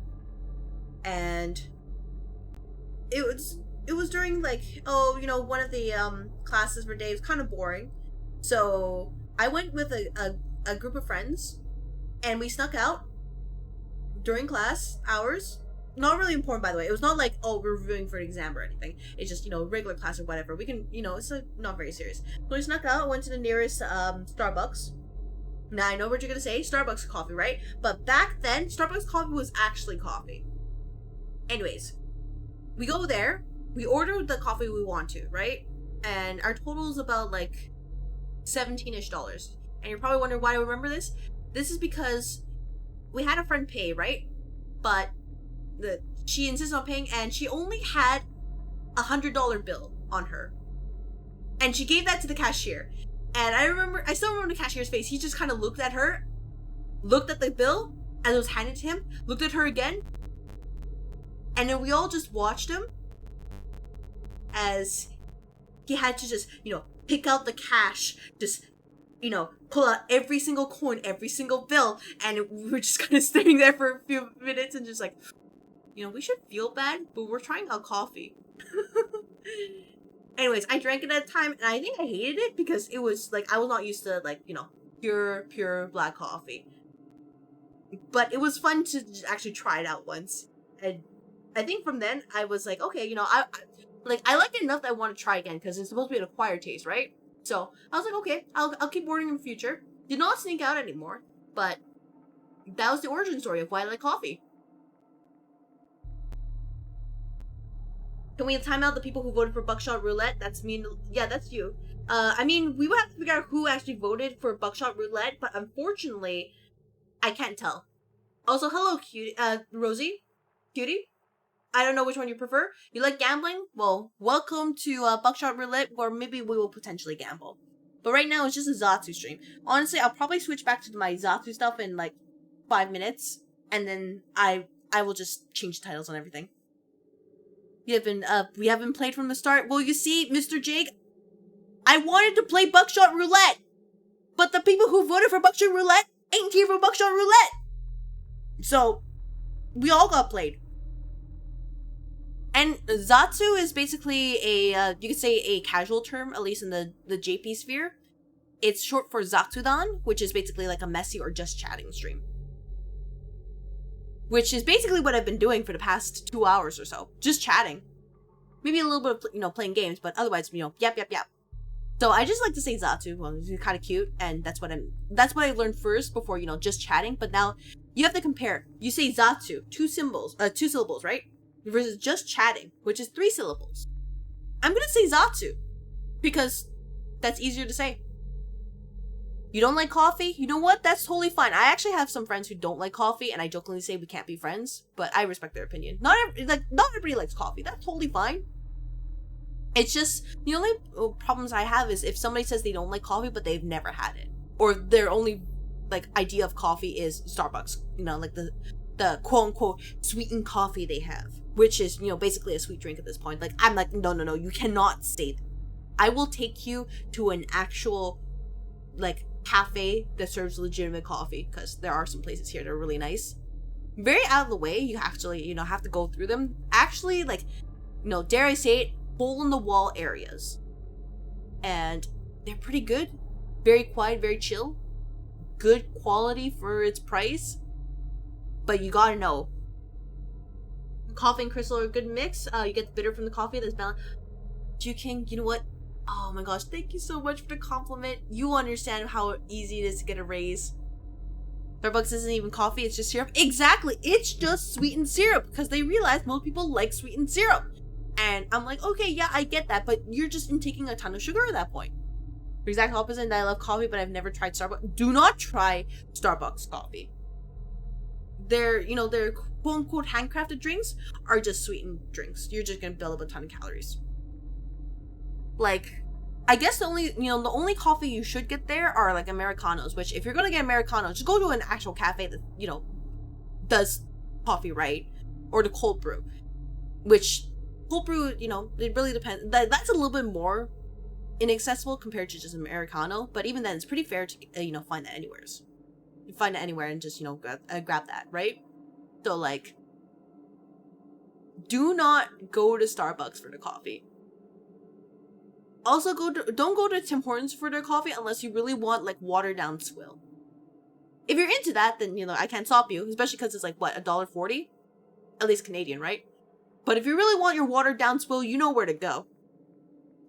And it was during like, oh, you know, one of the classes for day. It was kind of boring. So I went with a group of friends and we snuck out during class hours. Not really important, by the way. It was not like, oh, we're reviewing for an exam or anything. It's just, you know, regular class or whatever. We can, you know, it's like not very serious. So we snuck out, went to the nearest Starbucks. Now I know what you're gonna say, Starbucks coffee, right? But back then, Starbucks coffee was actually coffee. Anyways, we go there, we order the coffee we want to, right? And our total is about like $17-ish. And you're probably wondering why I remember this. This is because we had a friend pay, right? But she insisted on paying, and she only had $100 bill on her, and she gave that to the cashier. And I still remember the cashier's face. He just kind of looked at her, looked at the bill as it was handed to him, looked at her again, and then we all just watched him as he had to just, you know, pick out the cash, just, you know, pull out every single coin, every single bill, and we were just kind of staying there for a few minutes and just like, you know, we should feel bad, but we're trying out coffee. Anyways, I drank it at the time, and I think I hated it because it was, like, I was not used to, like, you know, pure black coffee. But it was fun to actually try it out once. And I think from then, I was like, okay, you know, I like it enough that I want to try again, because it's supposed to be an acquired taste, right? So, I was like, okay, I'll keep ordering in the future. Did not sneak out anymore, but that was the origin story of why I like coffee. Can we time out the people who voted for Buckshot Roulette? That's me. Yeah, that's you. I mean, we would have to figure out who actually voted for Buckshot Roulette, but unfortunately, I can't tell. Also, hello, cutie, Rosie? Cutie? I don't know which one you prefer. You like gambling? Well, welcome to Buckshot Roulette, where maybe we will potentially gamble. But right now, it's just a Zatsu stream. Honestly, I'll probably switch back to my Zatsu stuff in like 5 minutes, and then I will just change the titles and everything. We haven't played from the start. Well, you see, Mr. Jake, I wanted to play Buckshot Roulette, but the people who voted for Buckshot Roulette ain't here for Buckshot Roulette. So, we all got played. And Zatsu is basically a, you could say a casual term, at least in the JP sphere. It's short for Zatsudan, which is basically like a messy or just chatting stream. Which is basically what I've been doing for the past 2 hours or so. Just chatting. Maybe a little bit of, you know, playing games, but otherwise, you know, yap. So I just like to say Zatsu. Well, it's kind of cute, and that's what I learned first before, you know, just chatting. But now you have to compare. You say Zatsu, 2 syllables, right? Versus just chatting, which is 3 syllables. I'm gonna say Zatsu because that's easier to say. You don't like coffee? You know what? That's totally fine. I actually have some friends who don't like coffee, and I jokingly say we can't be friends, but I respect their opinion. Not everybody likes coffee. That's totally fine. It's just, the only problems I have is if somebody says they don't like coffee, but they've never had it. Or their only, like, idea of coffee is Starbucks. You know, like the the quote-unquote sweetened coffee they have, which is, basically a sweet drink at this point. Like, I'm like, no, you cannot stay there. I will take you to an actual, like, cafe that serves legitimate coffee, because there are some places here that are really nice. Very out of the way. You actually, have to go through them. Actually, like, dare I say it, hole-in-the-wall areas. And they're pretty good. Very quiet, very chill. Good quality for its price. But you gotta know. Coffee and crystal are a good mix. You get the bitter from the coffee that's balanced. Jew King, you know what? Oh my gosh, thank you so much for the compliment. You understand how easy it is to get a raise. Starbucks isn't even coffee, it's just syrup. Exactly, it's just sweetened syrup, because they realize most people like sweetened syrup. And I'm like, okay, yeah, I get that, but you're just intaking a ton of sugar at that point. The exact opposite, and I love coffee, but I've never tried Starbucks. Do not try Starbucks coffee. Their quote-unquote handcrafted drinks are just sweetened drinks. You're just gonna build up a ton of calories. Like, I guess the only coffee you should get there are like Americanos, which if you're gonna get Americanos, just go to an actual cafe that, does coffee right. Or the cold brew. Which, cold brew, it really depends. That's a little bit more inaccessible compared to just Americano, but even then, it's pretty fair to, find that anywhere. You find it anywhere and just, grab that, right? So, like, do not go to Starbucks for the coffee. Also, don't go to Tim Hortons for their coffee unless you really want, like, watered down swill. If you're into that, then, I can't stop you, especially because it's, like, what, $1.40? At least Canadian, right? But if you really want your watered down swill, you know where to go.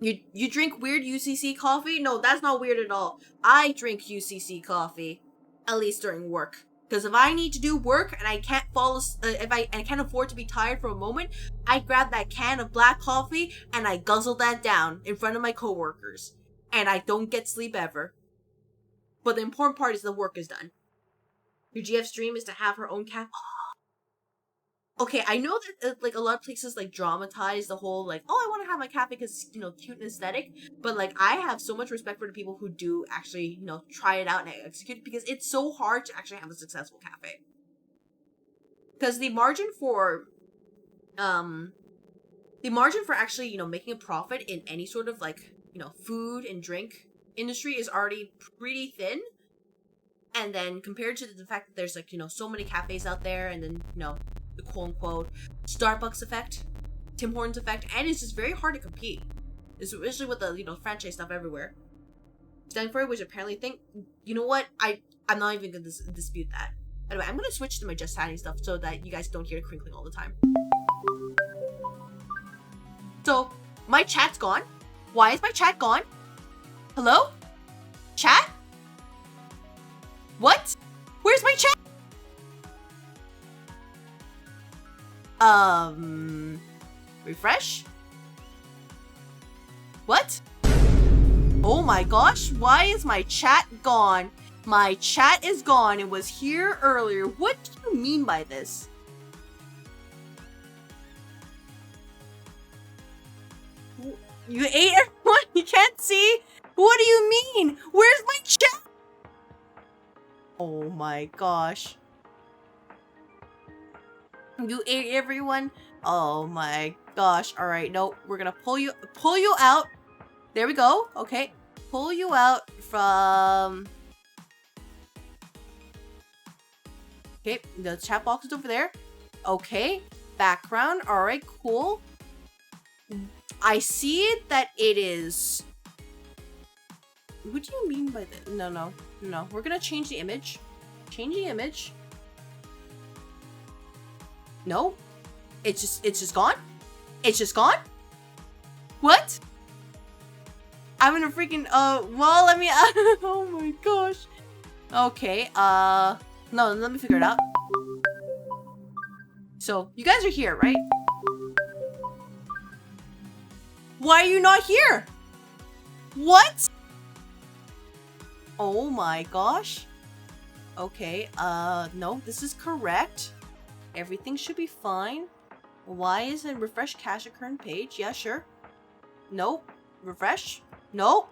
You drink weird UCC coffee? No, that's not weird at all. I drink UCC coffee, at least during work. Because if I need to do work and I can't I can't afford to be tired for a moment, I grab that can of black coffee and I guzzle that down in front of my coworkers, and I don't get sleep ever. But the important part is the work is done. Your GF's dream is to have her own cafe. Okay, I know that like a lot of places like dramatize the whole like, oh, I want to have my cafe because cute and aesthetic, but like I have so much respect for the people who do actually try it out and execute it, because it's so hard to actually have a successful cafe. Because the margin for actually making a profit in any sort of like food and drink industry is already pretty thin, and then compared to the fact that there's like so many cafes out there, and then the quote-unquote Starbucks effect, Tim Hortons effect, and it's just very hard to compete, especially with the franchise stuff everywhere. Standing for it, which apparently you know what, I'm not even gonna dispute that. Anyway, I'm gonna switch to my just chatting stuff so that you guys don't hear the crinkling all the time. So my chat's gone. Why is my chat gone? Hello? Chat? What? Where's my chat? Refresh? What? Oh my gosh, why is my chat gone? My chat is gone. It was here earlier. What do you mean by this? You ate everyone? You can't see? What do you mean? Where's my chat? Oh my gosh. You ate everyone? Oh my gosh. Alright, no, we're gonna pull you out. There we go. Okay. Pull you out from... Okay, the chat box is over there. Okay. Background. Alright, cool. I see that it is... What do you mean by that? No. We're gonna change the image. Change the image. No. It's just gone? It's just gone? What? I'm gonna freaking, well, let me, oh my gosh. Okay, no, let me figure it out. So, you guys are here, right? Why are you not here? What? Oh my gosh. Okay, no, this is correct. Everything should be fine. Why isn't refresh cache at current page? Yeah, sure. Nope. Refresh? Nope.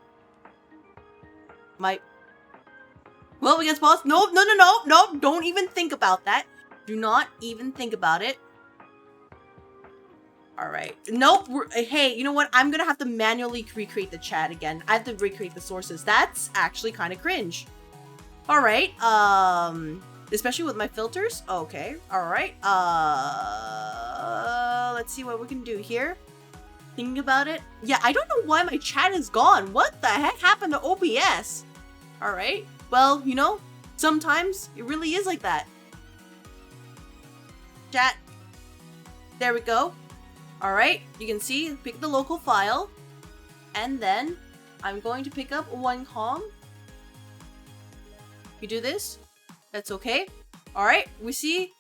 Well, we get paused. No. Don't even think about that. Do not even think about it. All right. Nope. Hey, you know what? I'm gonna have to manually recreate the chat again. I have to recreate the sources. That's actually kind of cringe. All right. Especially with my filters. Okay. All right. Let's see what we can do here. Thinking about it. Yeah, I don't know why my chat is gone. What the heck happened to OBS? All right. Well, you know, sometimes it really is like that. Chat. There we go. All right. You can see, pick the local file. And then I'm going to pick up one com. You do this. That's okay. All right. We see.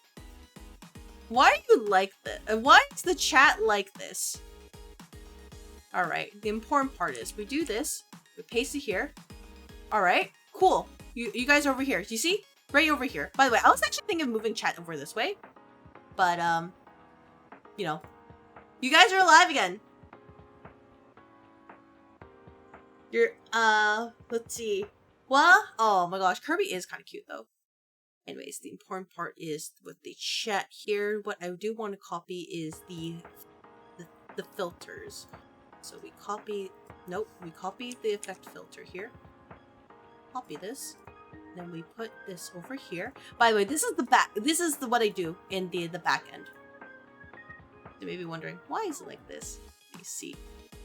Why are you like this? Why is the chat like this? All right. The important part is we do this. We paste it here. All right. Cool. You guys are over here. Do you see? Right over here. By the way, I was actually thinking of moving chat over this way. But, you know. You guys are alive again. You're, let's see. What? Oh my gosh. Kirby is kind of cute though. Anyways, the important part is with the chat here. What I do want to copy is the filters. So we copy, nope, we copy the effect filter here. Copy this. Then we put this over here. By the way, this is the back, this is what I do in the back end. You may be wondering, why is it like this? You see,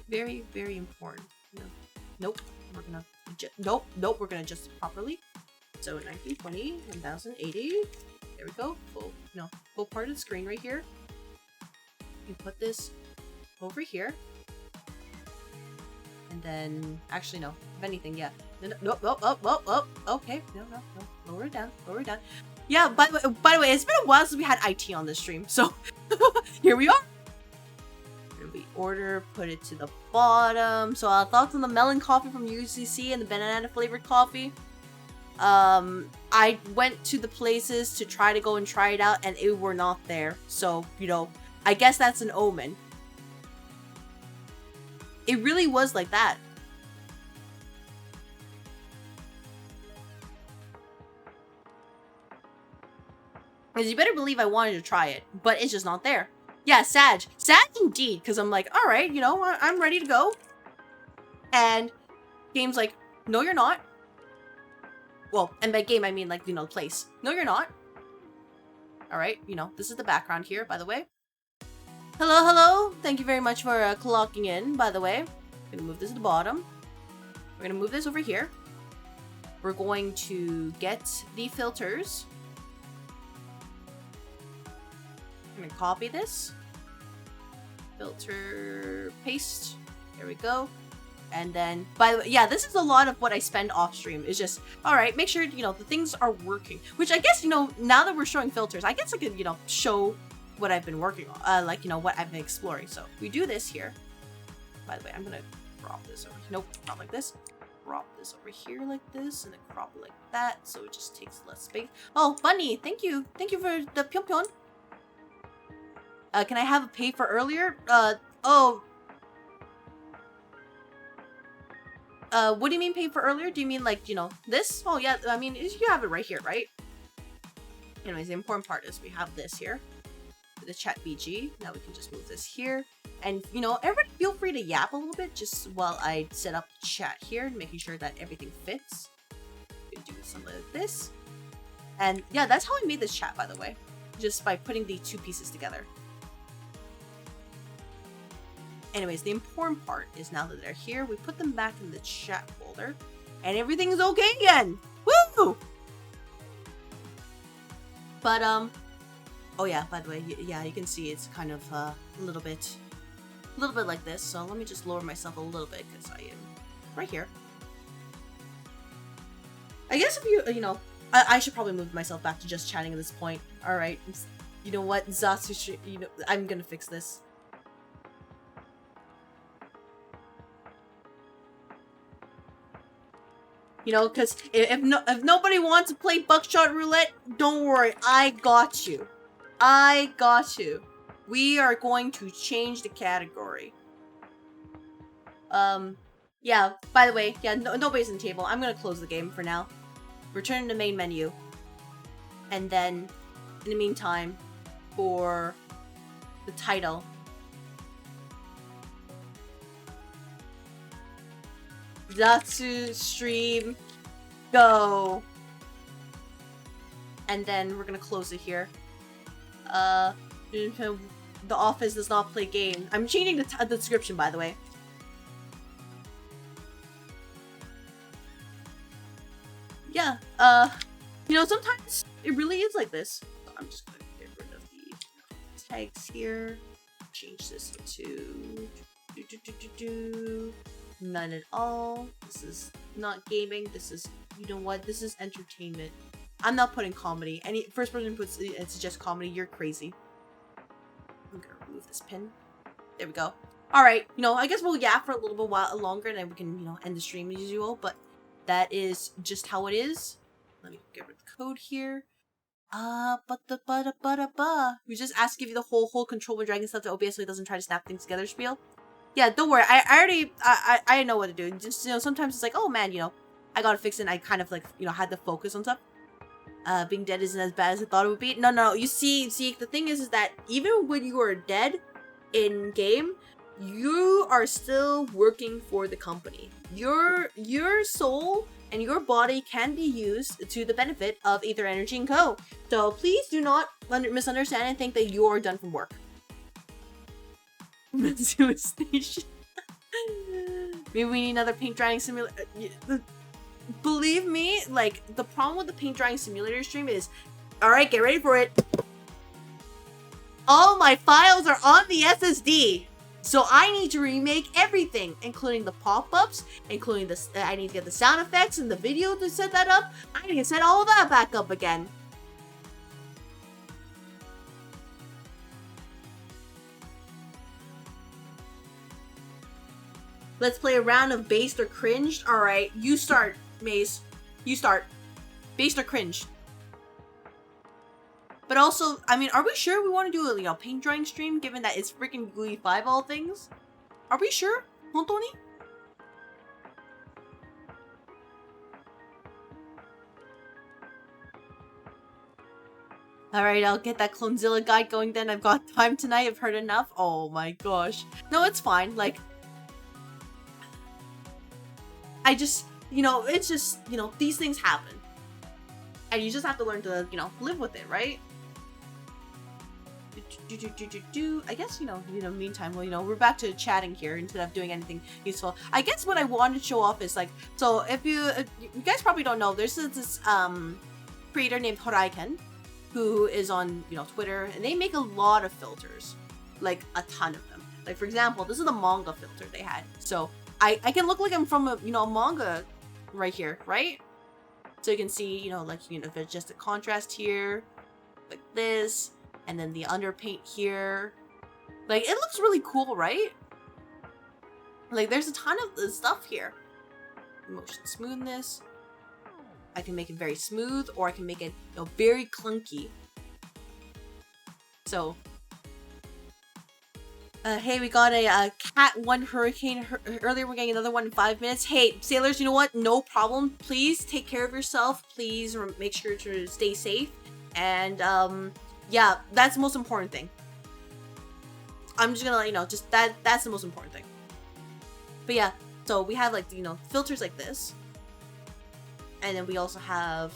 very, very important. No. Nope, we're gonna adjust, nope, we're gonna adjust it properly. So 1920, 1080, there we go. Full part of the screen right here. You put this over here. And then, actually no, if anything, yeah. No, okay, no, lower it down. Yeah, by the way, it's been a while since we had IT on this stream, so here we are. And we order, put it to the bottom. So thoughts on the melon coffee from UCC and the banana flavored coffee. I went to the places to try it out and it were not there. So, you know, I guess that's an omen. It really was like that. Because you better believe I wanted to try it, but it's just not there. Yeah, Sag indeed, because I'm like, all right, you know, I'm ready to go. And game's like, no, you're not. Well, and by game, I mean like, you know, place. No, you're not. All right, you know, this is the background here, by the way. Hello. Thank you very much for clocking in, by the way. I'm going to move this to the bottom. We're going to move this over here. We're going to get the filters. I'm going to copy this. Filter, paste. There we go. And then, by the way, yeah, this is a lot of what I spend off stream. Is just, all right, make sure, you know, the things are working. Which I guess, you know, now that we're showing filters, I guess I could, you know, show what I've been working on. Like, you know, what I've been exploring. So, we do this here. By the way, I'm going to crop this over. Nope, not like this. Crop this over here like this. And then crop it like that. So, it just takes less space. Oh, Bunny, thank you. Thank you for the pion. Can I have a pay for earlier? What do you mean pay for earlier? Do you mean like, you know, this? Oh yeah, I mean, you have it right here, right? Anyways, the important part is we have this here. The chat BG. Now we can just move this here. And, you know, everybody feel free to yap a little bit just while I set up chat here, making sure that everything fits. We can do something like this. And yeah, that's how I made this chat, by the way. Just by putting the two pieces together. Anyways, the important part is now that they're here, we put them back in the chat folder, and everything's okay again! Woo! But, oh yeah, by the way, yeah, you can see it's kind of a little bit like this, so let me just lower myself a little bit, because I am right here. I guess if you know, I should probably move myself back to just chatting at this point. Alright, you know what, Zatsudan, you know, I'm gonna fix this. You know, because if nobody wants to play Buckshot Roulette, don't worry. I got you. I got you. We are going to change the category. Yeah, by the way, yeah, nobody's in the table. I'm going to close the game for now. Return to main menu. And then in the meantime, for the title. Zatsu stream, go. And then we're gonna close it here. The office does not play games. I'm changing the description, by the way. Yeah, you know, sometimes it really is like this. So I'm just gonna get rid of the tags here. Change this to none at all. This is not gaming. This is, you know what? This is entertainment. I'm not putting comedy. Any first person puts and suggests comedy, you're crazy. I'm gonna remove this pin. There we go. All right, you know, I guess we'll yap for a little bit while longer, and then we can, you know, end the stream as usual. But that is just how it is. Let me get rid of the code here. We just asked to give you the whole control with dragon stuff to OBS so it doesn't try to snap things together spiel. Yeah, don't worry. I know what to do. Just, you know, sometimes it's like, oh man, you know, I gotta fix it. And I kind of like, you know, had to focus on stuff. Being dead isn't as bad as I thought it would be. No. You see, the thing is that even when you are dead in game, you are still working for the company. Your soul and your body can be used to the benefit of Ether Energy & Co. So please do not misunderstand and think that you are done from work. Mitsubishi Station. Maybe we need another paint drying simulator. Believe me, like, the problem with the paint drying simulator stream is, alright, get ready for it. All my files are on the SSD. So I need to remake everything, including the pop-ups, including the, I need to get the sound effects and the video to set that up. I need to set all of that back up again. Let's play a round of based or cringed. Alright, you start, Maze. You start. Based or cringed. But also, I mean, are we sure we want to do a, you know, paint drying stream, given that it's freaking Gooey 5 all things? Are we sure? Hontoni? Alright, I'll get that Clonezilla guide going then. I've got time tonight. I've heard enough. Oh my gosh. No, it's fine. Like, I just, you know, it's just, you know, these things happen. And you just have to learn to, you know, live with it, right? I guess, you know, meantime, well, you know, we're back to chatting here instead of doing anything useful. I guess what I wanted to show off is, like, so if you guys probably don't know, there's this creator named Horaiken who is on, you know, Twitter, and they make a lot of filters, like a ton of them. Like, for example, this is the manga filter they had. So I can look like I'm from a, you know, a manga right here, right? So you can see, you know, like, you know, there's just a contrast here, like this, and then the underpaint here. Like, it looks really cool, right? Like, there's a ton of stuff here. Motion smoothness. I can make it very smooth, or I can make it, you know, very clunky. So, hey, we got a cat 1 hurricane earlier. We're getting another one in 5 minutes. Hey, sailors, you know what? No problem. Please take care of yourself. Please make sure to stay safe. And, yeah, that's the most important thing. I'm just gonna let you know, just that's the most important thing. But yeah, so we have, like, you know, filters like this. And then we also have,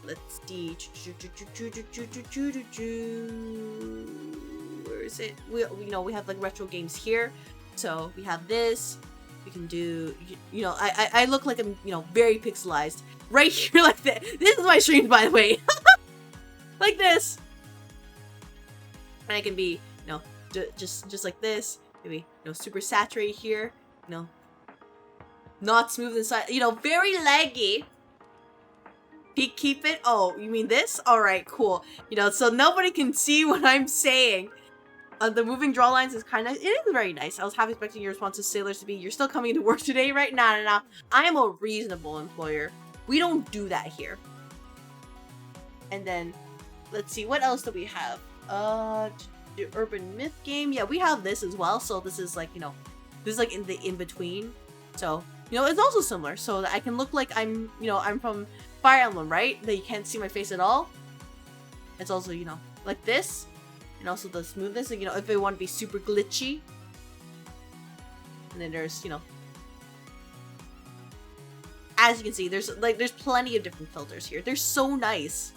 let's see, where is it? We you know, we have like retro games here. So we have this. We can do, you know, I look like I'm, you know, very pixelized right here, like that. This is my stream, by the way. Like this. And I can be, you know, just like this. Maybe, you know, super saturated here. You know, not smooth inside. You know, very laggy. Keep it. Oh, you mean this? All right, cool. You know, so nobody can see what I'm saying. The moving draw lines is kind of, it is very nice. I was half expecting your response to sailors to be, you're still coming to work today, right? Nah. I am a reasonable employer. We don't do that here. And then, let's see, what else do we have? The urban myth game. Yeah, we have this as well. So this is like, you know, this is like in the in-between. So, you know, it's also similar. So that I can look like I'm, you know, I'm from Fire Emblem, right? That you can't see my face at all. It's also, you know, like this. And also the smoothness, you know, if they want to be super glitchy. And then there's, you know, as you can see, there's plenty of different filters here. They're so nice.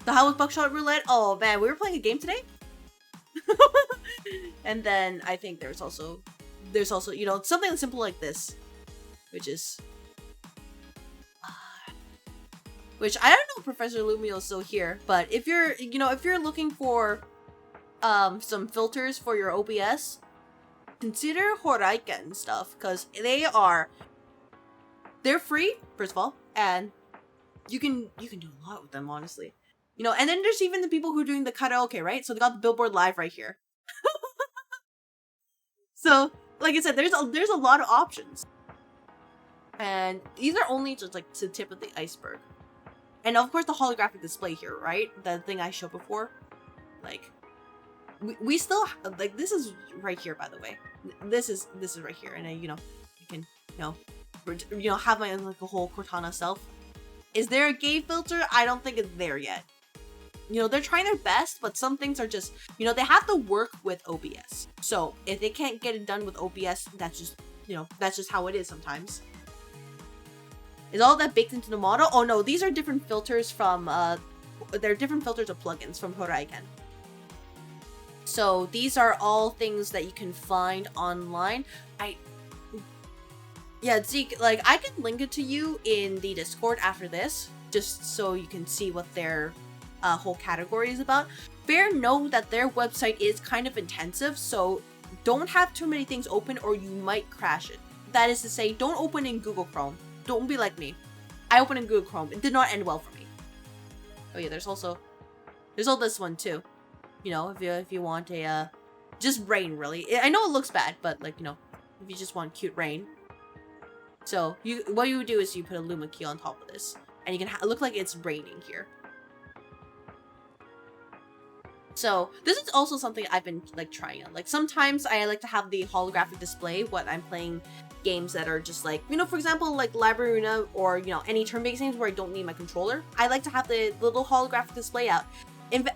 So how was Buckshot Roulette? Oh man, we were playing a game today. And then I think there's also, you know, something simple like this, which is, which I don't know if Professor Lumio is still here, but if you're, you know, if you're looking for some filters for your OBS, consider Horaiken stuff, because they're free, first of all, and you can do a lot with them, honestly. You know, and then there's even the people who are doing the karaoke, right? So they got the Billboard Live right here. So, like I said, there's a lot of options. And these are only just like the tip of the iceberg. And of course the holographic display here, right? The thing I showed before. Like, we still, like, this is right here, by the way. This is right here. And you know, you can, you know, have my own, like, a whole Cortana self. Is there a gay filter? I don't think it's there yet. You know, they're trying their best, but some things are just, you know, they have to work with OBS. So if they can't get it done with OBS, that's just, you know, that's just how it is sometimes. Is all that baked into the model? Oh no, these are different filters from, they're different filters of plugins from Horaiken. So these are all things that you can find online. Yeah, Zeke, like, I can link it to you in the Discord after this, just so you can see what their whole category is about. Fair note that their website is kind of intensive, so don't have too many things open or you might crash it. That is to say, don't open in Google Chrome. Don't be like me. I opened in Google Chrome. It did not end well for me. Oh yeah, there's all this one too. You know, if you want a just rain, really. I know it looks bad, but, like, you know, if you just want cute rain. So what you would do is you put a Luma key on top of this, and you can look like it's raining here. So this is also something I've been, like, trying out. Like, sometimes I like to have the holographic display when I'm playing games that are just, like, you know, for example, like Labruna, or, you know, any turn-based games where I don't need my controller. I like to have the little holographic display out. If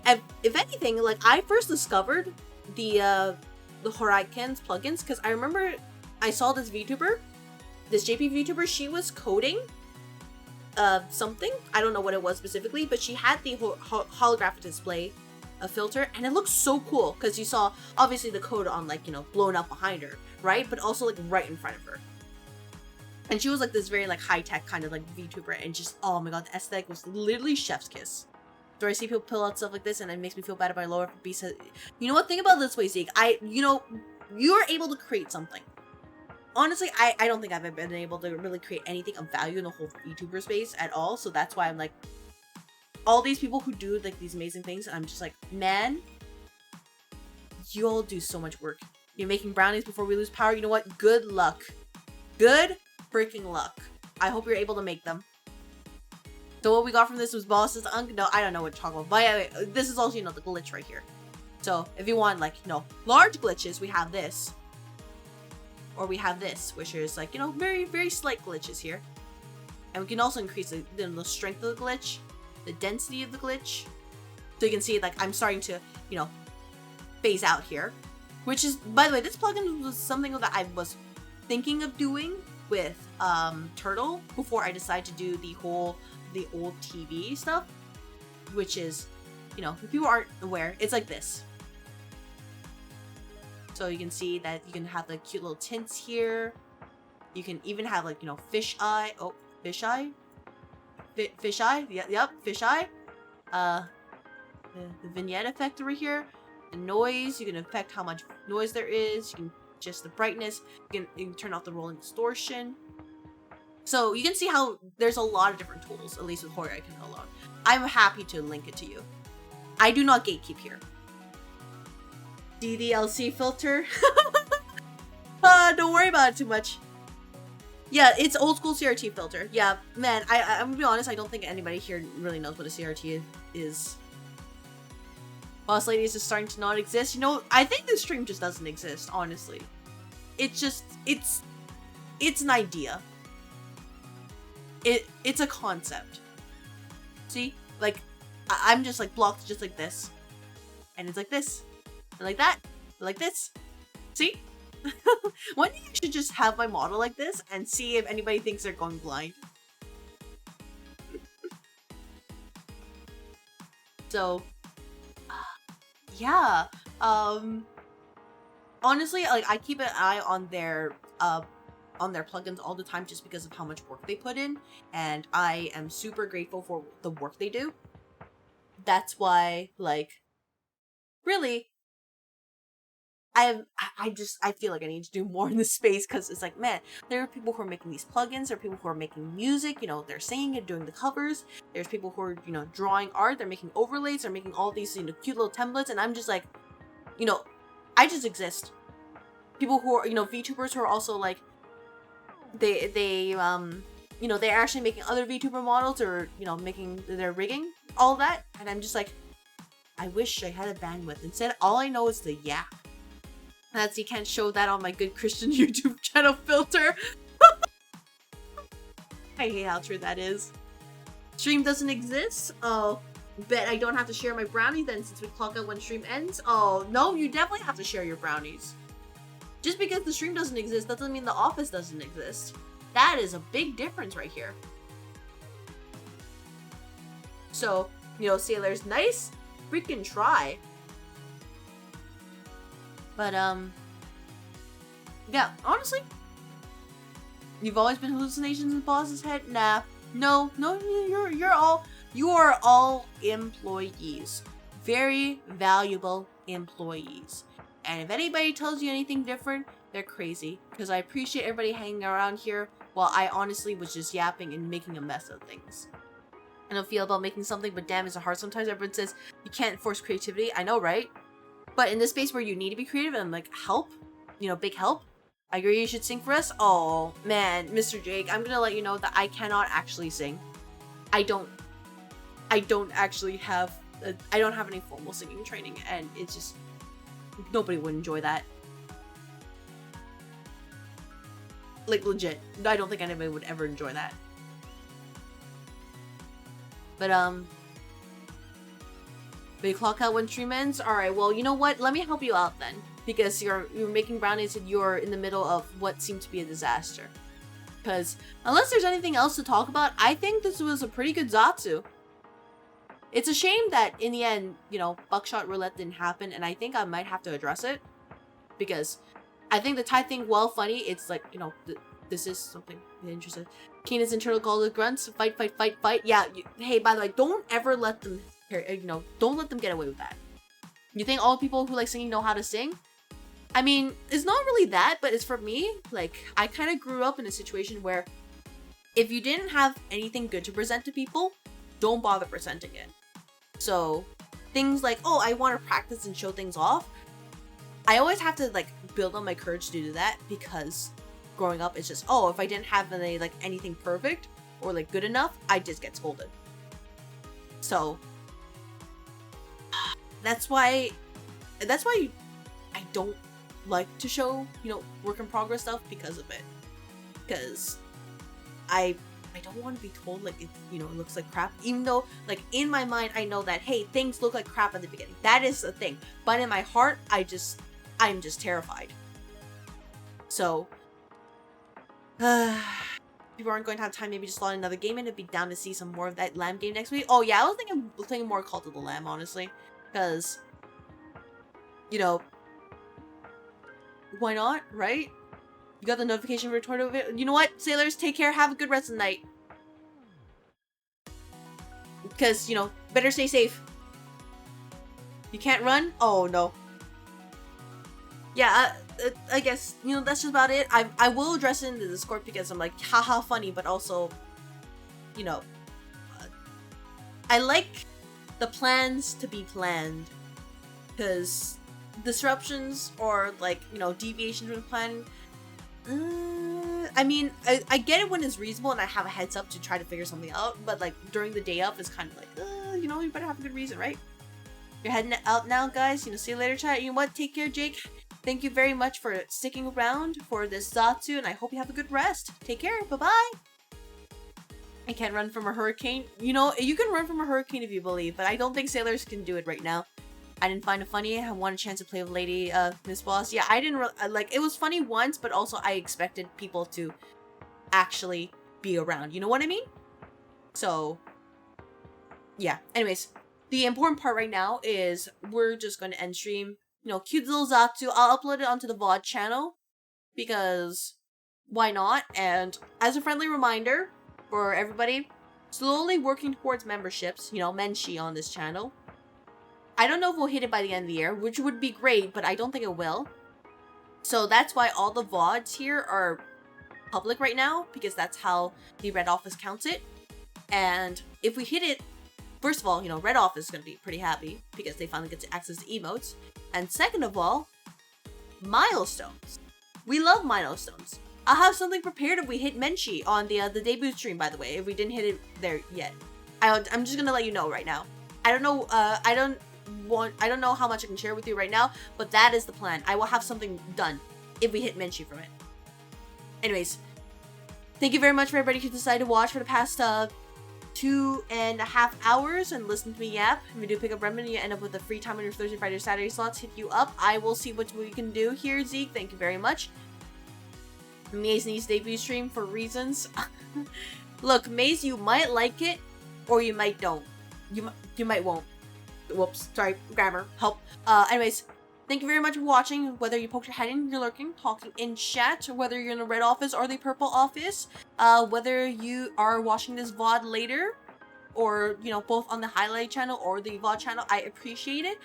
anything, like, I first discovered the Horaiken's plugins because I remember I saw this VTuber, this JP VTuber. She was coding something. I don't know what it was specifically, but she had the holographic display a filter, and it looks so cool because you saw obviously the code on, like, you know, blown up behind her, right? But also, like, right in front of her. And she was, like, this very, like, high-tech kind of, like, VTuber, and just, oh my god, the aesthetic was literally chef's kiss. So I see people pull out stuff like this, and it makes me feel bad about my lower beast. You know what? Think about it this way, Zeke. You know, you're able to create something. Honestly, I don't think I've been able to really create anything of value in the whole VTuber space at all. So that's why I'm like, all these people who do, like, these amazing things, I'm just like, man, you all do so much work. You're making brownies before we lose power. You know what? Good luck. Good freaking luck. I hope you're able to make them. So what we got from this was bosses. No, I don't know what to talk about. But anyway, this is also, you know, the glitch right here. So if you want, like, you know, large glitches, we have this. Or we have this, which is, like, you know, very, very slight glitches here. And we can also increase the strength of the glitch, the density of the glitch. So you can see, like, I'm starting to, you know, phase out here. Which is, by the way, this plugin was something that I was thinking of doing with Turtle before I decided to do the old TV stuff. Which is, you know, if people aren't aware, it's like this. So you can see that you can have the cute little tints here. You can even have, like, you know, fish eye. Oh, fish eye? Fish eye? Yep, fish eye. The vignette effect over here. The noise. You can affect how much noise there is. You can adjust the brightness. You can turn off the rolling distortion. So you can see how there's a lot of different tools, at least with Horaiken alone. I'm happy to link it to you. I do not gatekeep here. DDLC filter. Don't worry about it too much. Yeah, it's old school CRT filter. Yeah, man, I'm gonna be honest, I don't think anybody here really knows what a CRT is. Boss Lady is just starting to not exist. You know, I think this stream just doesn't exist, honestly. It's just, it's an idea. It's a concept. See? Like, I'm just like blocked just like this. And it's like this. And like that. And like this. See? One day I should just have my model like this and see if anybody thinks they're going blind. So, yeah. Honestly, like I keep an eye on their plugins all the time just because of how much work they put in, and I am super grateful for the work they do. That's why, like, really, I feel like I need to do more in this space, because it's like, man, there are people who are making these plugins, there are people who are making music, you know, they're singing it, doing the covers, there's people who are, you know, drawing art, they're making overlays, they're making all these, you know, cute little templates, and I'm just like, you know, I just exist. People who are, you know, VTubers who are also like, you know, they're actually making other VTuber models, or, you know, making their rigging, all that, and I'm just like, I wish I had a bandwidth. Instead, all I know is the yap. That's, you can't show that on my good Christian YouTube channel filter. I hate how true that is. Stream doesn't exist? Oh, bet I don't have to share my brownies then, since we clock out when stream ends? Oh, no, you definitely have to share your brownies. Just because the stream doesn't exist doesn't mean the office doesn't exist. That is a big difference right here. So, you know, Sailor's nice. Freaking try. But, yeah, honestly, you've always been hallucinations in the boss's head? Nah. No, you are all employees. Very valuable employees. And if anybody tells you anything different, they're crazy. Because I appreciate everybody hanging around here while I honestly was just yapping and making a mess of things. I don't feel about making something, but damn, it's hard sometimes. Everyone says you can't force creativity. I know, right? But in this space where you need to be creative and like help, you know, big help, I agree you should sing for us. Oh man, Mr. Jake, I'm gonna let you know that I cannot actually sing. I don't actually have, I don't have any formal singing training, and it's just, nobody would enjoy that. Like legit, I don't think anybody would ever enjoy that. But you clock out when stream ends? Alright, well, you know what? Let me help you out then. Because you're making brownies and you're in the middle of what seemed to be a disaster. Because unless there's anything else to talk about, I think this was a pretty good Zatsu. It's a shame that in the end, you know, Buckshot Roulette didn't happen, and I think I might have to address it. Because I think the Thai thing, while funny, it's like, you know, this is something interesting. Keenan's internal call to grunts, fight, fight, fight, fight. Yeah, hey, by the way, don't ever let them, you know, don't let them get away with that. You think all people who like singing know how to sing? I mean, it's not really that, but it's for me, like, I kind of grew up in a situation where if you didn't have anything good to present to people, don't bother presenting it. So, things like, oh, I want to practice and show things off. I always have to, like, build on my courage to do that, because growing up, it's just, oh, if I didn't have any, like, anything perfect or, like, good enough, I just get scolded. So, that's why I don't like to show, you know, work in progress stuff because of it. Because I don't want to be told, like, it, you know, it looks like crap. Even though, like, in my mind, I know that, hey, things look like crap at the beginning. That is the thing. But in my heart, I'm just terrified. So, people aren't going to have time, maybe just slot another game in and be down to see some more of that Lamb game next week. Oh yeah, I was thinking more Cult of the Lamb, honestly. Because, you know, why not, right? You got the notification for Torto. You know what, sailors, take care, have a good rest of the night. Because, you know, better stay safe. You can't run? Oh, no. Yeah, I guess, you know, that's just about it. I will address it in the Discord because I'm like, haha, funny, but also, you know, I like the plans to be planned. Because disruptions or, like, you know, deviations from the plan, I mean, I get it when it's reasonable and I have a heads up to try to figure something out, but, like, during the day up, it's kind of like, you know, you better have a good reason, right? You're heading out now, guys. You know, see you later, chat. You know what? Take care, Jake. Thank you very much for sticking around for this Zatsu, and I hope you have a good rest. Take care. Bye-bye. I can't run from a hurricane. You know, you can run from a hurricane if you believe, but I don't think sailors can do it right now. I didn't find it funny. I wanted a chance to play with Lady Miss Boss. Yeah, I didn't like. It was funny once, but also I expected people to actually be around. You know what I mean? So, yeah. Anyways, the important part right now is we're just going to end stream. You know, cute little Zatsu. I'll upload it onto the VOD channel because why not? And as a friendly reminder for everybody, slowly working towards memberships. You know, Menshi on this channel. I don't know if we'll hit it by the end of the year, which would be great, but I don't think it will. So that's why all the VODs here are public right now, because that's how the Red Office counts it. And if we hit it, first of all, you know, Red Office is going to be pretty happy because they finally get to access to emotes. And second of all, milestones. We love milestones. I'll have something prepared if we hit Menshi on the debut stream, by the way, if we didn't hit it there yet. I'm just going to let you know right now. I don't know, I don't know how much I can share with you right now, but that is the plan. I will have something done if we hit Menshi from it. Anyways, thank you very much for everybody who decided to watch for the past 2.5 hours and listen to me yap. If you do pick up Redmond and you end up with a free time on your Thursday, Friday, or Saturday slots, hit you up. I will see what we can do here, Zeke. Thank you very much. Maze needs debut stream for reasons. Look, Maze, you might like it or you might don't. You might won't. Whoops, sorry, grammar, help. Anyways, thank you very much for watching, whether you poked your head in, you're lurking, talking in chat, whether you're in the red office or the purple office, whether you are watching this VOD later, or, you know, both on the highlight channel or the VOD channel, I appreciate it.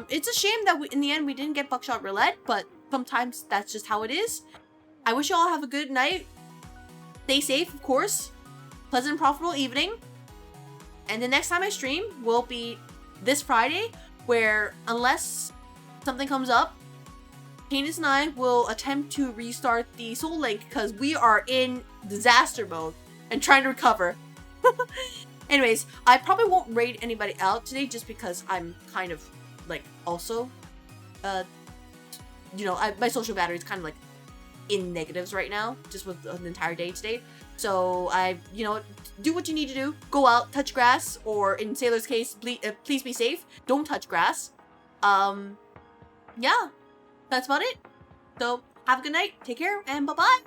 It's a shame that in the end we didn't get Buckshot Roulette, but sometimes that's just how it is. I wish you all have a good night. Stay safe, of course. Pleasant and profitable evening. And the next time I stream will be this Friday, where unless something comes up, Canis and I will attempt to restart the Soul Link because we are in disaster mode and trying to recover. Anyways, I probably won't raid anybody out today just because I'm kind of like also, you know, my social battery is kind of like in negatives right now, just with an entire day today. So you know, do what you need to do. Go out, touch grass, or in Sailor's case, please be safe. Don't touch grass. Yeah, that's about it. So have a good night. Take care and bye-bye.